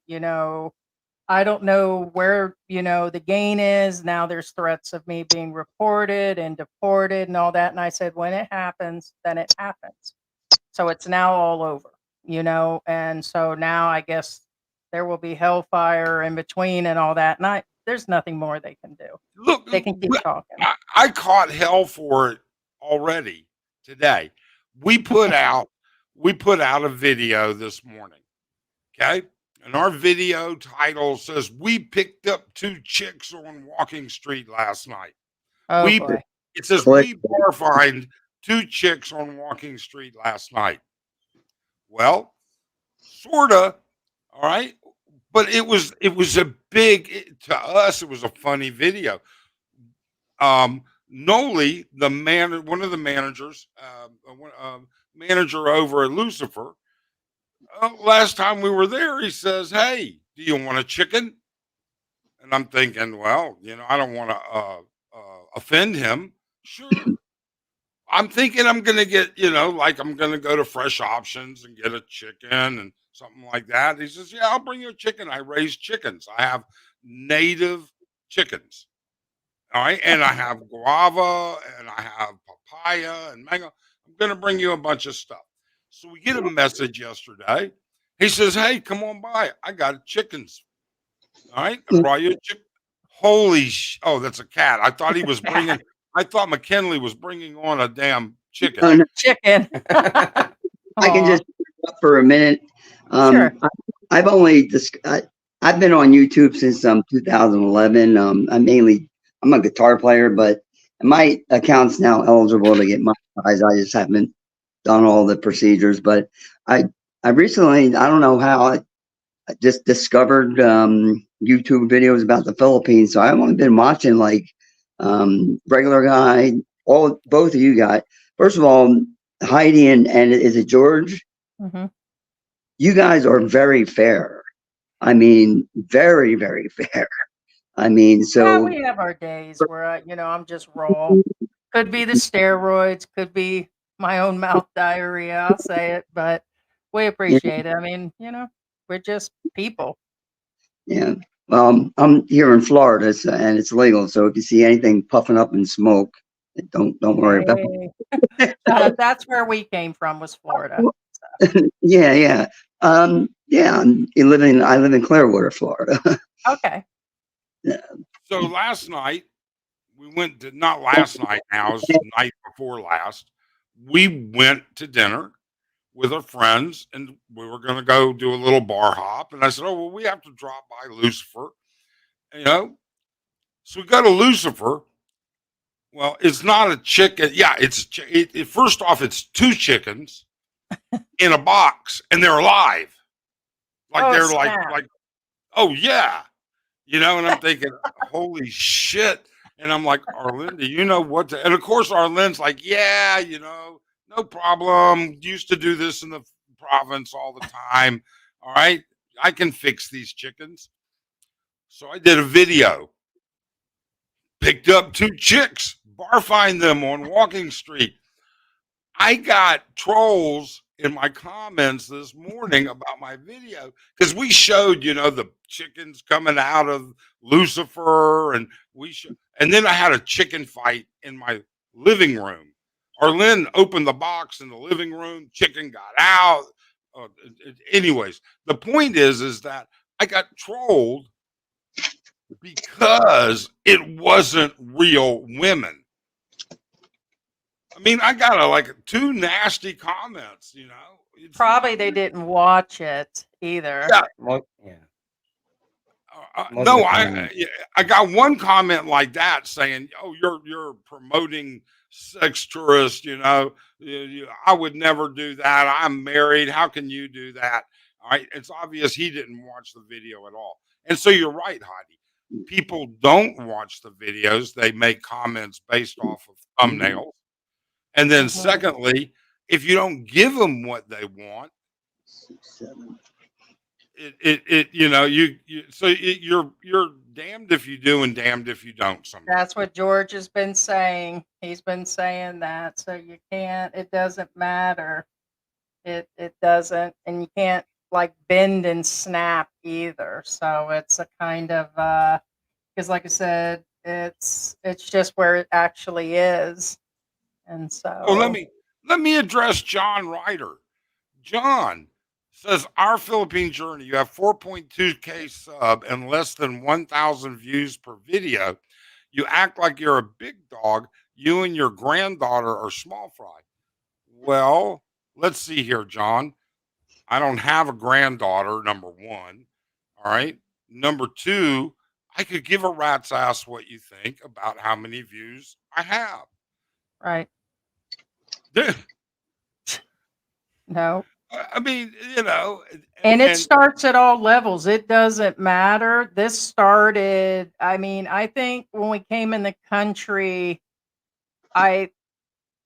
I don't know where, the gain is. Now there's threats of me being reported and deported and all that. And I said, when it happens, then it happens. So it's now all over, and so now I guess there will be hellfire in between and all that. And there's nothing more they can do. Look, They can keep talking. I caught hell for it already today. We put out a video this morning. Okay. And our video title says we picked up 2 chicks on Walking Street last night. Oh We boy. It says Click. we bar fined 2 chicks on Walking Street last night. Well, sorta, all right. But it was to us, it was a funny video. Noli, one of the managers, manager over at Lucifer, Last time we were there, he says, "Hey, do you want a chicken?" And I'm thinking, well, I don't want to offend him. Sure. I'm thinking I'm gonna get, like I'm gonna go to Fresh Options and get a chicken and something like that. He says, "Yeah, I'll bring you a chicken. I raise chickens. I have native chickens. All right, and I have guava and I have papaya and mango. I'm gonna bring you a bunch of stuff." So we get a message yesterday. He says, "Hey, come on by. I got chickens. All right, I brought you a chicken." Oh, that's a cat. I thought he was bringing. I thought McKinley was bringing on a damn chicken. No, no, Chicken. I can Aw, just interrupt for a minute. sure. I've only I've been on YouTube since 2011. I'm a guitar player, but my account's now eligible to get monetized. I just haven't done all the procedures. But I recently, I don't know how, I just discovered YouTube videos about the Philippines. So I've only been watching like regular guy, both of you guys. First of all, Heidi and is it George? hmm You guys are very fair. I mean, very, very fair. I mean, Yeah, so we have our days where I'm just raw. Could be the steroids, could be my own mouth diarrhea. I'll say it, but we yeah, appreciate it. I mean, we're just people. yeah. I'm here in Florida, and it's legal. So if you see anything puffing up in smoke, don't worry about Hey, it. that's where we came from, was Florida. Yeah, yeah. Yeah. I live in Clearwater, Florida. Okay. Yeah. So last night we went to, not last night. Now it was the night before last. We went to dinner with our friends, and we were going to go do a little bar hop. And I said, "Oh well, we have to drop by Lucifer." You know, so we go to Lucifer. Well, it's not a chicken. Yeah, first off, it's two chickens in a box, and they're alive. Like Oh, they're snap. like, oh yeah, and I'm thinking, holy shit. And I'm like, "Arlen, do you know what to?" And of course, Arlen's like, "Yeah, no problem. Used to do this in the province all the time. All right, I can fix these chickens." So I did a video, picked up two chicks, barfing them on Walking Street. I got trolls in my comments this morning about my video because we showed, the chickens coming out of Lucifer, and and then I had a chicken fight in my living room. Arlen opened the box in the living room, chicken got out. Anyways, the point is that I got trolled because it wasn't real women. I mean, I got like two nasty comments, It's Probably not they real. didn't watch it either. Yeah. Yeah. Most of No, the time, I got one comment like that saying, "Oh, you're promoting sex tourists, I would never do that. I'm married. How can you do that?" All right. It's obvious he didn't watch the video at all. And so you're right, Heidi. People don't watch the videos. They make comments based off of thumbnails. And then hmm secondly, if you don't give them what they want, 7. you're damned if you do and damned if you don't sometimes. That's what George has been saying. He's been saying that. So you can't, it doesn't matter. It doesn't, and you can't like bend and snap either. So it's a kind of because like I said, it's just where it actually is. And Oh, let so me address John Ryder. John says, "Our Philippine journey, you have 4.2K sub and less than 1,000 views per video. You act like you're a big dog. You and your granddaughter are small fry." Well, let's see here, John. I don't have a granddaughter, number one. All right. Number two, I could give a rat's ass what you think about how many views I have. right. There- No. I mean, And it and starts at all levels. It doesn't matter. This started, I mean, I think when we came in the country, I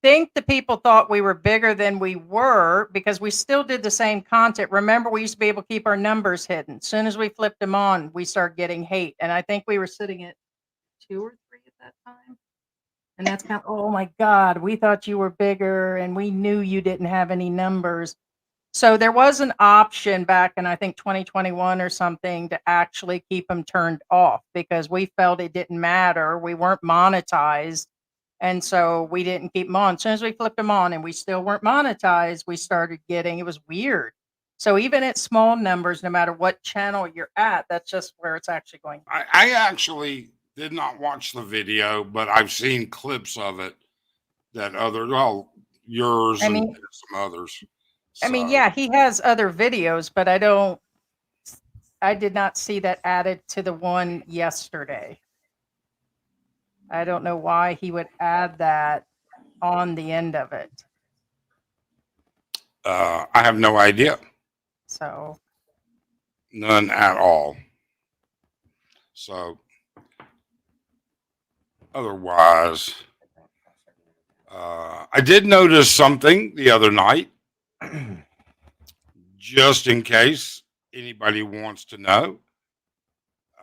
think the people thought we were bigger than we were because we still did the same content. Remember, we used to be able to keep our numbers hidden. As soon as we flipped them on, we started getting hate. And I think we were sitting at 2 or 3 at that time. And that's kind of, oh my God, we thought you were bigger and we knew you didn't have any numbers. So there was an option back in, I think, 2021 or something to actually keep them turned off because we felt it didn't matter. We weren't monetized. And so we didn't keep them on. As soon as we flipped them on and we still weren't monetized, we started getting, it was weird. So even at small numbers, no matter what channel you're at, that's just where it's actually going. I actually did not watch the video, but I've seen clips of it that well, yours I and mean, some others. So, yeah, he has other videos, but I did not see that added to the one yesterday. I don't know why he would add that on the end of it. I have no idea. So None at all. So, otherwise, I did notice something the other night, just in case anybody wants to know.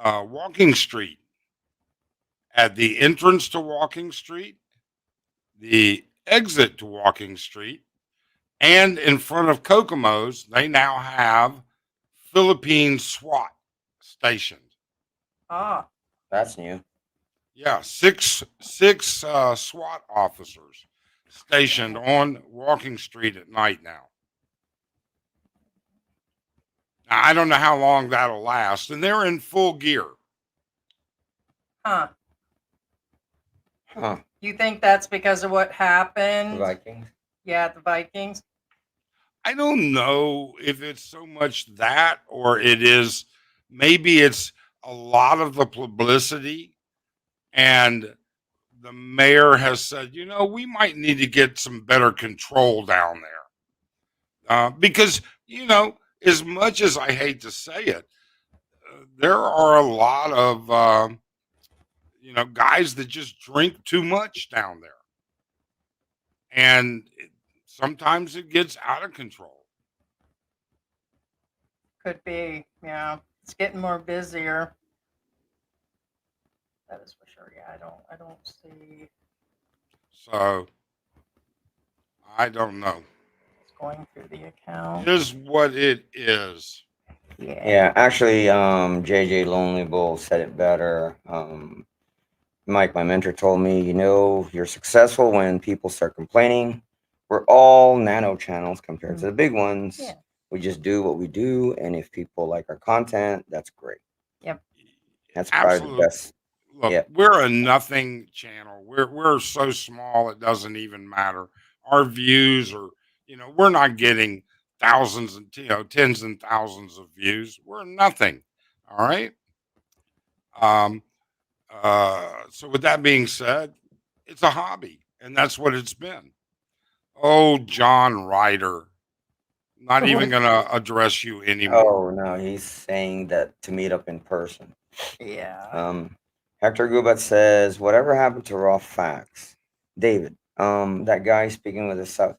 Walking Street. At the entrance to Walking Street, the exit to Walking Street, and in front of Kokomo's, they now have Philippine SWAT stationed. That's new. Yeah, six SWAT officers stationed on Walking Street at night now. Now, I don't know how long that'll last, and they're in full gear. Huh. Huh. You think that's because of what happened? Vikings. Yeah, the Vikings. I don't know if it's so much that, or maybe it's a lot of the publicity, and the mayor has said, we might need to get some better control down there. Because, as much as I hate to say it, there are a lot of, guys that just drink too much down there. And sometimes it gets out of control. Could be. Yeah. It's getting more busier. That is for sure. Yeah, I don't see So I don't know. what's going through the account. It is what it is. Yeah, actually, JJ Lonely Bull said it better. Mike, my mentor, told me, you're successful when people start complaining. We're all nano channels compared to the big ones. Yeah. We just do what we do, and if people like our content, that's great. Yep. That's probably Absolutely. the best. Look, Yeah. we're a nothing channel. We're so small it doesn't even matter. Our views are, we're not getting thousands and tens and thousands of views. We're nothing. All right. So with that being said, it's a hobby, and that's what it's been. Oh, John Ryder. Not even gonna address you anymore. Oh no, he's saying that to meet up in person. Yeah. Hector Gubat says, whatever happened to raw facts? David, that guy speaking with a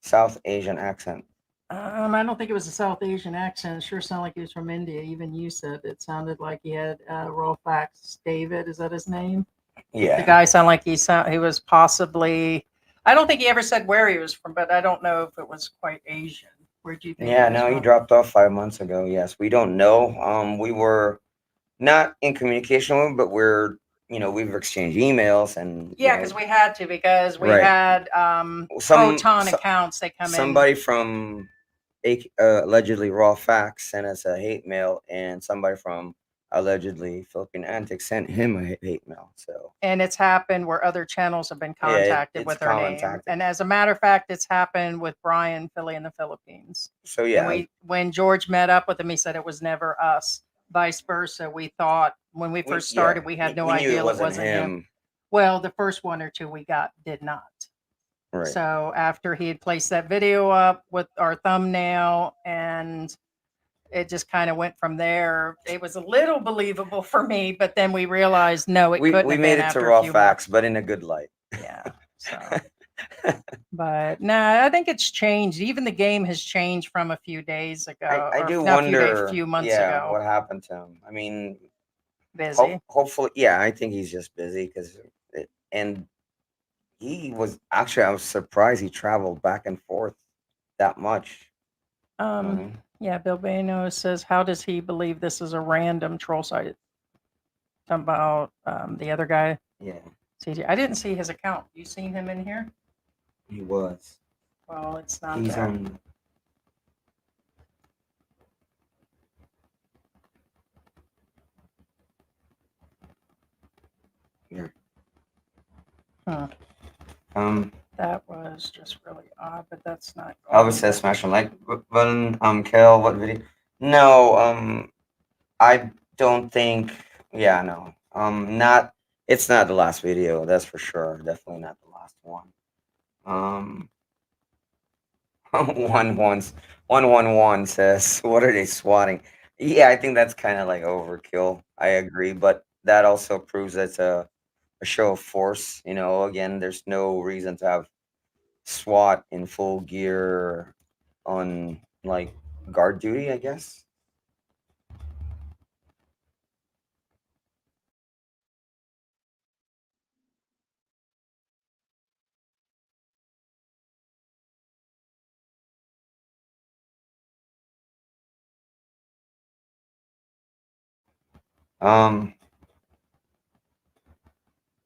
South Asian accent. I don't think it was a South Asian accent. It sure sounded like he was from India. Even you said it sounded like he had raw facts. David, is that his name? Yeah. The guy sounded like he was possibly. I don't think he ever said where he was from, but I don't know if it was quite Asian. Where'd you think? Yeah, no, he dropped off 5 months ago. Yes, we don't know. We were not in communication with him, but we've exchanged emails and Yeah, because we had to because we Right. had Proton accounts. They come in. somebody from allegedly raw facts sent us a hate mail, and somebody from allegedly Philippine Antics sent him a hate mail. So And it's happened where other channels have been Yeah, it- contacted it's with our name. contacted. And as a matter of fact, it's happened with Brian Philly in the Philippines. so And yeah, when George met up with him, he said it was never us. Vice versa. We thought when we first started, we had no we knew idea it wasn't him. Well, the first one or two we got did not. Right. So after he had placed that video up with our thumbnail and it just kind of went from there. It was a little believable for me, but then we realized no, it couldn't we have made been it to after a raw few facts, but in a good light. months. Yeah. So But no, I think it's changed. Even the game has changed from a few days ago, I or do not a few days, wonder, few months yeah, ago. what happened to him. I mean, Busy. hopefully, yeah, I think he's just busy because, and he was actually, I was surprised he traveled back and forth that much. Um, yeah, Bill Bano says, how does he believe this is a random troll site? Talking about the other guy, Yeah, CJ. I didn't see his account. You seen him in here? he was. Well, it's not He's there. on. Here. Huh. That was just really odd, but that's not. Elvis says smash a like button. Kel, what video? No, I don't think. Yeah, no. Not. It's not the last video. That's for sure. Definitely not the last one. One once 111 says, "What are they swatting?" Yeah, I think that's kind of like overkill. I agree, but that also proves it's a show of force. You know, again, there's no reason to have SWAT in full gear on like guard duty, I guess. Um,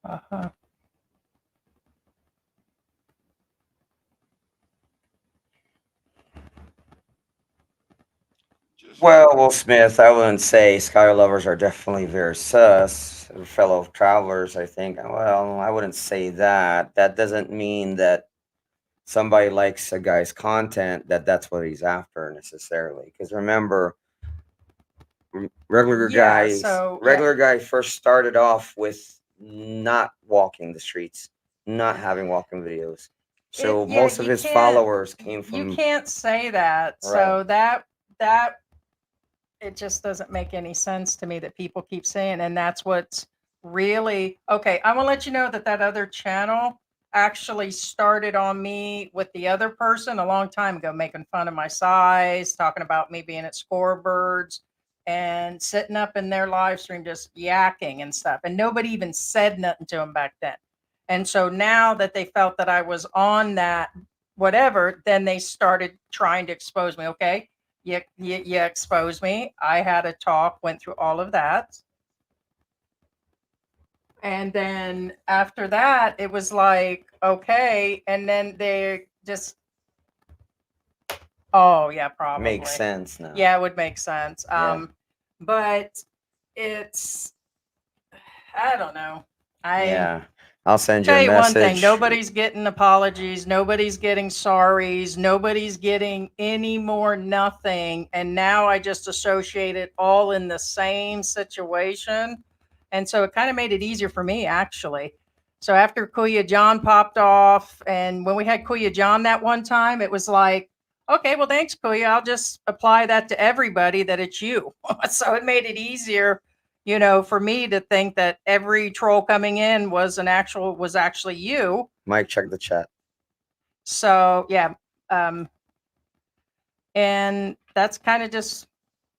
Uh-huh. well, Will Smith, I wouldn't say sky lovers are definitely very sus. Fellow travelers, I think. Well, I wouldn't say that. That doesn't mean that somebody likes a guy's content that that's what he's after necessarily. Because remember, Yeah. So yeah, regular guy first started off with not walking the streets, not having walking videos. So yeah, most of his followers came you from can't say that. right. So that it just doesn't make any sense to me that people keep saying, and that's what's really okay. I will let you know that that other channel actually started on me with the other person a long time ago, making fun of my size, talking about me being at Scorebirds, and sitting up in their live stream just yakking and stuff, and nobody even said nothing to him back then. And so now that they felt that I was on that whatever, then they started trying to expose me. Okay, you exposed me. I had a talk, went through all of that. And then after that, it was like, okay. And then they just, oh, yeah, probably. Makes sense now. Yeah, it would make sense. Yeah. But it's, I don't know. Yeah. I'll send you Tell a you one thing, message. nobody's getting apologies, nobody's getting sorries, nobody's getting any more nothing. And now I just associate it all in the same situation. And so it kind of made it easier for me, actually. So after Kuya John popped off, and when we had Kuya John that one time, it was like, okay, well, thanks, Kuya. I'll just apply that to everybody that it's you. So it made it easier, you know, for me to think that every troll coming in was actually you. Mike, check the chat. So yeah, and that's kind of just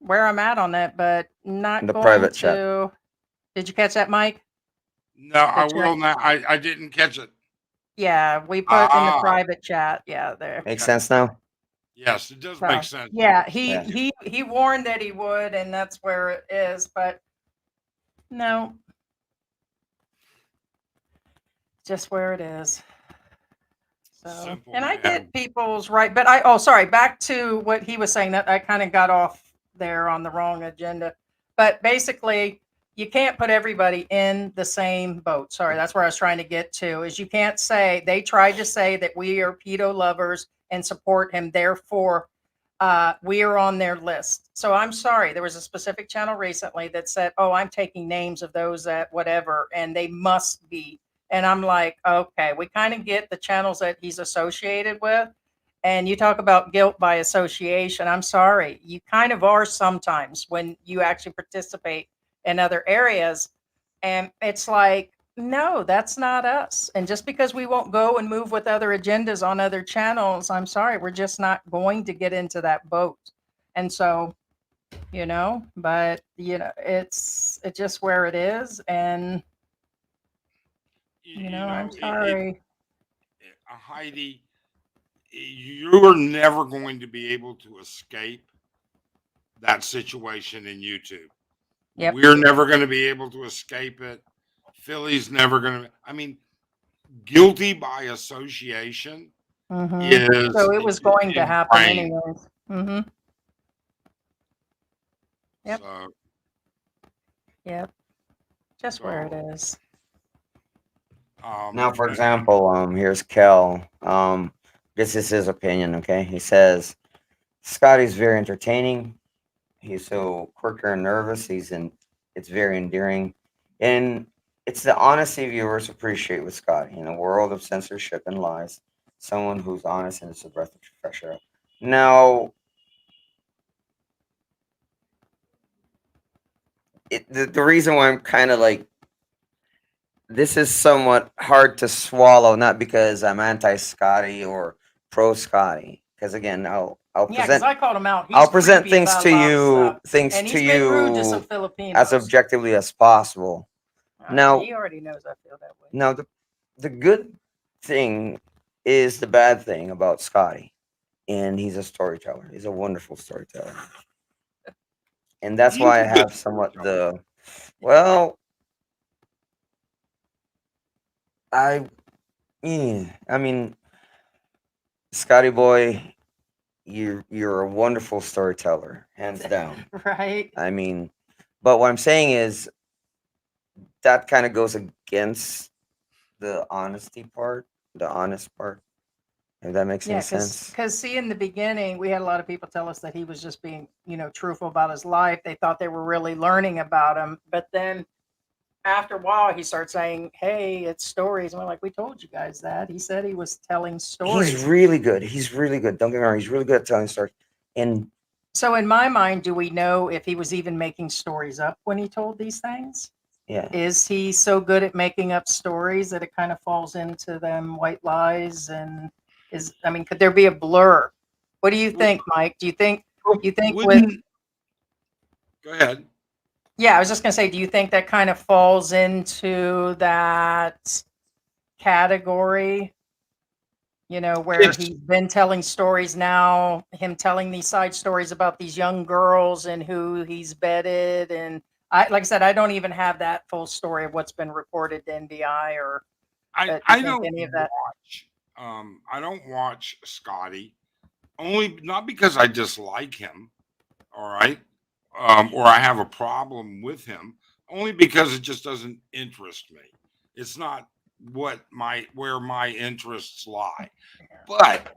where I'm at on that, but not The going private to. chat. Did you catch that, Mike? No, I The will chat? not. I didn't catch it. Yeah, we put in the Ah, private chat. Yeah, there. Makes sense now? yes, it does So make sense. yeah, Yeah. he warned that he would, and that's where it is. But no, just where it is. So, Simple, and I man. get people's right, but sorry, back to what he was saying, that I kind of got off there on the wrong agenda. But basically, you can't put everybody in the same boat. Sorry, that's where I was trying to get to, is you can't say, they tried to say that we are pedo lovers and support him. Therefore, we are on their list. So I'm sorry. There was a specific channel recently that said, oh, I'm taking names of those that whatever, and they must be. And I'm like, okay, we kind of get the channels that he's associated with. And you talk about guilt by association. I'm sorry. You kind of are sometimes when you actually participate in other areas. And it's like, No, that's not us. And just because we won't go and move with other agendas on other channels, I'm sorry, we're just not going to get into that boat. And so, but it's just where it is. And I'm sorry. Heidi, you're never going to be able to escape that situation in YouTube. Yep. We're never going to be able to escape it. Philly's never going to. I mean, guilty by association is. So it was going to happen ingrained. anyways. Mm-hmm. Yep. So, Yep. Just where it is. Now, for example, here's Kel. This is his opinion, okay? He says, Scotty's very entertaining. He's so quirky and nervous. It's very endearing. And it's the honesty viewers appreciate with Scotty. In a world of censorship and lies, someone who's honest and is a breath of fresh air. Now, the reason why I'm kind of like, this is somewhat hard to swallow, not because I'm anti-Scotty or pro-Scotty. Because again, I'll Yeah, because present I called him out. He's I'll present creepy things about to a lot of you, stuff. things And to he's been rude to some you Filipinos. as objectively as possible. Now, he already knows I feel that way. now the good thing is the bad thing about Scotty, and he's a storyteller. He's a wonderful storyteller, and that's why I have somewhat the well. I mean, Scotty boy, you're a wonderful storyteller, hands down. Right. I mean, but what I'm saying is that kind of goes against the honesty part, the honest part. If that makes Yeah, any sense. because see, in the beginning, we had a lot of people tell us that he was just being, truthful about his life. They thought they were really learning about him. But then after a while, he started saying, hey, it's stories. And we're like, we told you guys that. He said he was telling stories. He's really good. He's really good. Don't get me wrong. He's really good at telling stories. And So in my mind, do we know if he was even making stories up when he told these things? yeah, Is he so good at making up stories that it kind of falls into them white lies? And could there be a blur? What do you think, Mike? Do you think with, Wouldn't- Go ahead. yeah, I was just going to say, do you think that kind of falls into that category? Where Yes. he's been telling stories now, him telling these side stories about these young girls and who he's bedded. And like I said, I don't even have that full story of what's been reported to NBI or I do you think don't any of that. watch. I don't watch Scotty only not because I dislike him. All right. Or I have a problem with him, only because it just doesn't interest me. It's not where my interests lie. But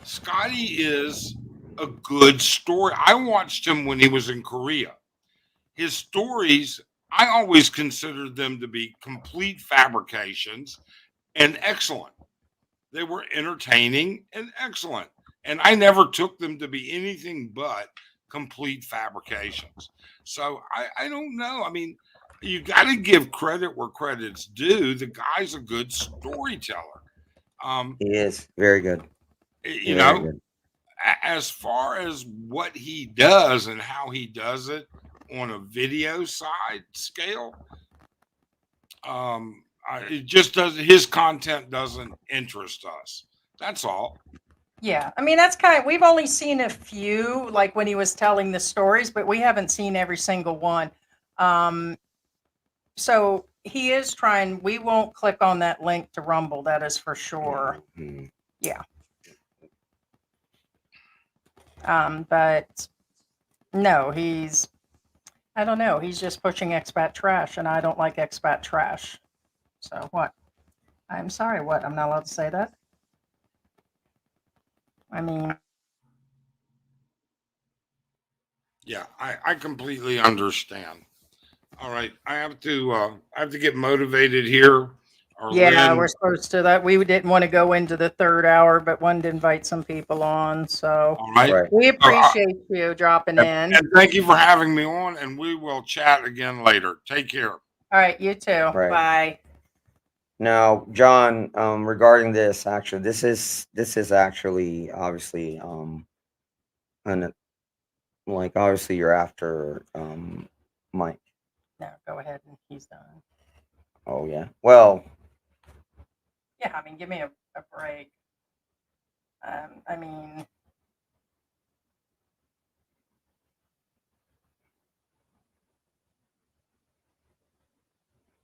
Scotty is a good story. I watched him when he was in Korea. His stories, I always considered them to be complete fabrications and excellent. They were entertaining and excellent. And I never took them to be anything but complete fabrications. So I don't know. I mean, you got to give credit where credit's due. The guy's a good storyteller. he is very good. You Very know, good. as far as what he does and how he does it on a video side scale, it just doesn't. His content doesn't interest us. That's all. Yeah, that's we've only seen a few, like when he was telling the stories, but we haven't seen every single one. So he is trying. We won't click on that link to Rumble. That is for sure. Mhm. Yeah. But no, I don't know. He's just pushing expat trash, and I don't like expat trash. So what? I'm sorry. What? I'm not allowed to say that. Yeah, I completely understand. All right, I have to get motivated here. Yeah, Lynn, we're supposed to that. We didn't want to go into the third hour, but wanted to invite some people on. So all right. Right. we appreciate you dropping in. And thank you for having me on, and we will chat again later. Take care. All right, you too. Right. Bye. Now, John, regarding this, actually, this is actually obviously an like obviously you're after Mike. No, go ahead and he's done. Oh yeah. Well, Yeah, I mean, give me a break. I mean,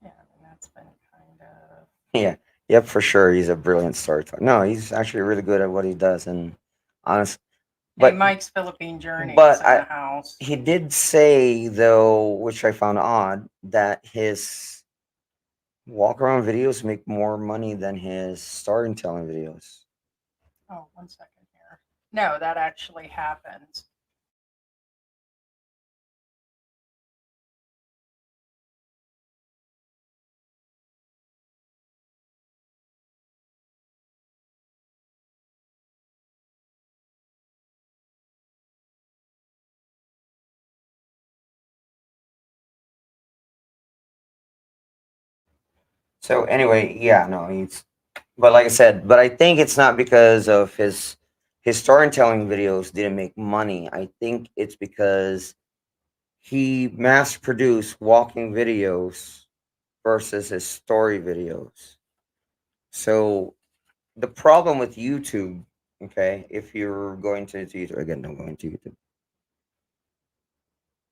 yeah, I mean, that's been kind of. yeah, yep, for sure. He's a brilliant storyteller. No, he's actually really good at what he does, and honest. Hey, But Mike's Philippine Journey but is in the house. he did say though, which I found odd, that his walk around videos make more money than his storytelling videos. Oh, 1 second here. No, that actually happens. So anyway, yeah, no, he's. But like I said, but I think it's not because of his storytelling videos didn't make money. I think it's because he mass produced walking videos versus his story videos. So the problem with YouTube, okay, if you're going to YouTube again, don't go into YouTube.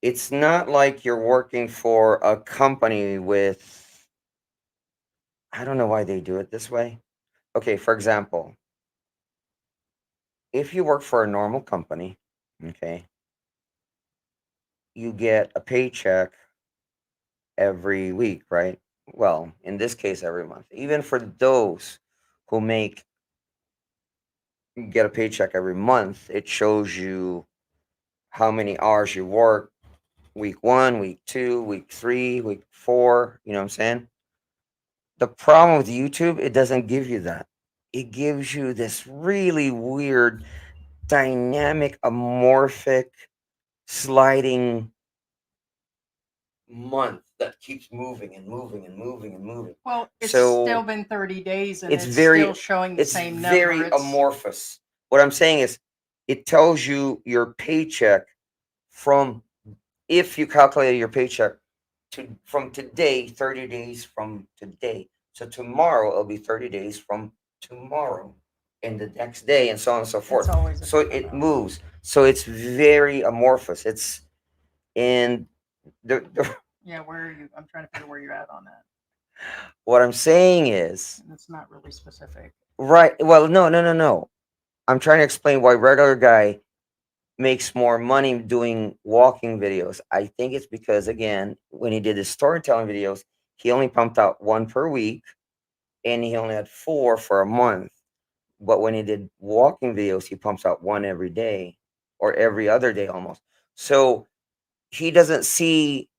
It's not like you're working for a company with, I don't know why they do it this way. Okay, for example, if you work for a normal company, okay, you get a paycheck every week, right? Well, in this case, every month. Even for those who get a paycheck every month, it shows you how many hours you work week 1, week 2, week 3, week 4. You know what I'm saying? The problem with YouTube, it doesn't give you that. It gives you this really weird, dynamic, amorphic, sliding month that keeps moving and moving and moving and moving. Well, it's So still been 30 days and it's it's very still showing the it's same very number. It's amorphous. What I'm saying is it tells you your paycheck from, if you calculate your paycheck from today, 30 days from today. So tomorrow it'll be 30 days from tomorrow, and the next day, and so on and so forth. it's always a So different it number. moves. So it's very amorphous. It's in the Yeah, where are you? I'm trying to figure where you're at on that. what I'm saying is, And it's not really specific. right. Well, no. I'm trying to explain why regular guy makes more money doing walking videos. I think it's because, again, when he did his storytelling videos, he only pumped out one per week, and he only had 4 for a month. But when he did walking videos, he pumps out one every day or every other day almost. So he doesn't see,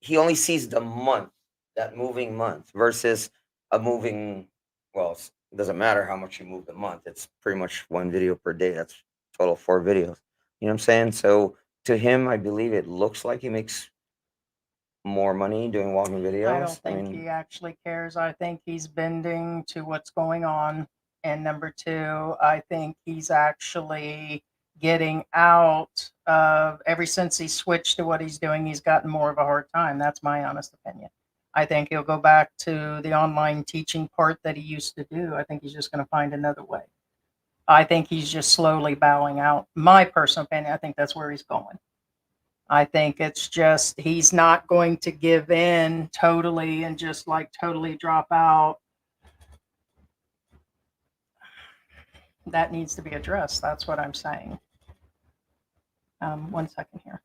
he only sees the month, that moving month versus a moving, well, it doesn't matter how much you move the month. It's pretty much one video per day. That's total 4 videos. You know what I'm saying? So to him, I believe it looks like he makes more money doing walking videos. I don't think he actually cares. I think he's bending to what's going on. And number two, I think he's actually getting out of, ever since he switched to what he's doing, he's gotten more of a hard time. That's my honest opinion. I think he'll go back to the online teaching part that he used to do. I think he's just going to find another way. I think he's just slowly bowing out. My personal opinion, I think that's where he's going. I think it's just he's not going to give in totally and just like totally drop out. That needs to be addressed. That's what I'm saying. 1 second here.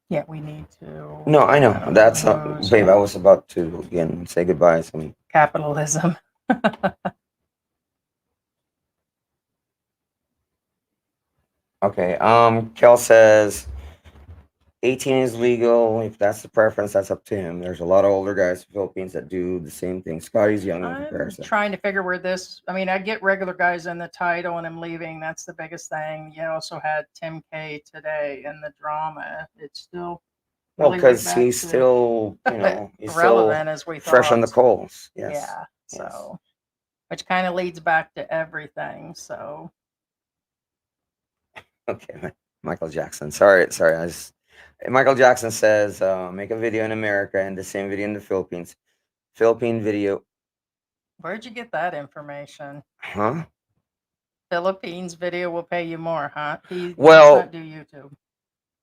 Yeah, we need to. No, I know. That's Those babe, I was about to again say goodbye. So capitalism. okay. Kel says 18 is legal. If that's the preference, that's up to him. There's a lot of older guys in the Philippines that do the same thing. Scotty's young in I'm comparison. trying to figure where this. I mean, I get regular guys in the title, and I'm leaving. That's the biggest thing. You also had Tim K today in the drama. It's still Well, really right because back he's to still, he's relevant still as we fresh on the thought. coals. Yes. Yeah. Yes. So, which kind of leads back to everything. So, Okay, Michael Jackson. Sorry. Michael Jackson says, make a video in America and the same video in the Philippines. Philippine video, where'd you get that information? huh? Philippines video will pay you more, huh? He does Well, not do YouTube.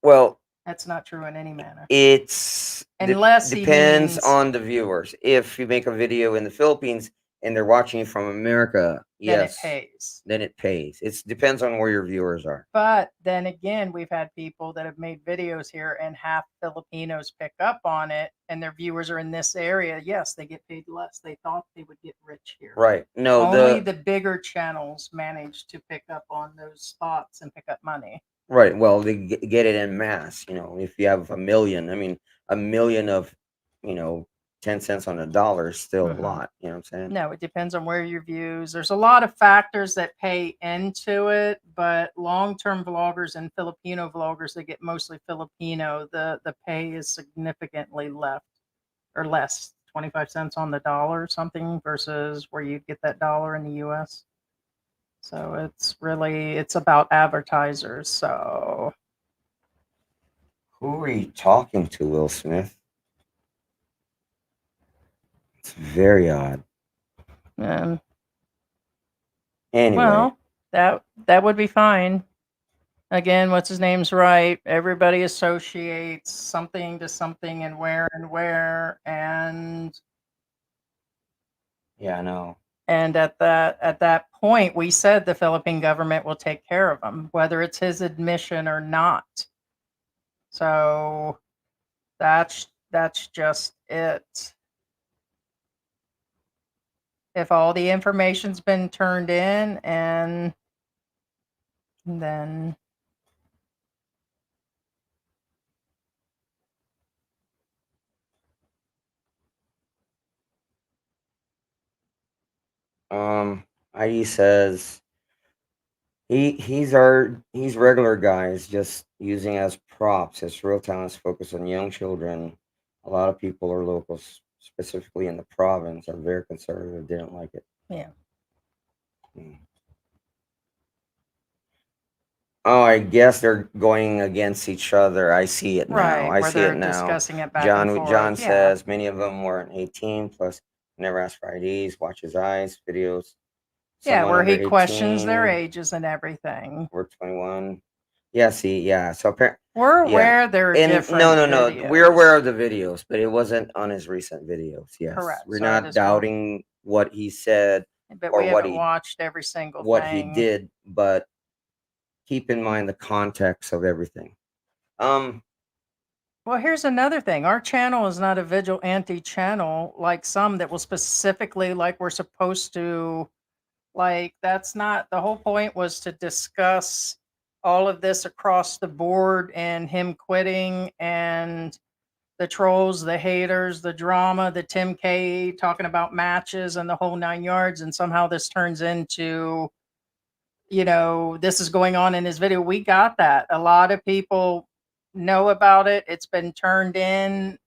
well, That's not true in any manner. it's Unless he depends means on the viewers. If you make a video in the Philippines and they're watching you from America, then it yes, pays. then it pays. It depends on where your viewers are. But then again, we've had people that have made videos here and half Filipinos pick up on it and their viewers are in this area. Yes, they get paid less. They thought they would get rich here. Right. No, Only the bigger channels manage to pick up on those spots and pick up money. right. Well, they get it in mass. If you have a million, I mean, a million of, 10 cents on a dollar is still a Mhm. lot. You know what I'm saying? No, it depends on where your views. There's a lot of factors that pay into it, but long-term vloggers and Filipino vloggers that get mostly Filipino, the pay is significantly less, 25 cents on the dollar or something versus where you'd get that dollar in the US. So it's about advertisers. So Who are you talking to, Will Smith? It's very odd. um, Anyway, well, that would be fine. Again, what's his name's right. Everybody associates something to something and where yeah, I know. and at that point we said the Philippine government will take care of him, whether it's his admission or not. So that's just it. If all the information's been turned in, and then ID says he's regular guys just using as props. His real talent is focused on young children. A lot of people or locals, specifically in the province, are very conservative. Didn't like it. yeah. Oh, I guess they're going against each other. I see it now. Right, I where see it they're now. discussing it back John and John forth. Yeah. says many of them weren't 18 plus never asked for IDs. Watch his eyes videos. Yeah, Someone where under he questions their 18, ages and everything. We're 21. Yeah, see, yeah. So apparently, We're yeah. aware there are And different no. We're videos. aware of the videos, but it wasn't on his recent videos. Yes, Correct. we're So I not just want, doubting what he said but or we what haven't he watched every single what he thing. did, but keep in mind the context of everything. Well, here's another thing. Our channel is not a vigilante channel like some that will specifically, like we're supposed to, like that's not the whole point. Was to discuss all of this across the board and him quitting and the trolls, the haters, the drama, the Tim K talking about matches and the whole 9 yards, and somehow this turns into, this is going on in his video. We got that. A lot of people know about it. It's been turned in,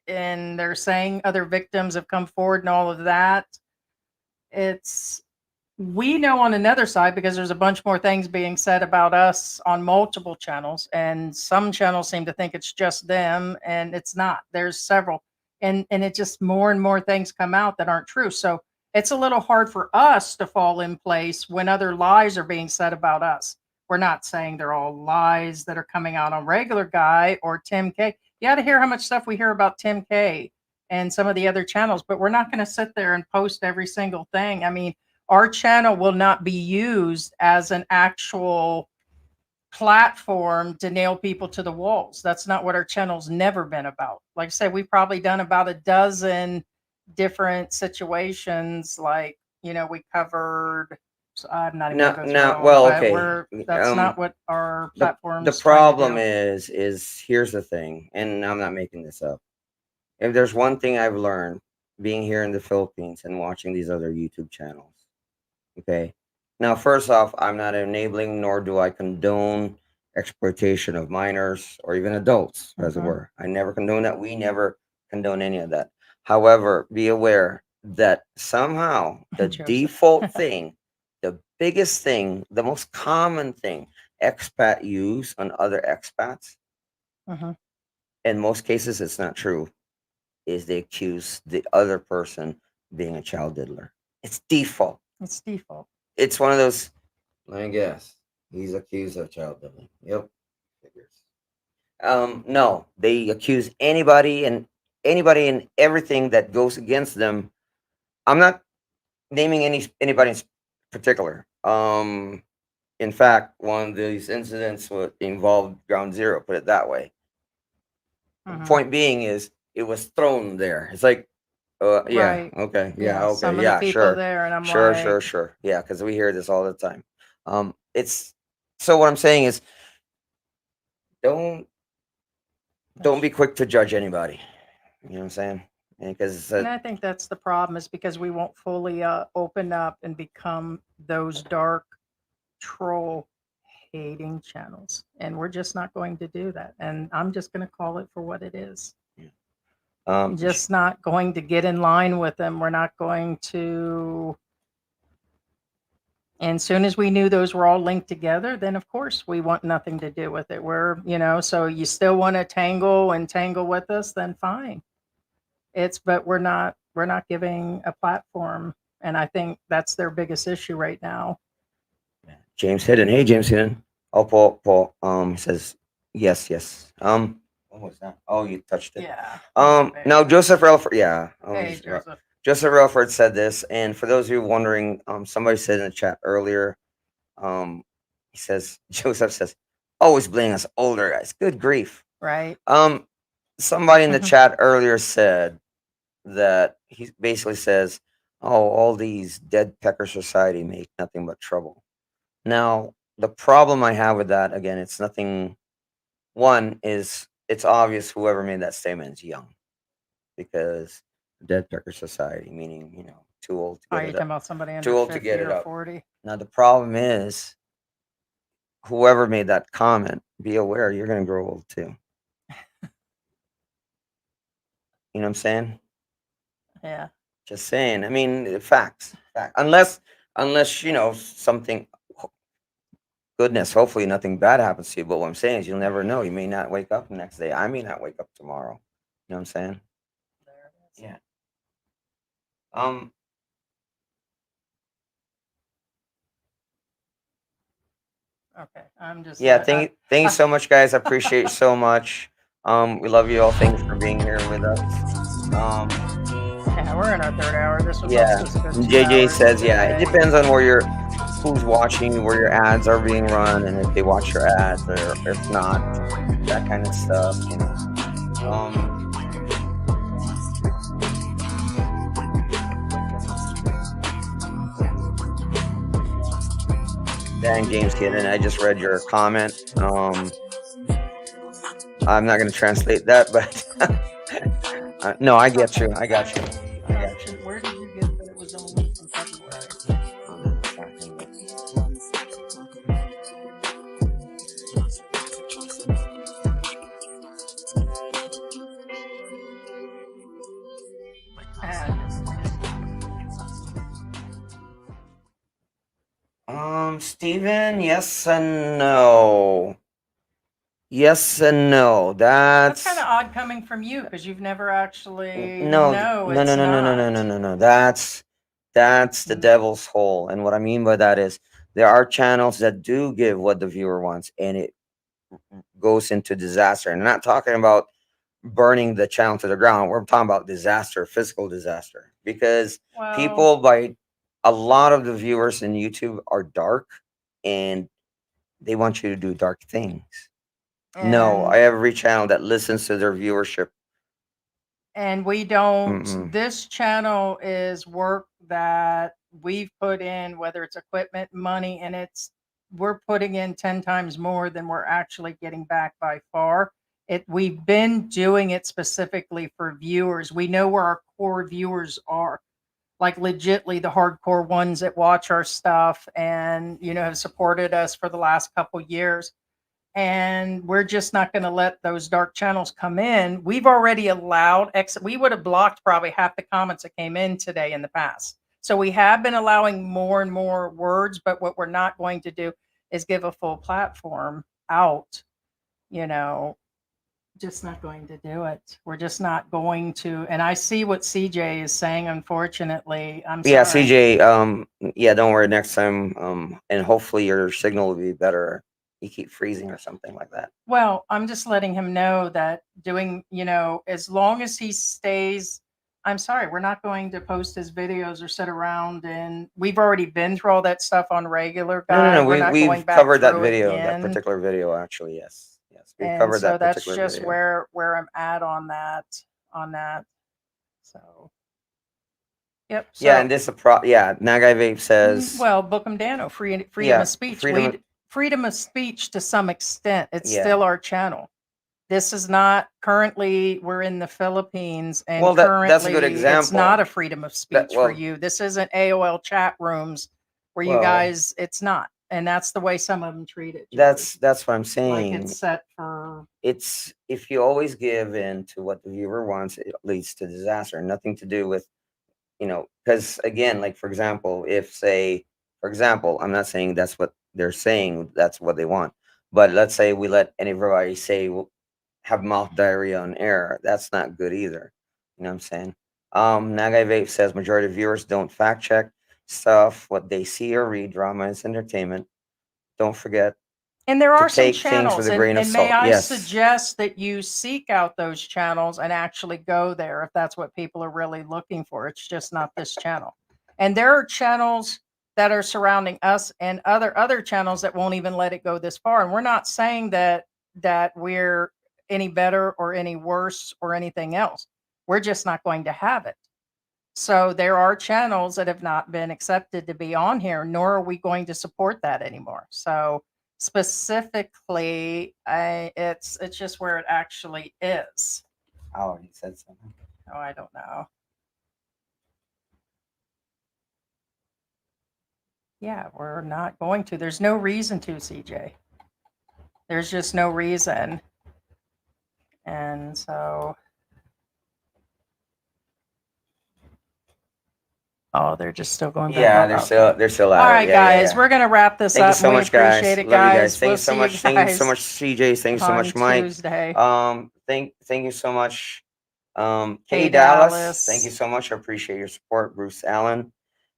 and they're saying other victims have come forward and all of that. We know on another side because there's a bunch more things being said about us on multiple channels, and some channels seem to think it's just them, and it's not. There's several, and it just more and more things come out that aren't true. So it's a little hard for us to fall in place when other lies are being said about us. We're not saying they're all lies that are coming out on regular guy or Tim K. You got to hear how much stuff we hear about Tim K and some of the other channels, but we're not going to sit there and post every single thing. I mean, our channel will not be used as an actual platform to nail people to the walls. That's not what our channel's never been about. Like I said, we've probably done about a dozen different situations. Like, we covered So I'm not even No, gonna go no. through all, Well, but okay. that's not what our The platform's trying to problem do. is here's the thing, and I'm not making this up. If there's one thing I've learned being here in the Philippines and watching these other YouTube channels, okay. Now, first off, I'm not enabling nor do I condone exploitation of minors or even adults, as it Mhm. were. I never condone that. We never condone any of that. However, be aware that somehow the Joseph. default thing, the biggest thing, the most common thing expat use on other expats, Mhm. in most cases it's not true, is they accuse the other person being a child diddler. It's default. It's default. It's one of those. Let me guess. He's accused of child diddling. Yep. Figures. No, they accuse anybody and everything that goes against them. I'm not naming anybody in particular. In fact, one of these incidents involved Ground Zero. Put it that way. Mhm. Point being is it was thrown there. It's like, yeah, Right. okay, Yeah, yeah, okay, some of the yeah, people sure, there, and I'm sure, like, sure, sure, yeah, because we hear this all the time. It's so what I'm saying is don't be quick to judge anybody. You know what I'm saying? Because and I think that's the problem, is because we won't fully open up and become those dark troll hating channels, and we're just not going to do that. And I'm just going to call it for what it is. Just not going to get in line with them. We're not going to. And soon as we knew those were all linked together, then of course we want nothing to do with it. So you still want to tangle with us, then fine. But we're not giving a platform, and I think that's their biggest issue right now. James Hidden. Hey, James Hidden. Oh, Paul. Says yes, yes. What was that? Oh, you touched it. Yeah. No, Joseph Relford. Yeah. Hey, Joseph. Joseph Relford said this, and for those of you wondering, somebody said in the chat earlier, he says Joseph says, always blaming us older guys. Good grief. Right. Somebody in the chat earlier said that he basically says, "Oh, all these dead pecker society make nothing but trouble." Now, the problem I have with that, again, it's nothing. One is it's obvious whoever made that statement is young, because dead pecker society, meaning too old to Are get you it talking up. about somebody Too under old to 50 get it or up. 40? Now the problem is, whoever made that comment, be aware you're going to grow old too. You know what I'm saying? Yeah. Just saying. I mean, facts. Unless something. Goodness, hopefully nothing bad happens to you. But what I'm saying is, you'll never know. You may not wake up the next day. I may not wake up tomorrow. You know what I'm saying? There it is. Yeah. Okay. I'm just. Yeah. Thank you so much, guys. I appreciate you so much. We love you all. Thanks for being here with us. Yeah, we're in our third hour. This was Yeah. supposed to go 2 JJ hours says, yeah, it today. depends on who's watching, where your ads are being run, and if they watch your ads or if not, that kind of stuff. Dang, James Kidden, I just read your comment. I'm not going to translate that, but no, I get you. I got you. I got you. Where did you get that it was only from February? Steven, yes and no. Yes and no. That's kind That's of odd coming from you, because you've never actually. no, No, no, it's no, no, no, no, no, not. no, no, no. That's the devil's hole. And what I mean by that is there are channels that do give what the viewer wants, and it goes into disaster. And I'm not talking about burning the channel to the ground. We're talking about disaster, physical disaster, because Well, people, by a lot of the viewers in YouTube are dark, and they want you to do dark things. No, and I have every channel that listens to their viewership. and we don't. Mm-mm. This channel is work that we've put in, whether it's equipment, money, and we're putting in 10 times more than we're actually getting back by far. We've been doing it specifically for viewers. We know where our core viewers are, like legitly the hardcore ones that watch our stuff and, have supported us for the last couple years. And we're just not going to let those dark channels come in. We've already allowed we would have blocked probably half the comments that came in today in the past. So we have been allowing more and more words, but what we're not going to do is give a full platform out, just not going to do it. We're just not going to. And I see what CJ is saying, unfortunately. I'm sorry. Yeah, CJ, yeah, don't worry, next time, and hopefully your signal will be better. You keep freezing or something like that. Well, I'm just letting him know that doing, as long as he stays, I'm sorry, we're not going to post his videos or sit around, and we've already been through all that stuff on regular, guys. No, We're not we've going back covered that through video, that again. particular video, actually, yes. We've And covered so that that's particular just video. where I'm at on that. So, yep. So, Yeah, and this Nagai Vape says, well, book 'em down. Freedom Yeah, of speech. freedom of- Freedom of speech to some extent. It's Yeah. still our channel. This is not currently. We're in the Philippines, and Well, that's a good currently it's example. not a freedom of speech for well- you. This isn't AOL chat rooms where you Well- guys. It's not, and that's the way some of them treat it. that's what I'm like saying. it's set for. It's if you always give in to what the viewer wants, it leads to disaster. Nothing to do with, because again, like for example, I'm not saying that's what they're saying, that's what they want, but let's say we let everybody say have mouth diarrhea on air. That's not good either. You know what I'm saying? Nagai Vape says majority of viewers don't fact check stuff. What they see or read, drama is entertainment. Don't forget. And there are some take things channels, with a grain of and may salt. I Yes. suggest that you seek out those channels and actually go there if that's what people are really looking for. It's just not this channel. And there are channels that are surrounding us and other channels that won't even let it go this far. And we're not saying that we're any better or any worse or anything else. We're just not going to have it. So there are channels that have not been accepted to be on here, nor are we going to support that anymore. So specifically, it's just where it actually is. Oh, he said something. Oh, I don't know. Yeah, we're not going to. There's no reason to, CJ. There's just no reason. And so, oh, they're just still going back. Yeah, up. they're still at All it. right, Yeah, guys, yeah. we're gonna wrap this Thank up. you so We much, guys. appreciate it, Love you guys. Thank We'll you so see much. you Thank you so guys much, CJ. Thank you so on much, Mike. Tuesday. Thank you so much, Hey, Kay Dallas. Thank you so much. I appreciate your support, Bruce Allen,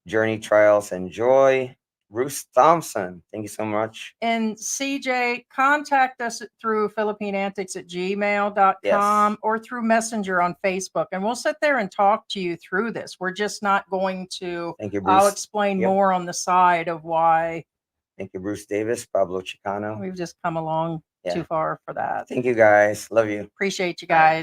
Journey Trials and Joy, Bruce Thompson. Thank you so much. And CJ, contact us through philippineantics@gmail.com Yes. or through Messenger on Facebook, and we'll sit there and talk to you through this. We're just not going to. Thank you, Bruce. I'll explain Yep. more on the side of why. Thank you, Bruce Davis, Pablo Chicano. We've just come along Yeah. too far for that. Thank you, guys. Love you. Appreciate you All right. guys.